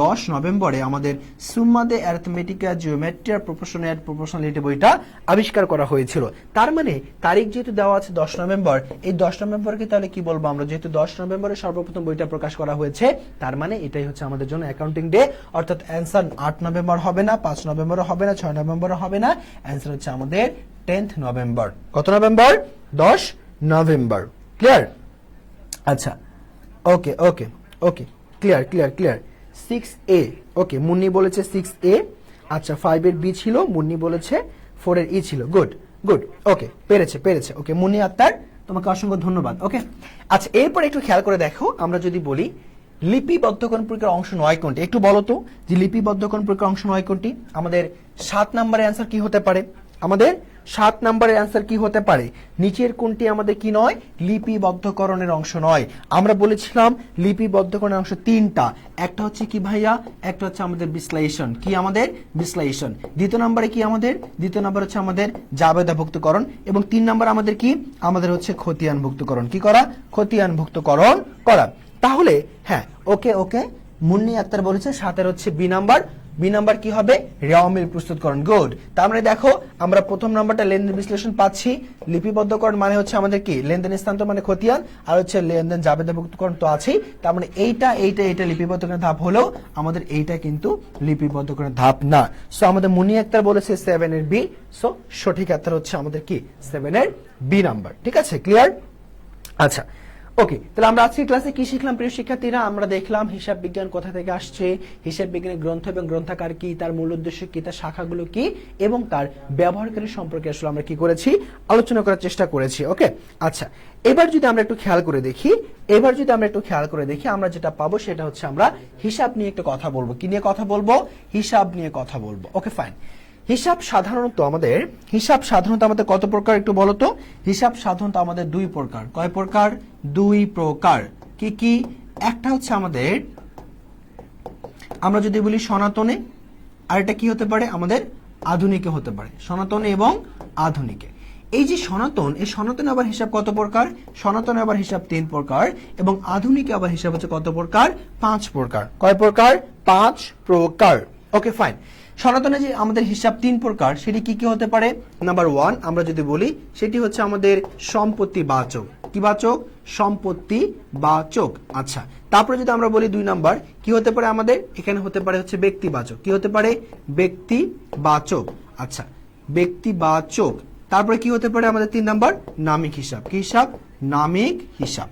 10 নভেম্বরে আমাদের সুম্মা দে অ্যারিথমেটিকা জিওমেট্রি আর প্রপোর্শনালিটি বইটা আবিষ্কার করা হয়েছিল। তার মানে তারিখ যেহেতু দেওয়া আছে 10 নভেম্বর, এই 10 নভেম্বরকে তাহলে কি বলবো আমরা? যেহেতু 10 নভেম্বরে সর্বপ্রথম বইটা প্রকাশ করা হয়েছে, তার মানে এটাই হচ্ছে আমাদের জন্য অ্যাকাউন্টিং ডে। অর্থাৎ অ্যান্সার 8 নভেম্বর হবে না, 5 নভেম্বরও হবে না, 6 নভেম্বরও হবে না। অ্যান্সার হচ্ছে আমাদের 10th নভেম্বর। কত নভেম্বর? 10 নভেম্বর। ক্লিয়ার? আচ্ছা, ওকে ওকে ওকে, ক্লিয়ার ক্লিয়ার ক্লিয়ার। 6A, ওকে, মুন্নি বলেছে 6A। আচ্ছা, 5 এর বি ছিল, মুন্নি বলেছে 4 এর ই ছিল। গুড গুড, ওকে, পেরেছে পেরেছে। ওকে মুন্নি আক্তার, তোমাকে অসংখ্য ধন্যবাদ। ওকে, আচ্ছা, এরপর একটু খেয়াল করে দেখো, আমরা যদি বলি লিপিবদ্ধকরণ প্রক্রিয়ার অংশ 9 কোনটি? একটু বলো তো যে লিপিবদ্ধকরণ প্রক্রিয়ার অংশ 9 কোনটি? আমাদের 7 নম্বরের অ্যান্সার কি হতে পারে? আমাদের 7 নম্বরের অ্যান্সার কি হতে পারে? নিচের কোনটি আমাদের কি নয়? লিপিবদ্ধকরণের অংশ নয়। আমরা বলেছিলাম লিপিবদ্ধকরণের অংশ 3টা। একটা হচ্ছে কি ভাইয়া? একটা হচ্ছে আমাদের বিশ্লেষণ। কি আমাদের? বিশ্লেষণ। দ্বিতীয় নম্বরে কি আমাদের? দ্বিতীয় নম্বর হচ্ছে আমাদের জাবেদাভুক্তকরণ, এবং 3 নম্বর আমাদের কি? আমাদের হচ্ছে খতিয়ানভুক্তকরণ। কি করা? খতিয়ানভুক্তকরণ করা। তাহলে হ্যাঁ, ওকে ওকে, মুন্নি আক্তার বলেছে 7-এর হচ্ছে বি নাম্বার। বি নাম্বার কি হবে? রেওয়ামিল প্রস্তুতকরণ। গুড। তার মানে দেখো আমরা প্রথম নাম্বারটা লেনদেন বিশ্লেষণ পাচ্ছি, লিপিবদ্ধকরণ মানে হচ্ছে আমাদের কি? লেনদেন স্থানান্তর মানে খতিয়ান, আর হচ্ছে লেনদেন জাবেদাভুক্তকরণ তো আছেই। তার মানে এইটা লিপিবদ্ধকরণের ধাপ হলেও আমাদের এইটা কিন্তু লিপিবদ্ধকরণের ধাপ না। সো আমাদের মুন্নি আক্তার বলেছে 7-এর বি। সো সঠিক অ্যান্সার হচ্ছে আমাদের কি? 7-এর বি নাম্বার। ঠিক আছে, ক্লিয়ার? আচ্ছা, ওকে। তাহলে আমরা আজকে ক্লাসে কি শিখলাম প্রিয় শিক্ষার্থীরা? আমরা দেখলাম হিসাব বিজ্ঞান কোথা থেকে আসছে, হিসাব বিজ্ঞানের গ্রন্থ এবং গ্রন্থাকার কি, তার মূল উদ্দেশ্য কি, তার শাখাগুলো কি, এবং তার ব্যবহারকারী সম্পর্কে আসলে আমরা কি করেছি? আলোচনা করার চেষ্টা করেছি। ওকে, আচ্ছা, এবার যদি আমরা একটু খেয়াল করে দেখি, আমরা যেটা পাবো সেটা হচ্ছে আমরা হিসাব নিয়ে একটা কথা বলবো। কি নিয়ে কথা বলবো? হিসাব নিয়ে কথা বলবো। ওকে, ফাইন। হিসাব সাধারণত আমাদের কত প্রকার একটু বলো তো? হিসাব সাধারণত আমাদের 2 প্রকার। কয় প্রকার? 2 প্রকার। কি কি? একটা হচ্ছে আমাদের, আমরা যদি বলি সনাতনে, আর এটা কি হতে পারে? আমাদের আধুনিকে হতে পারে। সনাতনে এবং আধুনিকে। এই যে সনাতন, এই সনাতনে আবার হিসাব কত প্রকার? সনাতনে আবার হিসাব 3 প্রকার, এবং আধুনিকে আবার হিসাব হচ্ছে কত প্রকার? 5 প্রকার। কয় প্রকার? 5 প্রকার। ওকে, ফাইন। সনাতনে যে আমাদের হিসাব 3 প্রকার, সেটি কি কি হতে পারে? নাম্বার 1 আমরা যদি বলি, সেটি হচ্ছে আমাদের সম্পত্তিবাচক। কি বাচক? সম্পত্তিবাচক। আচ্ছা, তারপরে যদি আমরা বলি 2 নাম্বার, কি হতে পারে আমাদের? এখানে হতে পারে হচ্ছে ব্যক্তিবাচক। কি হতে পারে? ব্যক্তিবাচক। আচ্ছা, ব্যক্তিবাচক। তারপরে কি হতে পারে আমাদের 3 নাম্বার? নামিক হিসাব। কি হিসাব? নামিক হিসাব।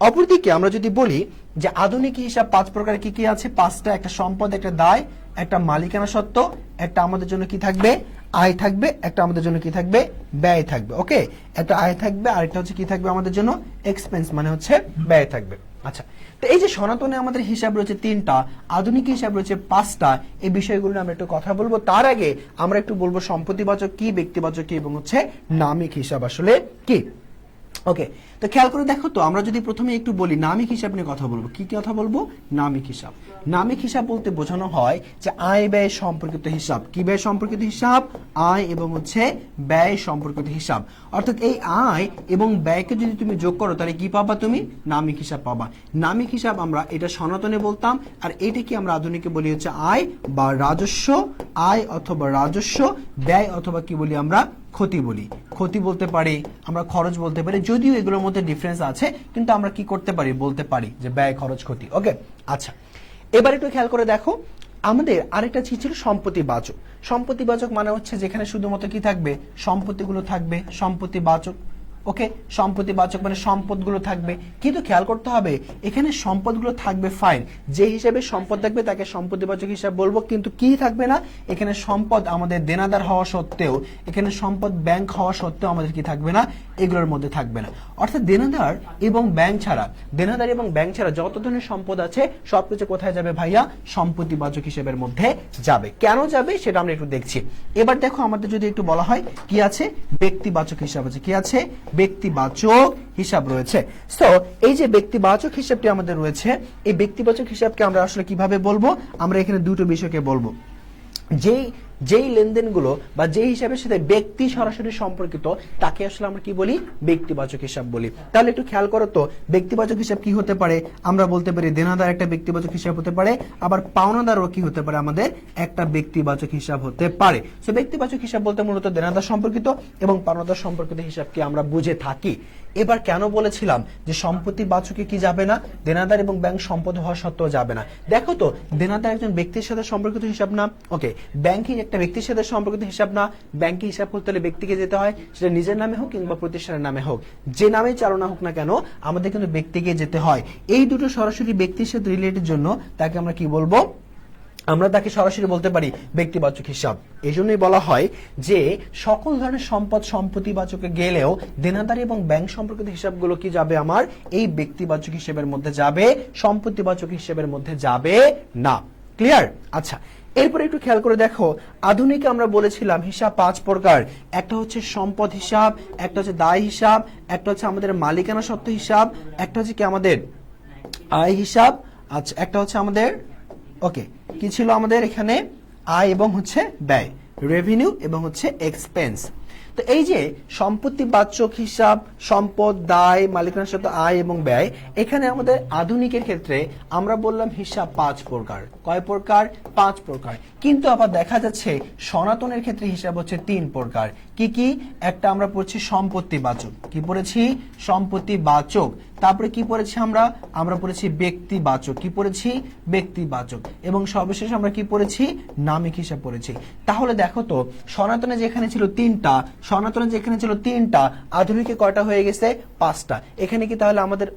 অপরদিকে আমরা যদি বলি যে আধুনিক হিসাব 5 প্রকার। কি কি আছে? 5টা। একটা সম্পদ, একটা দায়, একটা মালিকানা সত্ত্ব, একটা আমাদের জন্য কি থাকবে? আয় থাকবে, একটা আমাদের জন্য কি থাকবে? ব্যয় থাকবে। ওকে, একটা আয় থাকবে, আরেকটা হচ্ছে কি থাকবে আমাদের জন্য? এক্সপেন্স, মানে হচ্ছে ব্যয় থাকবে। আচ্ছা, তো এই যে সনাতনে আমাদের হিসাব রয়েছে 3টা, আধুনিক হিসাব রয়েছে 5টা, এই বিষয়গুলো আমরা একটু কথা বলবো। তার আগে আমরা একটু বলবো সম্পত্তিবাচক কি, ব্যক্তিবাচক কি, এবং হচ্ছে নামিক হিসাব আসলে কি। ওকে, তো খেয়াল করে দেখো তো, আমরা যদি প্রথমে একটু বলি নামিক হিসাব নিয়ে কথা বলবো। কি কথা বলবো? নামিক হিসাব। নামিক হিসাব বলতে বোঝানো হয় যে আয় ব্যয় সম্পর্কিত হিসাব। কি ব্যয় সম্পর্কিত হিসাব? আয় এবং হচ্ছে ব্যয় সম্পর্কিত হিসাব। অর্থাৎ এই আয় এবং ব্যয়কে যদি তুমি যোগ করো, তাহলে কি পাবা তুমি? নামিক হিসাব পাবা। নামিক হিসাব আমরা এটা সনাতনে বলতাম, আর এটা কি আমরা আধুনিকে বলি হচ্ছে আয় বা রাজস্ব। আয় অথবা রাজস্ব, ব্যয় অথবা কি বলি আমরা? ক্ষতি বলি। ক্ষতি বলতে পারি, আমরা খরচ বলতে পারি, যদিও এগুলোর মধ্যে ডিফারেন্স আছে, কিন্তু আমরা কি করতে পারি? বলতে পারি যে ব্যয়, খরচ, ক্ষতি। ওকে, আচ্ছা, এবার একটু খেয়াল করে দেখো, আমাদের আরেকটা চিজ ছিল সম্পত্তিবাচক। সম্পত্তিবাচক মানে হচ্ছে যেখানে শুধুমাত্র কি থাকবে? সম্পত্তিগুলো থাকবে। সম্পত্তিবাচক। ওকে, সম্পত্তিবাচক মানে সম্পদগুলো থাকবে, কিন্তু খেয়াল করতে হবে এখানে সম্পদগুলো থাকবে, ফাইন, যে হিসাবে সম্পদ থাকবে তাকে সম্পত্তিবাচক হিসাব বলবো, কিন্তু কি থাকবে না? এখানে সম্পদ আমাদের দেনাদার হওয়া সত্ত্বেও, এখানে সম্পদ ব্যাংক হওয়া সত্ত্বেও আমাদের কি থাকবে না? এগুলোর মধ্যে থাকবে না। অর্থাৎ দেনাদার এবং ব্যাংক ছাড়া যত ধরনের সম্পদ আছে সবকিছু কোথায় যাবে ভাইয়া? সম্পত্তিবাচক হিসাবের মধ্যে যাবে। কেন যাবে সেটা আমরা একটু দেখছি। এবার দেখো, আমাদের যদি একটু বলা হয় কি আছে? ব্যক্তিবাচক হিসাব আছে। কি আছে? ব্যক্তিবাচক হিসাব রয়েছে। সো এই যে ব্যক্তিবাচক হিসাবটি আমাদের রয়েছে, এই ব্যক্তিবাচক হিসাবকে আমরা আসলে কিভাবে বলবো? আমরা এখানে দুটো বিষয়কে বলবো। যেই লেনদেনগুলো বা যেই হিসাবের সাথে ব্যক্তি সরাসরি সম্পর্কিত, তাকে আসলে আমরা কি বলি? ব্যক্তিবাচক হিসাব বলি। তাহলে একটু খেয়াল করো তো, ব্যক্তিবাচক হিসাব কি হতে পারে? আমরা বলতে পারি দেনাদার একটা ব্যক্তিবাচক হিসাব হতে পারে, আবার পাওনাদারও কি হতে পারে? আমাদের একটা ব্যক্তিবাচক হিসাব হতে পারে। সো ব্যক্তিবাচক হিসাব বলতে মূলত দেনাদার সম্পর্কিত এবং পাওনাদার সম্পর্কিত হিসাবকে আমরা বুঝে থাকি। এবার কেন বলেছিলাম যে সম্পত্তিবাচকে কি যাবে না? দেনাদার এবং ব্যাংক সম্পদ হওয়া সত্ত্বেও যাবে না। দেখো তো, দেনাদার একজন ব্যক্তির সাথে সম্পর্কিত হিসাব না। ওকে, ব্যাংকিং একটা ব্যক্তির সাথে সম্পর্কিত হিসাব না। ব্যাংকিং হিসাব করতে হলে ব্যক্তিকে যেতে হয়, সেটা নিজের নামে হোক কিংবা প্রতিষ্ঠানের নামে হোক, যে নামে চালনা হোক না কেন, আমাদের কিন্তু ব্যক্তিকে যেতে হয়। এই দুটো সরাসরি ব্যক্তির সাথে রিলেটেড জন্য তাকে আমরা কি বলবো? আমরা তাকে সরাসরি বলতে পারি ব্যক্তিবাচক হিসাব। এই জন্যই বলা হয় যে সকল ধরনের সম্পদ সম্পত্তিবাচকে গেলেও দেনাদার এবং ব্যাংক সম্পর্কিত হিসাবগুলো কি যাবে? আমার এই ব্যক্তিবাচক হিসেবের মধ্যে যাবে, সম্পত্তিবাচক হিসেবের মধ্যে যাবে না। ক্লিয়ার? আচ্ছা, এরপরে একটু খেয়াল করে দেখো, আধুনিকে আমরা বলেছিলাম হিসাব 5 প্রকার। একটা হচ্ছে সম্পদ হিসাব, একটা হচ্ছে দায় হিসাব, একটা হচ্ছে আমাদের মালিকানা সত্ত্ব হিসাব, একটা হচ্ছে কি আমাদের আয় হিসাব, আচ্ছা একটা হচ্ছে আমাদের ওকে কি ছিল আমাদের এখানে আয় এবং হচ্ছে ব্যয়, রেভিনিউ এবং হচ্ছে এক্সপেন্স। তো এই যে সম্পত্তি বাচক হিসাব, সম্পদ, দায়, মালিকানা সত্ত্ব, আয় এবং ব্যয়, এখানে আমাদের আধুনিকের ক্ষেত্রে আমরা বললাম হিসাব 5 প্রকার। কয় প্রকার? 5 প্রকার। কিন্তু আবার দেখা যাচ্ছে সনাতনের ক্ষেত্রে হিসাব হচ্ছে 3 প্রকার। কি কি? একটা আমরা পড়ছি সম্পত্তি বাচক। কি পড়েছি? সম্পত্তি বাচক। তারপরে কি পড়েছি আমরা পড়েছি ব্যক্তি বাচক। কি পড়েছি? ব্যক্তি বাচক। এবং সর্বশেষ আমরা কি পড়েছি? নামিক হিসাব পড়েছি। তাহলে দেখো তো সনাতনে যেখানে ছিল 3টা, সনাতনে যেখানে ছিল 3টা, আধুনিকে কয়টা হয়ে গেছে? 5টা। এখানে কি তাহলে আমাদের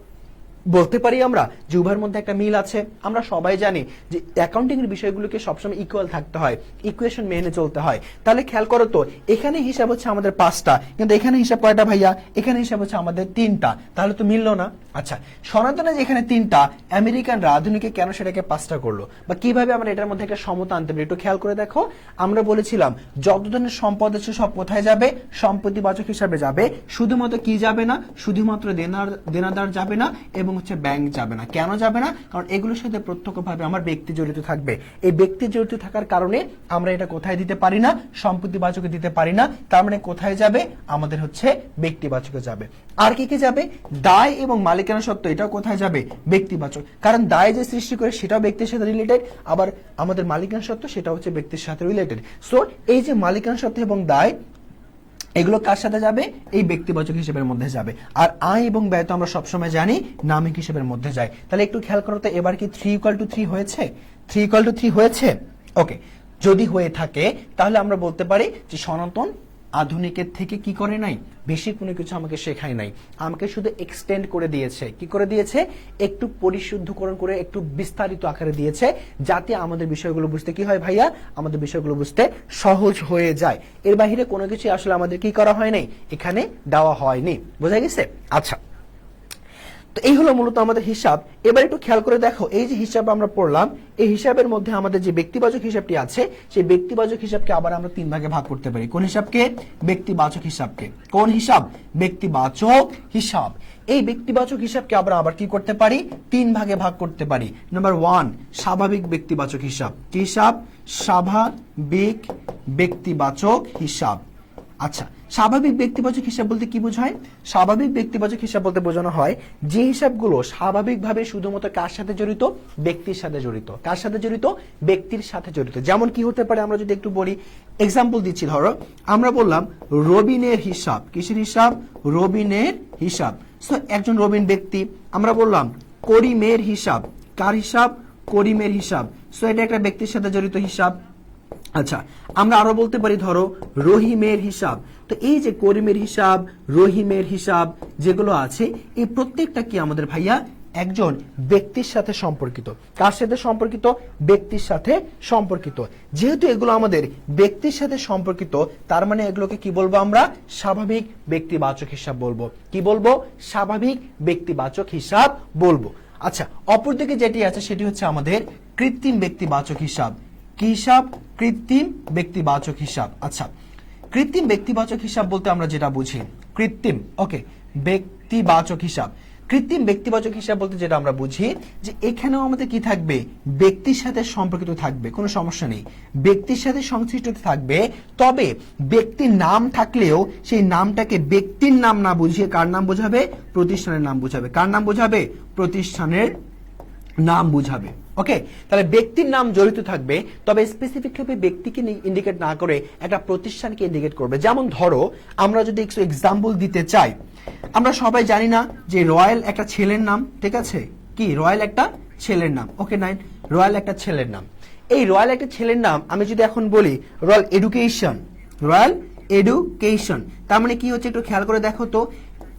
বলতে পারি আমরা যে উভয়ের মধ্যে একটা মিল আছে? আমরা সবাই জানি যে অ্যাকাউন্টিং এর বিষয়গুলোকে সবসময় ইকুয়াল থাকতে হয়, ইকুয়েশন মেনে চলতে হয়। তাহলে খেয়াল করো তো, এখানে হিসাব হচ্ছে আমাদের 5টা, কিন্তু এখানে হিসাব কয়টা ভাইয়া? এখানে হিসাব হচ্ছে আমাদের 3টা। তাহলে তো মিললো না। আচ্ছা, সনাতনে যেখানে 3টা, আমেরিকানরা আধুনিকে কেন সেটাকে 5টা করলো, বা কিভাবে আমরা এটার মধ্যে একটা সমতা আনতে পারি একটু খেয়াল করে দেখো। আমরা বলেছিলাম যত ধরনের সম্পদ আছে সব কোথায় যাবে? সম্পত্তি বাচক হিসাবে যাবে। শুধুমাত্র কি যাবে না? শুধুমাত্র দেনাদার যাবে না এবং হচ্ছে ব্যাংক যাবে না। কেন যাবে না? কারণ এগুলোর সাথে প্রত্যক্ষভাবে আমার ব্যক্তি জড়িত থাকবে। এই ব্যক্তি জড়িত থাকার কারণে আমরা এটা কোথায় দিতে পারি না? সম্পত্তি বাচকে দিতে পারি না। তার মানে কোথায় যাবে? আমাদের হচ্ছে ব্যক্তি বাচকে যাবে। আর কি কি যাবে? দায় এবং মালিকানা সত্ত্ব, এটাও কোথায় যাবে? ব্যক্তিবাচক। কারণ দায় যে সৃষ্টি করে সেটাও ব্যক্তির সাথে রিলেটেড, আবার আমাদের মালিকানা সত্ত্ব সেটা হচ্ছে ব্যক্তির সাথে রিলেটেড। সো এই যে মালিকানা সত্ত্ব এবং দায়, এগুলো কার সাথে যাবে? এই ব্যক্তিবাচক হিসেবের মধ্যে যাবে। আর আয় এবং ব্যয় তো আমরা সবসময় জানি নামিক হিসেবের মধ্যে যায়। তাহলে একটু খেয়াল করো তো, এবার কি 3 হয়েছে? 3 হয়েছে? ওকে, যদি হয়ে থাকে তাহলে আমরা বলতে পারি যে সনাতন আধুনিকের থেকে কি করে নাই? বেশি কোনো কিছু আমাকে শেখায় নাই, আমাকে শুধু এক্সটেন্ড করে দিয়েছে। কি করে দিয়েছে? একটু পরিশুদ্ধকরণ করে, একটু বিস্তারিত আকারে দিয়েছে, যাতে আমাদের বিষয়গুলো বুঝতে কি হয় ভাইয়া? আমাদের বিষয়গুলো বুঝতে সহজ হয়ে যায়। এর বাইরে কোনো কিছু আসলে আমাদের কি করা হয় নাই, এখানে দেওয়া হয়নি। বোঝা গেছে? আচ্ছা, তো এই হলো মূলত আমাদের হিসাব। এবার একটু খেয়াল করে দেখো, এই যে হিসাব আমরা পড়লাম, এই হিসাবের মধ্যে আমাদের যে ব্যক্তিবাচক হিসাবটি আছে, সেই ব্যক্তিবাচক হিসাবকে আবার আমরা 3 ভাগে ভাগ করতে পারি। কোন হিসাবকে? ব্যক্তিবাচক হিসাবকে। কোন হিসাব? ব্যক্তিবাচক হিসাব। এই ব্যক্তিবাচক হিসাবকে আবার কি করতে পারি? 3 ভাগে ভাগ করতে পারি। নাম্বার 1, স্বাভাবিক ব্যক্তিবাচক হিসাব। কি হিসাব? স্বাভাবিক ব্যক্তিবাচক হিসাব। আচ্ছা, স্বাভাবিক ব্যক্তিবাচক হিসাব বলতে কি বোঝায়? স্বাভাবিক ব্যক্তিবাচক হিসাব বলতে বোঝানো হয় যে হিসাবগুলো স্বাভাবিকভাবে শুধুমাত্র কার সাথে জড়িত? ব্যক্তির সাথে জড়িত। কার সাথে জড়িত? ব্যক্তির সাথে জড়িত। যেমন কি হতে পারে আমরা যদি একটু বলি, এক্সাম্পল দিচ্ছি, ধরো আমরা বললাম রবিনের হিসাব। কিসের হিসাব? রবিনের হিসাব। সো একজন রবিন ব্যক্তি। আমরা বললাম করিমের হিসাব। কার হিসাব? করিমের হিসাব। সো এটা একটা ব্যক্তির সাথে জড়িত হিসাব। আচ্ছা, আমরা আরো বলতে পারি ধরো রহিমের হিসাব। তো এই যে করিমের হিসাব, রহিমের হিসাব যেগুলো আছে, এই প্রত্যেকটা কি আমাদের ভাইয়া একজন ব্যক্তির সাথে সম্পর্কিত। কার সাথে সম্পর্কিত? ব্যক্তির সাথে সম্পর্কিত। যেহেতু এগুলো আমাদের ব্যক্তির সাথে সম্পর্কিত, তার মানে এগুলোকে কি বলবো আমরা? স্বাভাবিক ব্যক্তিবাচক হিসাব বলবো। কি বলবো? স্বাভাবিক ব্যক্তিবাচক হিসাব বলবো। আচ্ছা, অপরদিকে যেটি আছে সেটি হচ্ছে আমাদের কৃত্রিম ব্যক্তিবাচক হিসাব। কি হিসাব? কৃত্রিম ব্যক্তিবাচক হিসাব। আচ্ছা, কৃত্রিম ব্যক্তিবাচক হিসাব বলতে আমরা যেটা বুঝি, কৃত্রিম ব্যক্তিবাচক হিসাব। কৃত্রিম ব্যক্তিবাচক হিসাব বলতে যেটা আমরা বুঝি যে এখানেও আমাদের কি থাকবে? ব্যক্তির সাথে সম্পর্কিত থাকবে, কোনো সমস্যা নেই, ব্যক্তির সাথে সংশ্লিষ্ট থাকবে। তবে ব্যক্তির নাম থাকলেও সেই নামটাকে ব্যক্তির নাম না বুঝিয়ে কার নাম বোঝাবে? প্রতিষ্ঠানের নাম বুঝাবে। কার নাম বোঝাবে? প্রতিষ্ঠানের নাম বুঝাবে। ওকে, তাহলে ব্যক্তির নাম জড়িত থাকবে, তবে স্পেসিফিকভাবে ব্যক্তিকে ইন্ডিকেট না করে একটা প্রতিষ্ঠানকে ইন্ডিকেট করবে। যেমন ধরো আমরা যদি একটু এক্সাম্পল দিতে চাই, আমরা সবাই জানি না যে রয়্যাল একটা ছেলের নাম, ঠিক আছে? কি রয়্যাল একটা ছেলের নাম? ওকে নাইন, রয়্যাল একটা ছেলের নাম। এই রয়্যাল একটা ছেলের নাম আমি যদি এখন বলি রয়্যাল এডুকেশন, রয়্যাল এডুকেশন, তার মানে কি হচ্ছে একটু খেয়াল করে দেখো তো,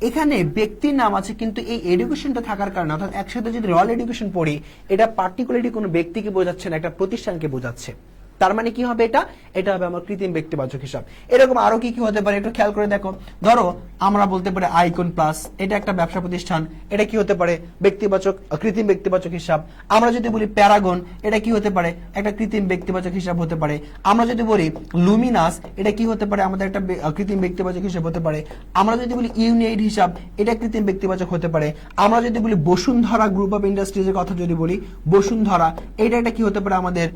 এখানে ব্যক্তির নাম আছে কিন্তু এই এডুকেশনটা থাকার কারণে, অর্থাৎ একসাথে যদি রয়্যাল এডুকেশন পড়ি, এটা পার্টিকুলারলি কোনো ব্যক্তিকে বোঝাচ্ছে না, একটা প্রতিষ্ঠানকে বোঝাচ্ছে। তার মানে কি হবে এটা? এটা হবে আমার কৃত্রিম ব্যক্তিবাচক হিসাব। এরকম আরো কি কি হতে পারে একটু খেয়াল করে দেখো। ধরো আমরা বলতে পারি আইকন প্লাস, এটা একটা ব্যবসা প্রতিষ্ঠান, এটা কি হতে পারে? ব্যক্তিবাচক, কৃত্রিম ব্যক্তিবাচক হিসাব। আমরা যদি বলি প্যারাগন, এটা কি হতে পারে? একটা কৃত্রিম ব্যক্তিবাচক হিসাব হতে পারে। আমরা যদি বলি লুমিনাস, এটা কি হতে পারে? আমাদের একটা কৃত্রিম ব্যক্তিবাচক হিসাব হতে পারে। আমরা যদি বলি ইউনিট হিসাব, এটা কৃত্রিম ব্যক্তিবাচক হতে পারে। আমরা যদি বলি বসুন্ধরা গ্রুপ অফ ইন্ডাস্ট্রিজের কথা যদি বলি, বসুন্ধরা, এটা একটা কি হতে পারে? আমাদের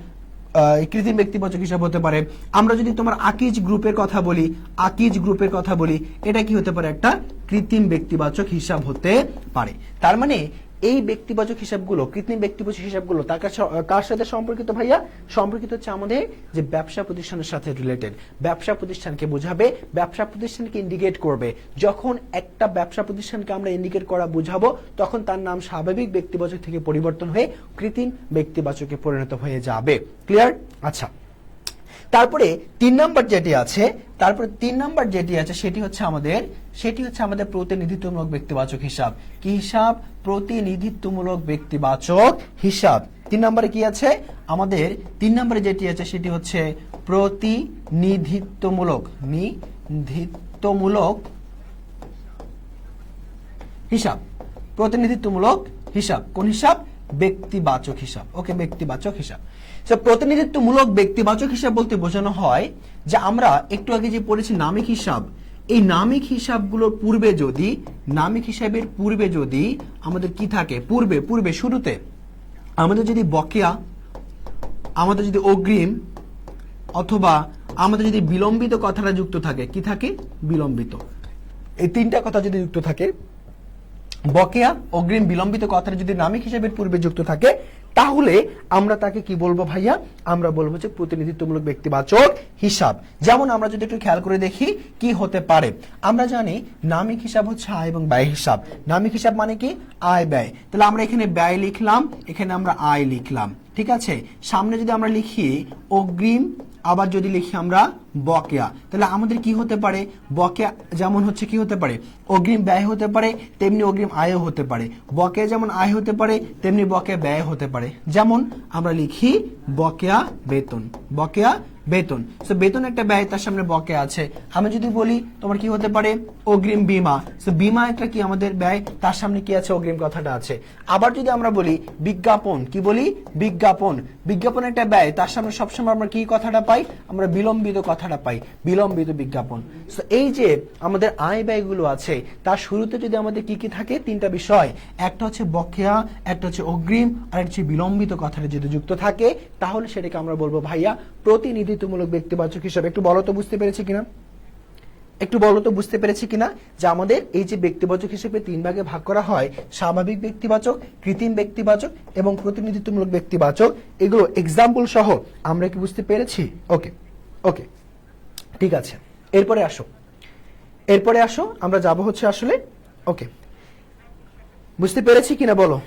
কৃত্রিম ব্যক্তিবাচক হিসাব হতে পারে। আমরা যদি তোমার আকিজ গ্রুপের কথা বলি, আকিজ গ্রুপের কথা বলি, এটা কি হতে পারে? একটা কৃত্রিম ব্যক্তিবাচক হিসাব হতে পারে। তার মানে এই ব্যক্তিবাচক হিসাবগুলো, কৃত্রিম ব্যক্তিবাচক হিসাবগুলো তার কার সাথে সম্পর্কিত ভাইয়া? সম্পর্কিত হচ্ছে আমাদের যে ব্যবসা প্রতিষ্ঠানের সাথে রিলেটেড। ব্যবসা প্রতিষ্ঠানকে বোঝাবে, ব্যবসা প্রতিষ্ঠানকে ইন্ডিকেট করবে। যখন একটা ব্যবসা প্রতিষ্ঠানকে আমরা ইন্ডিকেট করা বুঝাবো, তখন তার নাম স্বাভাবিক ব্যক্তিবাচক থেকে পরিবর্তন হয়ে কৃত্রিম ব্যক্তিবাচকে পরিণত হয়ে যাবে। ক্লিয়ার? আচ্ছা, তারপরে 3 নম্বর যেটি আছে, সেটি হচ্ছে আমাদের প্রতিনিধিত্বমূলক ব্যক্তিবাচক হিসাব। কি হিসাব? প্রতিনিধিত্বমূলক ব্যক্তিবাচক হিসাব। 3 নম্বরে কি আছে আমাদের? 3 নম্বরে যেটি আছে সেটি হচ্ছে প্রতিনিধিত্বমূলক হিসাব। প্রতিনিধিত্বমূলক হিসাব কোন হিসাব? ব্যক্তিবাচক হিসাব। ওকে, ব্যক্তিবাচক হিসাব। প্রতিনিধিত্বমূলক ব্যক্তিবাচক হিসাব বলতে বোঝানো হয় যে আমরা একটু আগে যে পড়েছি নামিক হিসাব, এই নামিক হিসাবগুলোর নামিক হিসাবের পূর্বে যদি আমাদের কি থাকে? পূর্বে শুরুতে আমাদের যদি বকেয়া, আমাদের যদি অগ্রিম, অথবা আমাদের যদি বিলম্বিত কথাটা যুক্ত থাকে, কি থাকে? বিলম্বিত। এই 3টা কথা যদি যুক্ত থাকে, বকেয়া, অগ্রিম, বিলম্বিত কথাটা যদি নামিক হিসাবের পূর্বে যুক্ত থাকে, তাহলে আমরা তাকে কি বলবো ভাইয়া? আমরা বলবো যে প্রতিনিধিত্বমূলক ব্যক্তিবাচক হিসাব। যেমন আমরা যদি একটু খেয়াল করে দেখি কি হতে পারে। আমরা জানি নামিক হিসাব হচ্ছে আয় এবং ব্যয় হিসাব। নামিক হিসাব মানে কি? আয় ব্যয়। তাহলে আমরা এখানে ব্যয় লিখলাম, এখানে আমরা আয় লিখলাম, ঠিক আছে। সামনে যদি আমরা লিখি অগ্রিম, আবার যদি লিখি আমরা বকেয়া, তাহলে আমাদের কি হতে পারে? বকেয়া যেমন হচ্ছে কি হতে পারে? অগ্রিম ব্যয় হতে পারে, তেমনি অগ্রিম আয়ও হতে পারে। বকেয়া যেমন আয় হতে পারে, তেমনি বকেয়া ব্যয় হতে পারে। যেমন আমরা লিখি বকেয়া বেতন, বকেয়া বেতন। সো বেতন একটা ব্যয়, তার সামনে বকেয়া আছে। আমি যদি বলি তোমার কি হতে পারে? অগ্রিম বীমা, সো বীমা একটা কি আমাদের ব্যয়, তার সামনে কি আছে? অগ্রিম কথাটা আছে। আবার যদি আমরা বলি বিজ্ঞাপন, কি বলি? বিজ্ঞাপন। বিজ্ঞাপন একটা ব্যয়, তার সামনে সবসময় আমরা কি কথাটা পাই? আমরা বিলম্বিত কথাটা পাই, বিলম্বিত বিজ্ঞাপন। সো এই যে আমাদের আয় ব্যয়গুলো আছে, তার শুরুতে যদি আমাদের কি কি থাকে? 3টা বিষয়, একটা হচ্ছে বকেয়া, একটা হচ্ছে অগ্রিম, আর একটা হচ্ছে বিলম্বিত কথাটা যদি যুক্ত থাকে, তাহলে সেটাকে আমরা বলবো ভাইয়া প্রতিনিধিত্বমূলক ব্যক্তিবাচক হিসাবে। একটু বলো তো বুঝতে পেরেছি কিনা? যে আমাদের এই যে ব্যক্তিবাচক হিসেবে 3 ভাগে ভাগ করা হয়, স্বাভাবিক ব্যক্তিবাচক, কৃত্রিম ব্যক্তিবাচক এবং প্রতিনিধিত্বমূলক ব্যক্তিবাচক, এগুলো এক্সাম্পল সহ আমরা কি বুঝতে পেরেছি? ওকে, ঠিক আছে। এরপরে আসো আমরা যাব হচ্ছে আসলে, ওকে, বুঝতে পেরেছি কিনা বলো?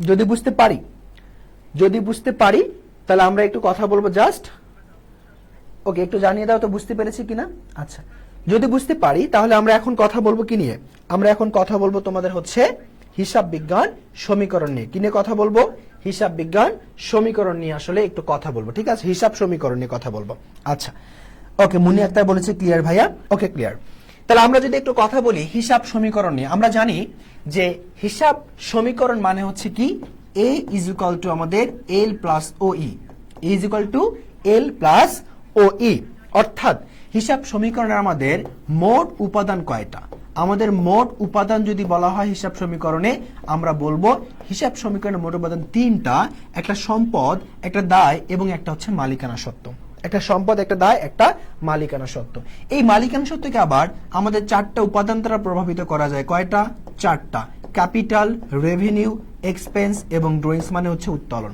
যদি বুঝতে পারি তাহলে আমরা একটু কথা বলবো জাস্ট। ওকে, একটু জানিয়ে দাও তো বুঝতে পেরেছি কিনা। আচ্ছা, যদি বুঝতে পারি তাহলে আমরা এখন কথা বলবো কি নিয়ে? আমরা এখন কথা বলবো তোমাদের হচ্ছে হিসাব বিজ্ঞান সমীকরণ নিয়ে। কি নিয়ে কথা বলবো? হিসাব বিজ্ঞান সমীকরণ নিয়ে আসলে একটু কথা বলবো, ঠিক আছে? হিসাব সমীকরণ নিয়ে কথা বলবো। আচ্ছা, ওকে, মুনি আক্তার বলেছে ক্লিয়ার ভাইয়া। ওকে, ক্লিয়ার। তাহলে আমরা যদি একটু কথা বলি হিসাব সমীকরণ নিয়ে, আমরা জানি যে হিসাব সমীকরণ মানে হচ্ছে কি? A ইজ ইকুয়াল টু আমাদের L plus OE, is equal two L plus OE। অর্থাৎ হিসাব সমীকরণে আমাদের মোট উপাদান কয়টা? আমাদের মোট উপাদান যদি বলা হয় হিসাব সমীকরণে, আমরা বলবো হিসাব সমীকরণে মোট উপাদান 3টা, একটা সম্পদ, একটা দায় এবং একটা হচ্ছে মালিকানা সত্ত্ব। একটা সম্পদ, একটা দায়, একটা মালিকানা সত্ত্ব। এই মালিকানা সত্ত্বকে আবার আমাদের 4টা উপাদান দ্বারা প্রভাবিত করা যায়। কয়টা? 4টা। ক্যাপিটাল, রেভিনিউ, এক্সপেন্স এবং ড্রয়িংস মানে হচ্ছে উত্তোলন।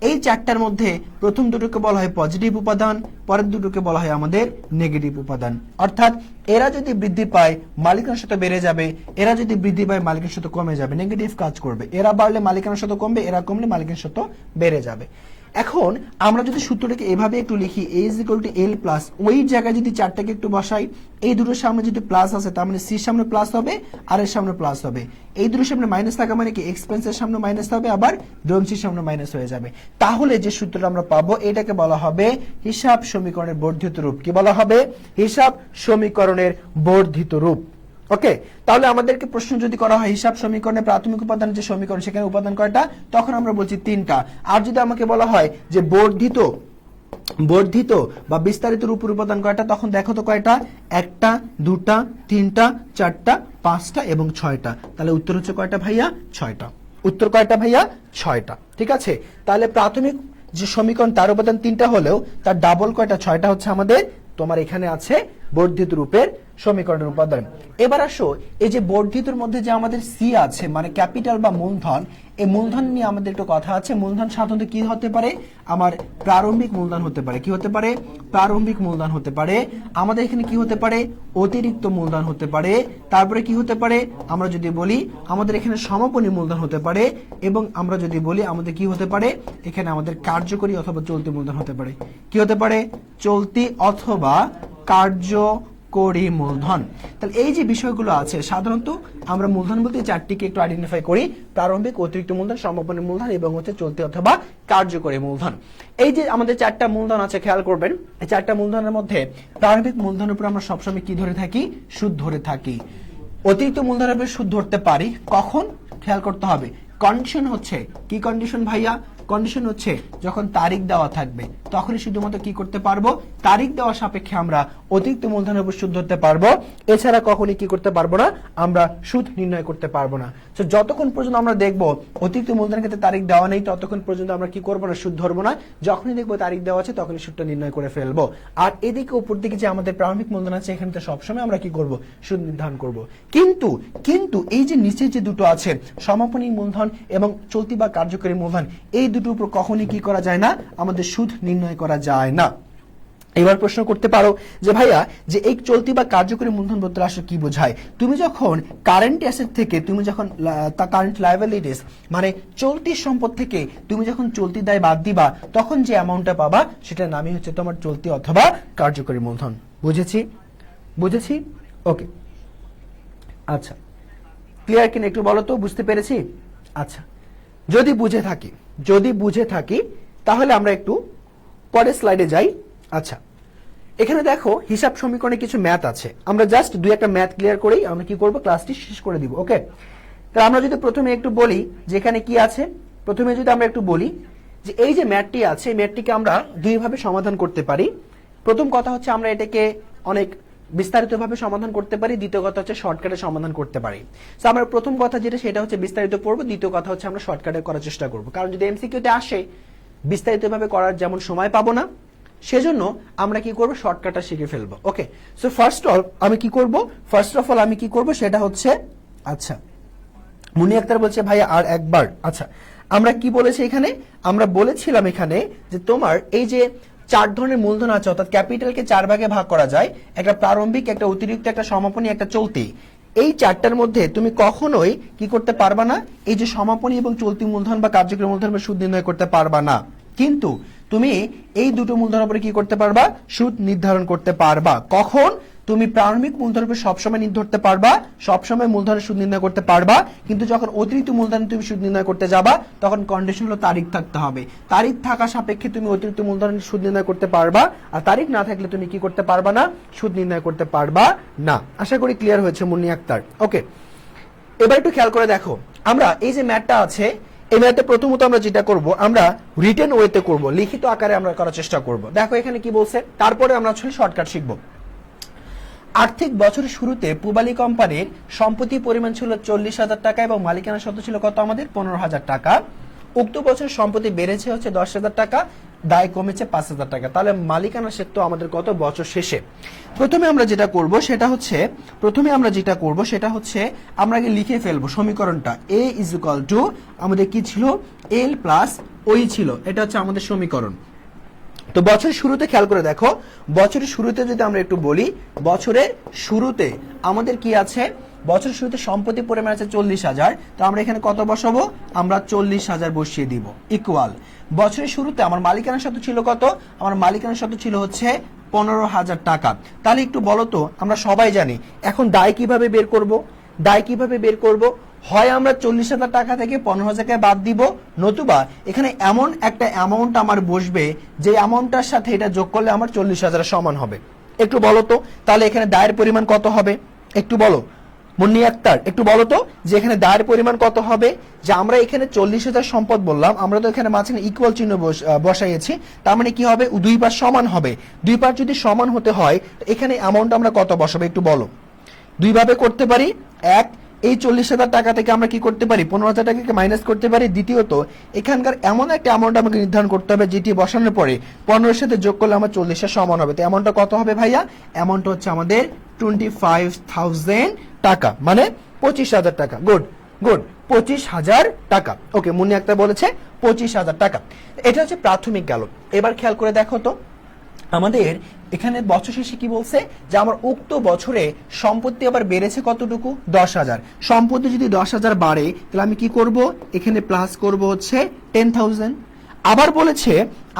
এই 4টার মধ্যে প্রথম দুটোকে বলা হয় পজিটিভ উপাদান, পরের দুটোকে বলা হয় আমাদের নেগেটিভ উপাদান। অর্থাৎ এরা যদি বৃদ্ধি পায় মালিকানা সত্ত্ব বেড়ে যাবে, এরা যদি বৃদ্ধি পায় মালিকানা সত্ত্ব কমে যাবে, নেগেটিভ কাজ করবে। এরা বাড়লে মালিকানা সত্ত্ব কমবে, এরা কমলে মালিকানা সত্ত্ব বেড়ে যাবে। এখন আমরা যদি সূত্রটাকে এভাবে একটু লিখি a is equal to L plus, ওই জায়গায় যদি চারটাকে একটু বসাই, এই দুটোর সামনে যদি প্লাস আছে তার মানে সির সামনে প্লাস হবে আর এর সামনে প্লাস হবে, এই দুটোর সামনে মাইনাস থাকা মানে কি এক্সপেন্সের সামনে মাইনাস হবে, আবার ডোমসির সামনে মাইনাস হয়ে যাবে। তাহলে যে সূত্রটা আমরা পাবো এটাকে বলা হবে হিসাব সমীকরণের বর্ধিত রূপ। কি বলা হবে? হিসাব সমীকরণের বর্ধিত রূপ। ওকে, তাহলে আমাদেরকে প্রশ্ন যদি করা হয় হিসাব সমীকরণের প্রাথমিক উপাদান যে সমীকরণ সেখানে উপাদান কয়টা, তখন আমরা বলছি 3টা। আর যদি আমাকে বলা হয় যে বর্ধিত বা বিস্তারিত রূপের উপাদান কয়টা, তখন দেখো তো কয়টা, 1টা 2টা 3টা 4টা 5টা এবং 6টা। তাহলে উত্তর হচ্ছে কয়টা ভাইয়া? 6টা। উত্তর কয়টা ভাইয়া? 6টা। ঠিক আছে, তাহলে প্রাথমিক যে সমীকরণ তার উপাদান 3টা হলেও তার ডাবল কয়টা? 6টা হচ্ছে আমাদের তোমার এখানে আছে বর্ধিত রূপের সমীকরণের উপাদান। এবার আসো, এই যে বর্ধিতর মধ্যে যে আমাদের সি আছে মানে ক্যাপিটাল বা মূলধন, এই মূলধন নিয়ে আমাদের একটু কথা আছে। মূলধন সাধারণত কি হতে পারে? আমার প্রারম্ভিক মূলধন হতে পারে। কি হতে পারে? প্রারম্ভিক মূলধন হতে পারে। আমাদের এখানে কি হতে পারে? অতিরিক্ত মূলধন হতে পারে। তারপরে কি হতে পারে? আমরা যদি বলি আমাদের এখানে সমাপনী মূলধন হতে পারে, এবং আমরা যদি বলি আমাদের কি হতে পারে? এখানে আমাদের কার্যকরী অথবা চলতি মূলধন হতে পারে। কি হতে পারে? চলতি অথবা কার্যকরী মূলধন। তাহলে এই যে বিষয়গুলো আছে, সাধারণত আমরা মূলধন বলতে চারটিকে একটু আইডেন্টিফাই করি: প্রারম্ভিক, অতিরিক্ত মূলধন, সমাপনী মূলধন এবং হচ্ছে চলতি অথবা কার্যকরী মূলধন। এই যে আমাদের 4টা মূলধন আছে, খেয়াল করবেন এই 4টা মূলধনের মধ্যে প্রারম্ভিক মূলধনের উপর আমরা সবসময় কি ধরে থাকি? সুদ ধরে থাকি। অতিরিক্ত মূলধনের উপর সুদ ধরতে পারি কখন? খেয়াল করতে হবে। কন্ডিশন হচ্ছে কি? কন্ডিশন ভাইয়া, কন্ডিশন হচ্ছে যখন তারিখ দেওয়া থাকবে তখনই শুধুমাত্র কি করতে পারবো? তারিখ দেওয়া সাপেক্ষে আমরা অতিরিক্ত মূলধনের উপর সুদ ধরতে পারবো, এছাড়া কখনই কি করতে পারবো না? আমরা সুদ নির্ণয় করতে পারবো না। তো যতক্ষণ পর্যন্ত আমরা দেখবো অতিরিক্ত মূলধনের ক্ষেত্রে তারিখ দেওয়া নেই, ততক্ষণ পর্যন্ত আমরা কি করবো না? সুদ ধরবো না। যখনই দেখবো তারিখ দেওয়া আছে তখনই সুদটা নির্ণয় করে ফেলবো। আর এদিকে উপর দিকে যে আমাদের প্রারম্ভিক মূলধন আছে এখানে তো সবসময় আমরা কি করবো? সুদ নির্ধারণ করবো। কিন্তু এই যে নিচে যে দুটো আছে সমাপনী মূলধন এবং চলতি বা কার্যকরী মূলধন, এই দুটোর উপর কখনই কি করা যায় না? আমাদের সুদ নির্ণয় করা যায় না। এবার প্রশ্ন করতে পারো যে ভাইয়া যে এই চলতি বা কার্যকরী মূলধন বলতে আসলে কি বোঝায়? তুমি যখন কারেন্ট অ্যাসেট থেকে তুমি যখন কারেন্ট লায়াবিলিটিস মানে চলতি সম্পদ থেকে তুমি যখন চলতি দায় বাদ দিবা, তখন যে অ্যামাউন্টটা পাবা সেটার নামই হচ্ছে তোমার চলতি অথবা কার্যকরী মূলধন। বুঝেছি? ওকে, আচ্ছা, ক্লিয়ার কিনা একটু বলো তো, বুঝতে পেরেছি? আচ্ছা, যদি বুঝে থাকি তাহলে আমরা একটু পরের স্লাইডে যাই। আচ্ছা, এখানে দেখো হিসাব সমীকরণে কিছু ম্যাথ আছে, আমরা জাস্ট দুই একটা ম্যাথ ক্লিয়ার করেই আমরা কি করব? ক্লাসটি শেষ করে দিব। ওকে, তাহলে আমরা যদি প্রথমে একটু বলি যে এখানে কি আছে, প্রথমে যদি আমরা একটু বলি যে এই যে ম্যাথটি আছে, এই ম্যাথটিকে আমরা দুইভাবে সমাধান করতে পারি। প্রথম কথা হচ্ছে আমরা এটাকে অনেক বিস্তারিতভাবে সমাধান করতে পারি, দ্বিতীয় কথা হচ্ছে শর্টকাটে সমাধান করতে পারি। তো আমরা প্রথম কথা যেটা সেটা হচ্ছে বিস্তারিত পড়বো, দ্বিতীয় কথা হচ্ছে আমরা শর্টকাটে করার চেষ্টা করব। কারণ যদি এমসিকিউতে আসে বিস্তারিতভাবে করার যেমন সময় পাবো না, সেজন্য আমরা কি করব? শর্টকাটটা শিখে ফেলবো। ওকে, সো ফার্স্ট অফ অল আমি কি করব সেটা হচ্ছে, আচ্ছা, মুনি আক্তার বলছে ভাইয়া আর একবার। আচ্ছা, আমরা কি বলেছি এখানে? আমরা বলেছিলাম এখানে যে তোমার এই যে 4 ধরনের মূলধন আছে, অর্থাৎ ক্যাপিটালকে 4 ভাগে ভাগ করা যায়, একটা প্রারম্ভিক, একটা অতিরিক্ত, একটা সমাপনী, একটা চলতি। এই 4টার মধ্যে তুমি কখনোই কি করতে পারবা না? এই যে সমাপনী এবং চলতি মূলধন বা কার্যকরী মূলধনের সুদ নির্ণয় করতে পারবা না। কিন্তু তুমি এই দুটো মূলধনের উপরে কি করতে পারবা? সুদ নির্ধারণ করতে পারবা। কখন? তুমি প্রারম্ভিক মূলধনের উপর সবসময় ধরতে পারবা, সবসময় মূলধনের সুদ নির্ণয় করতে পারবা। কিন্তু যখন অতিরিক্ত মূলধনে তুমি সুদ নির্ণয় করতে যাবা, তখন কন্ডিশন হলো তারিখ থাকতে হবে। তারিখ থাকা সাপেক্ষে তুমি অতিরিক্ত মূলধনের সুদ নির্ণয় করতে পারবা, আর তারিখ না থাকলে তুমি কি করতে পারবা না? সুদ নির্ণয় করতে পারবা না। আশা করি ক্লিয়ার হয়েছে মুন্নি আক্তার। ওকে, এবার একটু খেয়াল করে দেখো, আমরা এই যে ম্যাথটা আছে, এই ম্যাথে প্রথমত আমরা যেটা করব, আমরা রিটেন ওয়েতে করব, লিখিত আকারে আমরা করার চেষ্টা করব। দেখো এখানে কি বলছে, তারপরে আমরা আসলে শর্টকাট শিখব। আর্থিক বছরের শুরুতে পূবালী কোম্পানির সম্পত্তির পরিমাণ ছিল 40,000 টাকা এবং মালিকানা সত্ত্ব ছিল কত? আমাদের 15,000 টাকা। উক্ত বছর সম্পত্তি বেড়েছে হচ্ছে 10,000 টাকা, দায় কমেছে 5,000 টাকা। তাহলে মালিকানা সত্ত্ব আমাদের কত বছর শেষে? প্রথমে আমরা যেটা করব সেটা হচ্ছে আমরা আগে লিখে ফেলবো সমীকরণটা। a ইজ ইকুয়াল টু আমাদের কি ছিল? l প্লাস ওই ছিল, এটা হচ্ছে আমাদের সমীকরণ। তো বছরের শুরুতে খেয়াল করে দেখো, বছরের শুরুতে যদি আমরা একটু বলি, বছরের শুরুতে আমাদের কি আছে? বছরের শুরুতে সম্পত্তির পরিমাণ আছে 40,000, তো আমরা এখানে কত বসাবো, আমরা 40,000 বসিয়ে দিব, ইকুয়াল বছরের শুরুতে আমার মালিকানা সত্ত্ব ছিল কত, আমার মালিকানা সত্ত্ব ছিল হচ্ছে 15,000 টাকা। তাহলে একটু বলো তো, আমরা সবাই জানি এখন দায় কিভাবে বের করব, দায় কিভাবে বের করব, হয় আমরা 40,000 টাকা থেকে 15,000 বাদ দিব, নতুবা এখানে এমন একটা অ্যামাউন্ট আমার বসবে যে অ্যামাউন্টটার সাথে এটা যোগ করলে আমার 40,000 সমান হবে। একটু বলো তো তাহলে এখানে দায়ের পরিমাণ কত হবে, একটু বলো মুন্নি আক্তার, একটু বলো তো যে এখানে দায়ের পরিমাণ কত হবে। যে আমরা এখানে 40,000 সম্পদ বললাম, আমরা তো এখানে মাঝখানে ইকুয়াল চিহ্ন বসাইছি, তার মানে কি হবে, দুই পাশ সমান হবে। দুই পাশ যদি সমান হতে হয় এখানে অ্যামাউন্ট আমরা কত বসাবো একটু বলো। দুই ভাবে করতে পারি, এক, এই 40,000 টাকা থেকে আমরা কি করতে পারি, 15,000 টাকাকে মাইনাস করতে পারি। দ্বিতীয়ত এখানকার এমন একটা অ্যামাউন্ট আমাকে নির্ধারণ করতে হবে যেটি বসানোর পরে 15 সাথে যোগ করলে আমার 40 সমান হবে। তো অ্যামাউন্টটা কত হবে ভাইয়া, অ্যামাউন্টটা হচ্ছে আমাদের 25,000 টাকা, মানে 25,000 টাকা। গুড গুড, 25,000 টাকা। ওকে, মুন্নি আক্তার বলেছে 25,000 টাকা। এটা হচ্ছে প্রাথমিক গেল। এবার খেয়াল করে দেখো তো আমাদের এখানে বছর শেষে কি বলছে, যে আমার উক্ত বছরে সম্পত্তি আবার বেড়েছে কতটুকু, 10,000। সম্পত্তি যদি 10,000 বাড়ে তাহলে আমি কি করব, এখানে প্লাস করব হচ্ছে 10,000।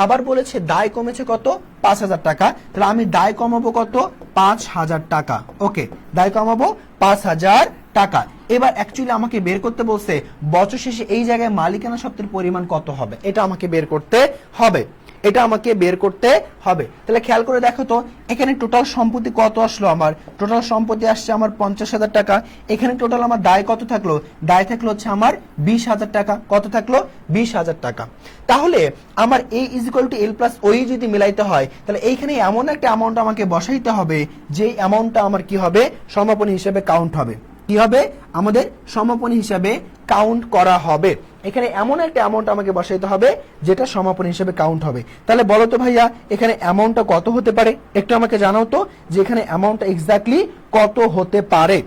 আবার বলেছে দায় কমেছে কত, 5,000 টাকা, তাহলে আমি দায় কমাবো কত, 5,000 টাকা। ওকে, দায় কমাবো 5,000 টাকা। এবার অ্যাকচুয়ালি আমাকে বের করতে বলছে বছর শেষে এই জায়গায় মালিকানা সত্ত্বের পরিমাণ কত হবে, এটা আমাকে বের করতে হবে, এটা আমাকে বের করতে হবে। তাহলে খেয়াল করে দেখো তো এখানে টোটাল সম্পত্তি কত আসলো, আমার টোটাল সম্পত্তি আসছে আমার 50,000 টাকা। এখানে টোটাল আমার দায় কত থাকলো, দায় থাকলো হচ্ছে আমার 20,000 টাকা। কত থাকলো, 20,000 টাকা। তাহলে আমার A is equal to L plus ওই যদি মিলাইতে হয় তাহলে এইখানে এমন একটা অ্যামাউন্ট আমাকে বসাইতে হবে যে অ্যামাউন্টটা আমার কি হবে, সমাপনী হিসেবে কাউন্ট হবে। কি হবে, আমাদের সমাপনী হিসাবে কাউন্ট করা হবে। এখানে এমন একটা অ্যামাউন্ট আমাকে বসাইতে হবে যেটা সমাপনী হিসেবে কাউন্ট হবে। তাহলে বলো তো ভাইয়া এখানে অ্যামাউন্টটা কত হতে পারে, একটু আমাকে জানাও তো যে এখানে অ্যামাউন্টটা এক্স্যাক্টলি কত হতে পারে।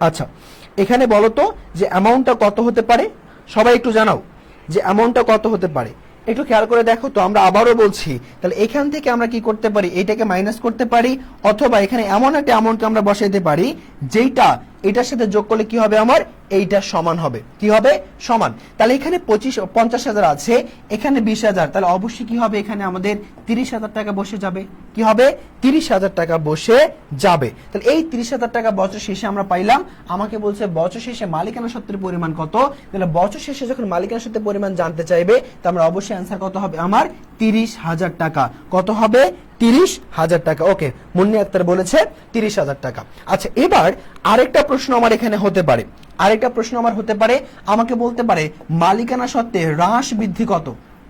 আচ্ছা, এখানে বলো তো যে অ্যামাউন্টটা কত হতে পারে, সবাই একটু জানাও যে অ্যামাউন্টটা কত হতে পারে। একটু খেয়াল করে দেখো তো, আমরা আবারও বলছি, তাহলে এখান থেকে আমরা কি করতে পারি, এইটাকে মাইনাস করতে পারি, অথবা এখানে এমন একটা অ্যামাউন্টকে আমরা বসাইতে পারি যেটা এটার সাথে যোগ করলে কি হবে, আমার এইটা সমান হবে। কি হবে, সমান। তাহলে এখানে 50,000 আছে, এখানে 20,000, তাহলে অবশ্যই কি হবে, এখানে আমাদের 30,000 টাকা বসে যাবে। কি হবে, 30,000 টাকা বসে যাবে। তাহলে এই 30,000 টাকা বছর শেষে আমরা পাইলাম। আমাকে বলছে বছর শেষে মালিকানা সত্ত্বের পরিমাণ কত, তাহলে বছর শেষে যখন মালিকানা সত্ত্বের পরিমাণ জানতে চাইবে তা আমরা অবশ্যই অ্যান্সার কত হবে, আমার 30,000 টাকা। কত হবে, 30,000 টাকা। ওকে, মুন্নি আক্তার বলেছে 30,000 টাকা। আচ্ছা, এবার আরেকটা প্রশ্ন আমার এখানে হতে পারে, আমাকে বলতে পারে মালিকানা সত্ত্বে হ্রাস বৃদ্ধি কত,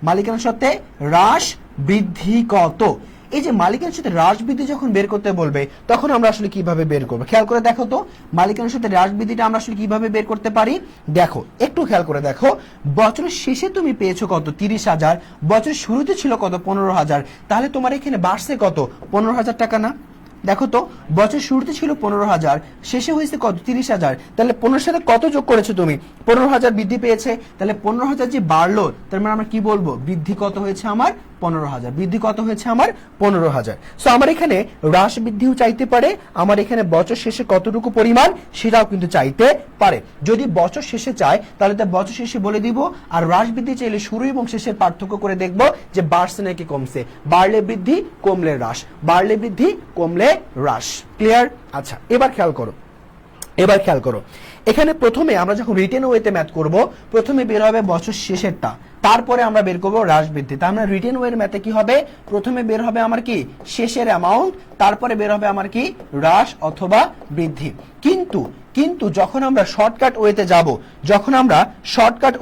মালিকানা সত্ত্বে হ্রাস বৃদ্ধি কত। এই যে মালিকানার সাথে হ্রাস বৃদ্ধি যখন বের করতে বলবে তখন আমরা আসলে কিভাবে বের করবো, খেয়াল করে দেখো তো মালিকানার সাথে হ্রাস বৃদ্ধিটা আমরা আসলে কিভাবে বের করতে পারি। দেখো, একটু খেয়াল করে দেখো, বছরের শেষে তুমি পেয়েছো কত, 30,000, বছরের শুরুতে ছিল কত, 15,000, তাহলে তোমার এখানে বাড়ছে কত, 15,000 টাকা না। দেখো তো, বছর শুরুতে ছিল 15,000, শেষে হয়েছে কত, 30,000, তাহলে 15 সাথে কত যোগ করেছো তুমি, 15,000 বৃদ্ধি পেয়েছে। তাহলে 15,000 যে বাড়লো তার মানে আমরা কি বলবো, বৃদ্ধি কত হয়েছে আমার, 15,000। বৃদ্ধি কত হয়েছে আমার, 15,000। সো আমার এখানে হ্রাস বৃদ্ধিও চাইতে পারে, আমার এখানে বছর শেষে কতটুকু পরিমাণ সেটাও কিন্তু চাইতে পারে। যদি বছর শেষে চায় তাহলে তার বছর শেষে বলে দিব, আর হ্রাস বৃদ্ধি চাইলে শুরু এবং শেষের পার্থক্য করে দেখবো যে বাড়ছে নাকি কমছে। বাড়লে বৃদ্ধি, কমলে হ্রাস, বাড়লে বৃদ্ধি, কমলে হ্রাস। ক্লিয়ার? আচ্ছা, এবার খেয়াল করো, এখানে প্রথমে আমরা যখন রিটেন ওয়েতে ম্যাথ করব, প্রথমে বের হবে বছর শেষেরটা, তারপরে আমরা বের করবো হ্রাস বৃদ্ধি। তার মানে রিটেন ওয়ের ম্যাথে কি হবে, প্রথমে বের হবে আমার কি শেষের অ্যামাউন্ট, তারপরে বের হবে আমার কি হ্রাস অথবা বৃদ্ধি। কিন্তু যখন আমরা শর্টকাট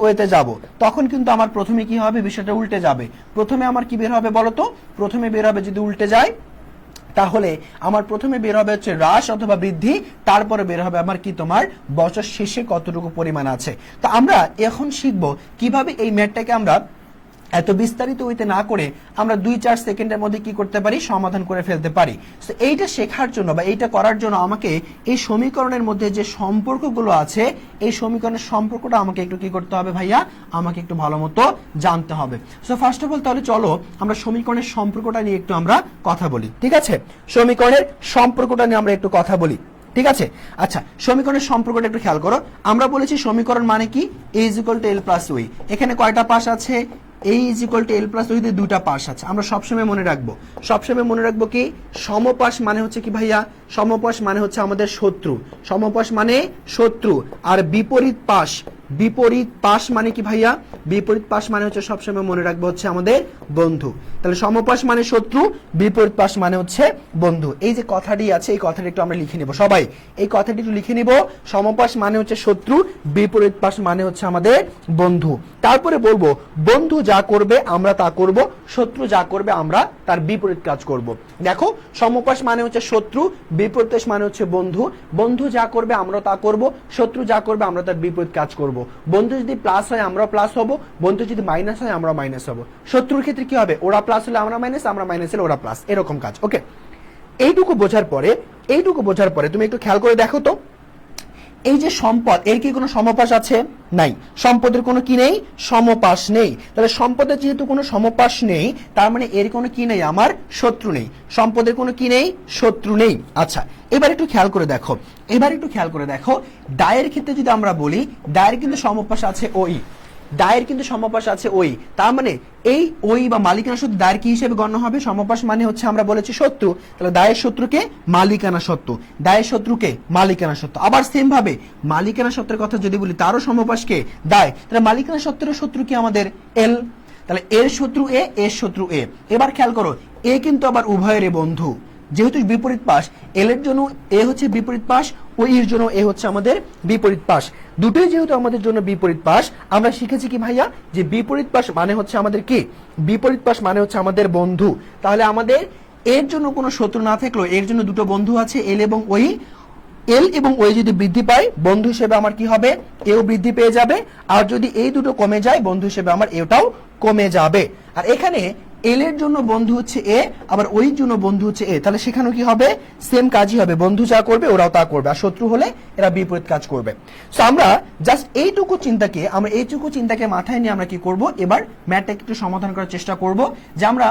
ওয়েতে যাব তখন কিন্তু আমার প্রথমে কি হবে, বিষয়টা উল্টে যাবে। প্রথমে আমার কি বের হবে বলতো, প্রথমে বের হবে যদি উল্টে যায় তাহলে আমার প্রথমে বের হবে হচ্ছে হ্রাস অথবা বৃদ্ধি, তারপরে বের হবে আমার কি তোমার বছর শেষে কতটুকু পরিমাণ আছে। তো আমরা এখন শিখবো কিভাবে এই ম্যাথটাকে আমরা এত বিস্তারিত হইতে না করে আমরা 2-4 সেকেন্ডের মধ্যে কি করতে পারি, সমাধান করে ফেলতে পারি। তো এইটা শেখার জন্য বা এইটা করার জন্য আমাকে এই সমীকরণের মধ্যে যে সম্পর্কগুলো আছে, এই সমীকরণের সম্পর্কটা আমাকে একটু কি করতে হবে ভাইয়া, আমাকে একটু ভালো মতো জানতে হবে। সো ফার্স্ট অফ অল তাহলে চলো আমরা সমীকরণের সম্পর্কটা নিয়ে একটু আমরা কথা বলি। ঠিক আছে, সমীকরণের সম্পর্কটা নিয়ে আমরা একটু কথা বলি। ঠিক আছে। আচ্ছা, সমীকরণের সম্পর্কটা একটু খেয়াল করো। আমরা বলেছি সমীকরণ মানে কি, a = l + ওই। এখানে কয়টা পাশ আছে, a = l + ওই, দুটা পাশ আছে। আমরা সবসময় মনে রাখবো কি, সমপাশ মানে হচ্ছে কি ভাইয়া, সমপাশ মানে হচ্ছে আমাদের শত্রু, সমপাশ মানে শত্রু। আর বিপরীত পাশ মানে কি ভাইয়া, বিপরীত পাশ মানে হচ্ছে সবসময় মনে রাখবো হচ্ছে আমাদের বন্ধু। তাহলে সমপাশ মানে শত্রু, বিপরীত পাশ মানে হচ্ছে বন্ধু। এই যে কথাটি আছে, এই কথাটি একটু আমরা লিখে নিব সবাই, এই কথাটি একটু লিখে নিব। সমপাশ মানে হচ্ছে শত্রু, বিপরীত পাশ মানে হচ্ছে আমাদের বন্ধু। তারপরে বলবো, বন্ধু যা করবে আমরা তা করব, শত্রু যা করবে আমরা তার বিপরীত কাজ করব। দেখো, সমপাশ মানে হচ্ছে শত্রু, বিপরীত পাশ মানে হচ্ছে বন্ধু। বন্ধু যা করবে আমরা তা করব, শত্রু যা করবে আমরা তার বিপরীত কাজ করব। বন্ধু যদি প্লাস হয় আমরা প্লাস হব, বন্ধু যদি মাইনাস হয় আমরা মাইনাস হব। শত্রুর ক্ষেত্রে কি হবে, ওরা প্লাস হলে আমরা মাইনাস, আমরা মাইনাস হলে ওরা প্লাস, এরকম কাজ। ওকে, এইটুকু বোঝার পরে তুমি একটু খেয়াল করে দেখো তো, এই যে সম্পদ, এর কি কোনো সমপাশ আছে? নাই। সম্পদের কোনো কি নেই, সমপাশ নেই। তাহলে সম্পদের যেহেতু কোনো সমপাশ নেই, তার মানে এর কোনো কি নেই, আমার শত্রু নেই। সম্পদের কোনো কি নেই, শত্রু নেই। আচ্ছা, এবার একটু খেয়াল করে দেখো, দায়ের ক্ষেত্রে যদি আমরা বলি, দায়ের কিন্তু সমপাশ আছে ওই, দায়ের কিন্তু সমপাশ আছে ওই। তার মানে এই ওই বা মালিকানা সত্ত্ব দায়ের কি হিসেবে গণ্য হবে, সমপাশ মানে হচ্ছে আমরা বলেছি শত্রু, তাহলে দায়ের শত্রুকে মালিকানা সত্ত্ব, দায়ের শত্রুকে মালিকানা সত্ত্ব। আবার সেম ভাবে মালিকানা সত্ত্বের কথা যদি বলি, তারও সমপাশকে দায়, তাহলে মালিকানা সত্ত্বের শত্রু কি আমাদের এল, তাহলে এর শত্রু এ, এর শত্রু এ। এবার খেয়াল করো, এ কিন্তু আবার উভয়ের বন্ধু, যেহেতু বিপরীত পাশ, এল এর জন্য এ হচ্ছে বিপরীত পাশ, ওই এর জন্য এ হচ্ছে আমাদের বিপরীত পাশ। দুটোই যেহেতু আমাদের জন্য বিপরীত পাশ, আমরা শিখেছি কি ভাইয়া, যে বিপরীত পাশ মানে হচ্ছে আমাদের কি, বিপরীত পাশ মানে হচ্ছে আমাদের বন্ধু। তাহলে আমাদের এর জন্য কোনো শত্রু না থাকলেও এর জন্য দুটো বন্ধু আছে, এল এবং ওই। এল এবং ওই যদি বৃদ্ধি পায়, বন্ধু হিসেবে আমার কি হবে, এও বৃদ্ধি পেয়ে যাবে। আর যদি এই দুটো কমে যায়, বন্ধু হিসেবে আমার এটাও কমে যাবে। আর এখানে এল এর জন্য বন্ধু হচ্ছে এ, আবার ওই জন্য বন্ধু হচ্ছে এ, তাহলে সেখানেও কি হবে, সেম কাজই হবে, বন্ধু যা করবে ওরাও তা করবে, আর শত্রু হলে এরা বিপরীত কাজ করবে। সো আমরা জাস্ট এইটুকু চিন্তাকে মাথায় নিয়ে আমরা কি করব, এবার ম্যাথটাকে একটু সমাধান করার চেষ্টা করব, যে আমরা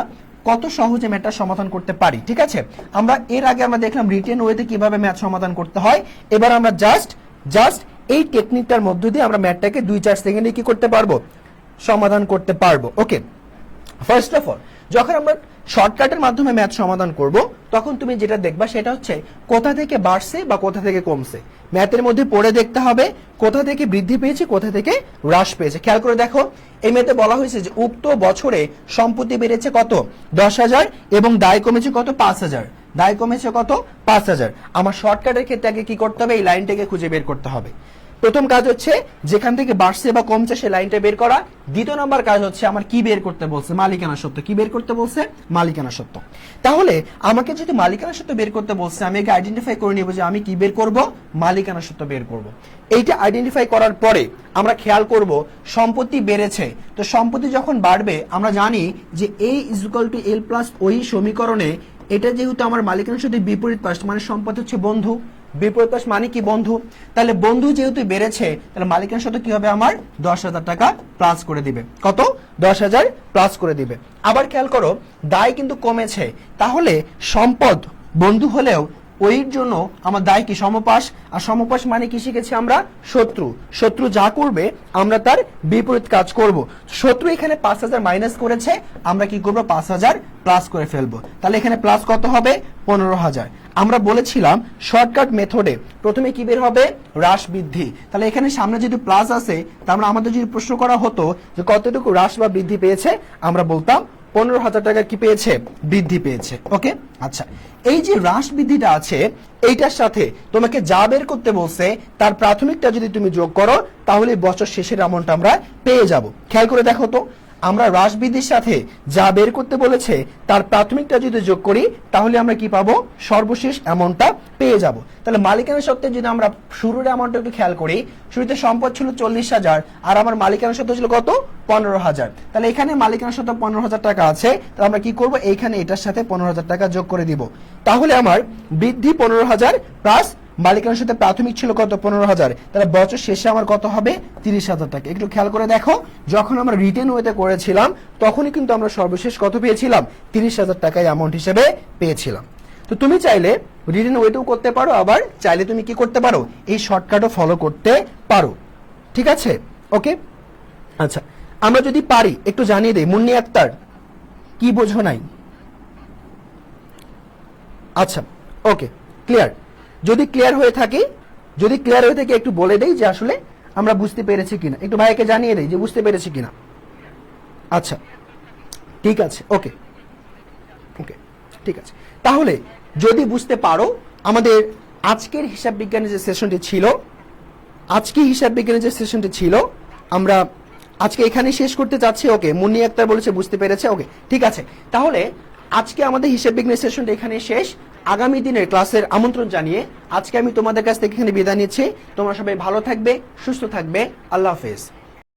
কত সহজে ম্যাথটা সমাধান করতে পারি। ঠিক আছে, আমরা এর আগে আমরা দেখলাম রিটেন ওয়েতে কিভাবে ম্যাথ সমাধান করতে হয়। এবার আমরা জাস্ট এই টেকনিকটার মধ্য দিয়ে আমরা ম্যাথটাকে 2-4 সেকেন্ডে কি করতে পারবো, সমাধান করতে পারবো। ওকে, ফার্স্ট অফ অল, যখন আমরা শর্টকাটের মাধ্যমে ম্যাথ সমাধান করব, তখন তুমি যেটা দেখবা সেটা হচ্ছে কোথা থেকে বাড়ছে বা কোথা থেকে কমছে। ম্যাথের মধ্যে পড়ে দেখতে হবে কোথা থেকে বৃদ্ধি পেয়েছে, কোথা থেকে হ্রাস পেয়েছে। খেয়াল করে দেখো, এই ম্যাথে বলা হয়েছে যে উক্ত বছরে সম্পত্তি বেড়েছে কত, 10,000, এবং দায় কমেছে কত, 5,000। দায় কমেছে কত, 5,000। আমার শর্টকাটের ক্ষেত্রে আগে কি করতে হবে, এই লাইনটাকে খুঁজে বের করতে হবে। প্রথম কাজ হচ্ছে যেখান থেকে বাড়ছে বা কমছে সেই লাইনটা বের করা। দ্বিতীয় নম্বর কাজ হচ্ছে আমার কি বের করতে বলছে, মালিকানা সত্ত্ব। কি বের করতে বলছে, মালিকানা সত্ত্ব। তাহলে আমাকে যদি মালিকানা সত্ত্ব বের করতে বলছে, আমি আগে আইডেন্টিফাই করে নিব যে আমি কি বের করব, মালিকানা সত্ত্ব বের করব। এইটা আইডেন্টিফাই করার পরে আমরা খেয়াল করব সম্পত্তি বেড়েছে। তো সম্পত্তি যখন বাড়বে, আমরা জানি যে a = l + ওই সমীকরণে এটা যেহেতু আমার মালিকানার সাথে বিপরীত পাশ, মানে সম্পদ হচ্ছে বন্ধু, বিপরীত পাশ মানে কি, বন্ধু। তাহলে বন্ধু যেহেতু বেড়েছে, তাহলে মালিকানার সাথে কি হবে, আমার 10,000 টাকা প্লাস করে দিবে। কত, 10,000 প্লাস করে দিবে। আবার খেয়াল করো, দায় কিন্তু কমেছে, তাহলে সম্পদ বন্ধু হলেও ওইর জন্য আমার দায় কি, সমপাশ। আর সমপাশ মানে কি শিখেছি আমরা, শত্রু। শত্রু যা করবে আমরা তার বিপরীত কাজ করব। শত্রু এখানে 5,000 মাইনাস করেছে, আমরা কি করব, 5,000 প্লাস করে ফেলবো। তাহলে এখানে প্লাস কত হবে, 15,000। আমরা বলেছিলাম শর্টকাট মেথডে প্রথমে কি বের হবে, হ্রাস বৃদ্ধি। তাহলে এখানে সামনে যদি প্লাস আছে, তার মানে আমাদের যদি প্রশ্ন করা হতো যে কতটুকু হ্রাস বা বৃদ্ধি পেয়েছে, আমরা বলতাম 15,000 টাকা কি পেয়েছে, বৃদ্ধি পেয়েছে। ওকে, আচ্ছা, এই যে হ্রাস বৃদ্ধিটা আছে, এইটার সাথে তোমাকে যা বের করতে বলছে তার প্রাথমিকটা যদি তুমি যোগ করো, তাহলে বছর শেষের অ্যামাউন্ট আমরা পেয়ে যাব। খেয়াল করে দেখো তো, আমরা হ্রাস বৃদ্ধির সাথে যা বের করতে বলেছে তার প্রাথমিকটা যদি যোগ করি, তাহলে আমরা কি পাবো, সর্বশেষ অ্যামাউন্টটা পেয়ে যাব। তাহলে মালিকানা সত্ত্বে যদি আমরা শুরুর অ্যামাউন্টটা একটু খেয়াল করি, শুরুতে সম্পদ ছিল 40,000, আর আমার মালিকানা সত্ত্ব ছিল কত, 15,000। তাহলে এখানে মালিকানা সত্ত্ব 15,000 টাকা আছে, তাহলে আমরা কি করব, এইখানে এটার সাথে 15,000 টাকা যোগ করে দিব। তাহলে আমার বৃদ্ধি 15,000 প্লাস মালিকানার সাথে প্রাথমিক ছিল কত, 15,000। তাহলে বছর শেষে আমার কত হবে, 30,000 টাকা। একটু খেয়াল করে দেখো, যখন আমরা রিটেন ওয়েতে করেছিলাম, তখনই কিন্তু আমরা সর্বশেষ কত পেয়েছিলাম, 30,000 টাকা অ্যামাউন্ট হিসেবে পেয়েছিলাম। তো তুমি চাইলে রিটেন ওয়েতেও করতে পারো, আবার চাইলে তুমি কি করতে পারো, এই শর্টকাটও ফলো করতে পারো। ঠিক আছে, ওকে। আচ্ছা, আমরা যদি পারি একটু জানিয়ে দেই, মুন্নি আক্তার কি বোঝো নাই? আচ্ছা, ওকে, ক্লিয়ার। যদি ক্লিয়ার হয়ে থাকে একটু বলে দেই যে আসলে আমরা বুঝতে পেরেছি কিনা, একটু ভাইকে জানিয়ে দেই যে বুঝতে পেরেছি কিনা। আচ্ছা, ঠিক আছে, ওকে ওকে, ঠিক আছে। তাহলে যদি বুঝতে পারো, আমাদের আজকের হিসাব বিজ্ঞানের যে সেশনটি ছিল, আমরা আজকে এখানে শেষ করতে যাচ্ছি। ওকে, মুন্নি আক্তার বলেছে বুঝতে পেরেছে। ওকে, ঠিক আছে। তাহলে আজকে আমাদের হিসাব বিজ্ঞানের সেশনটা এখানে শেষ। আগামী দিনের ক্লাসের আমন্ত্রণ জানিয়ে আজকে আমি তোমাদের কাছ থেকে এখানে বিদায় নিচ্ছি। তোমরা সবাই ভালো থাকবে, সুস্থ থাকবে। আল্লাহ হাফেজ।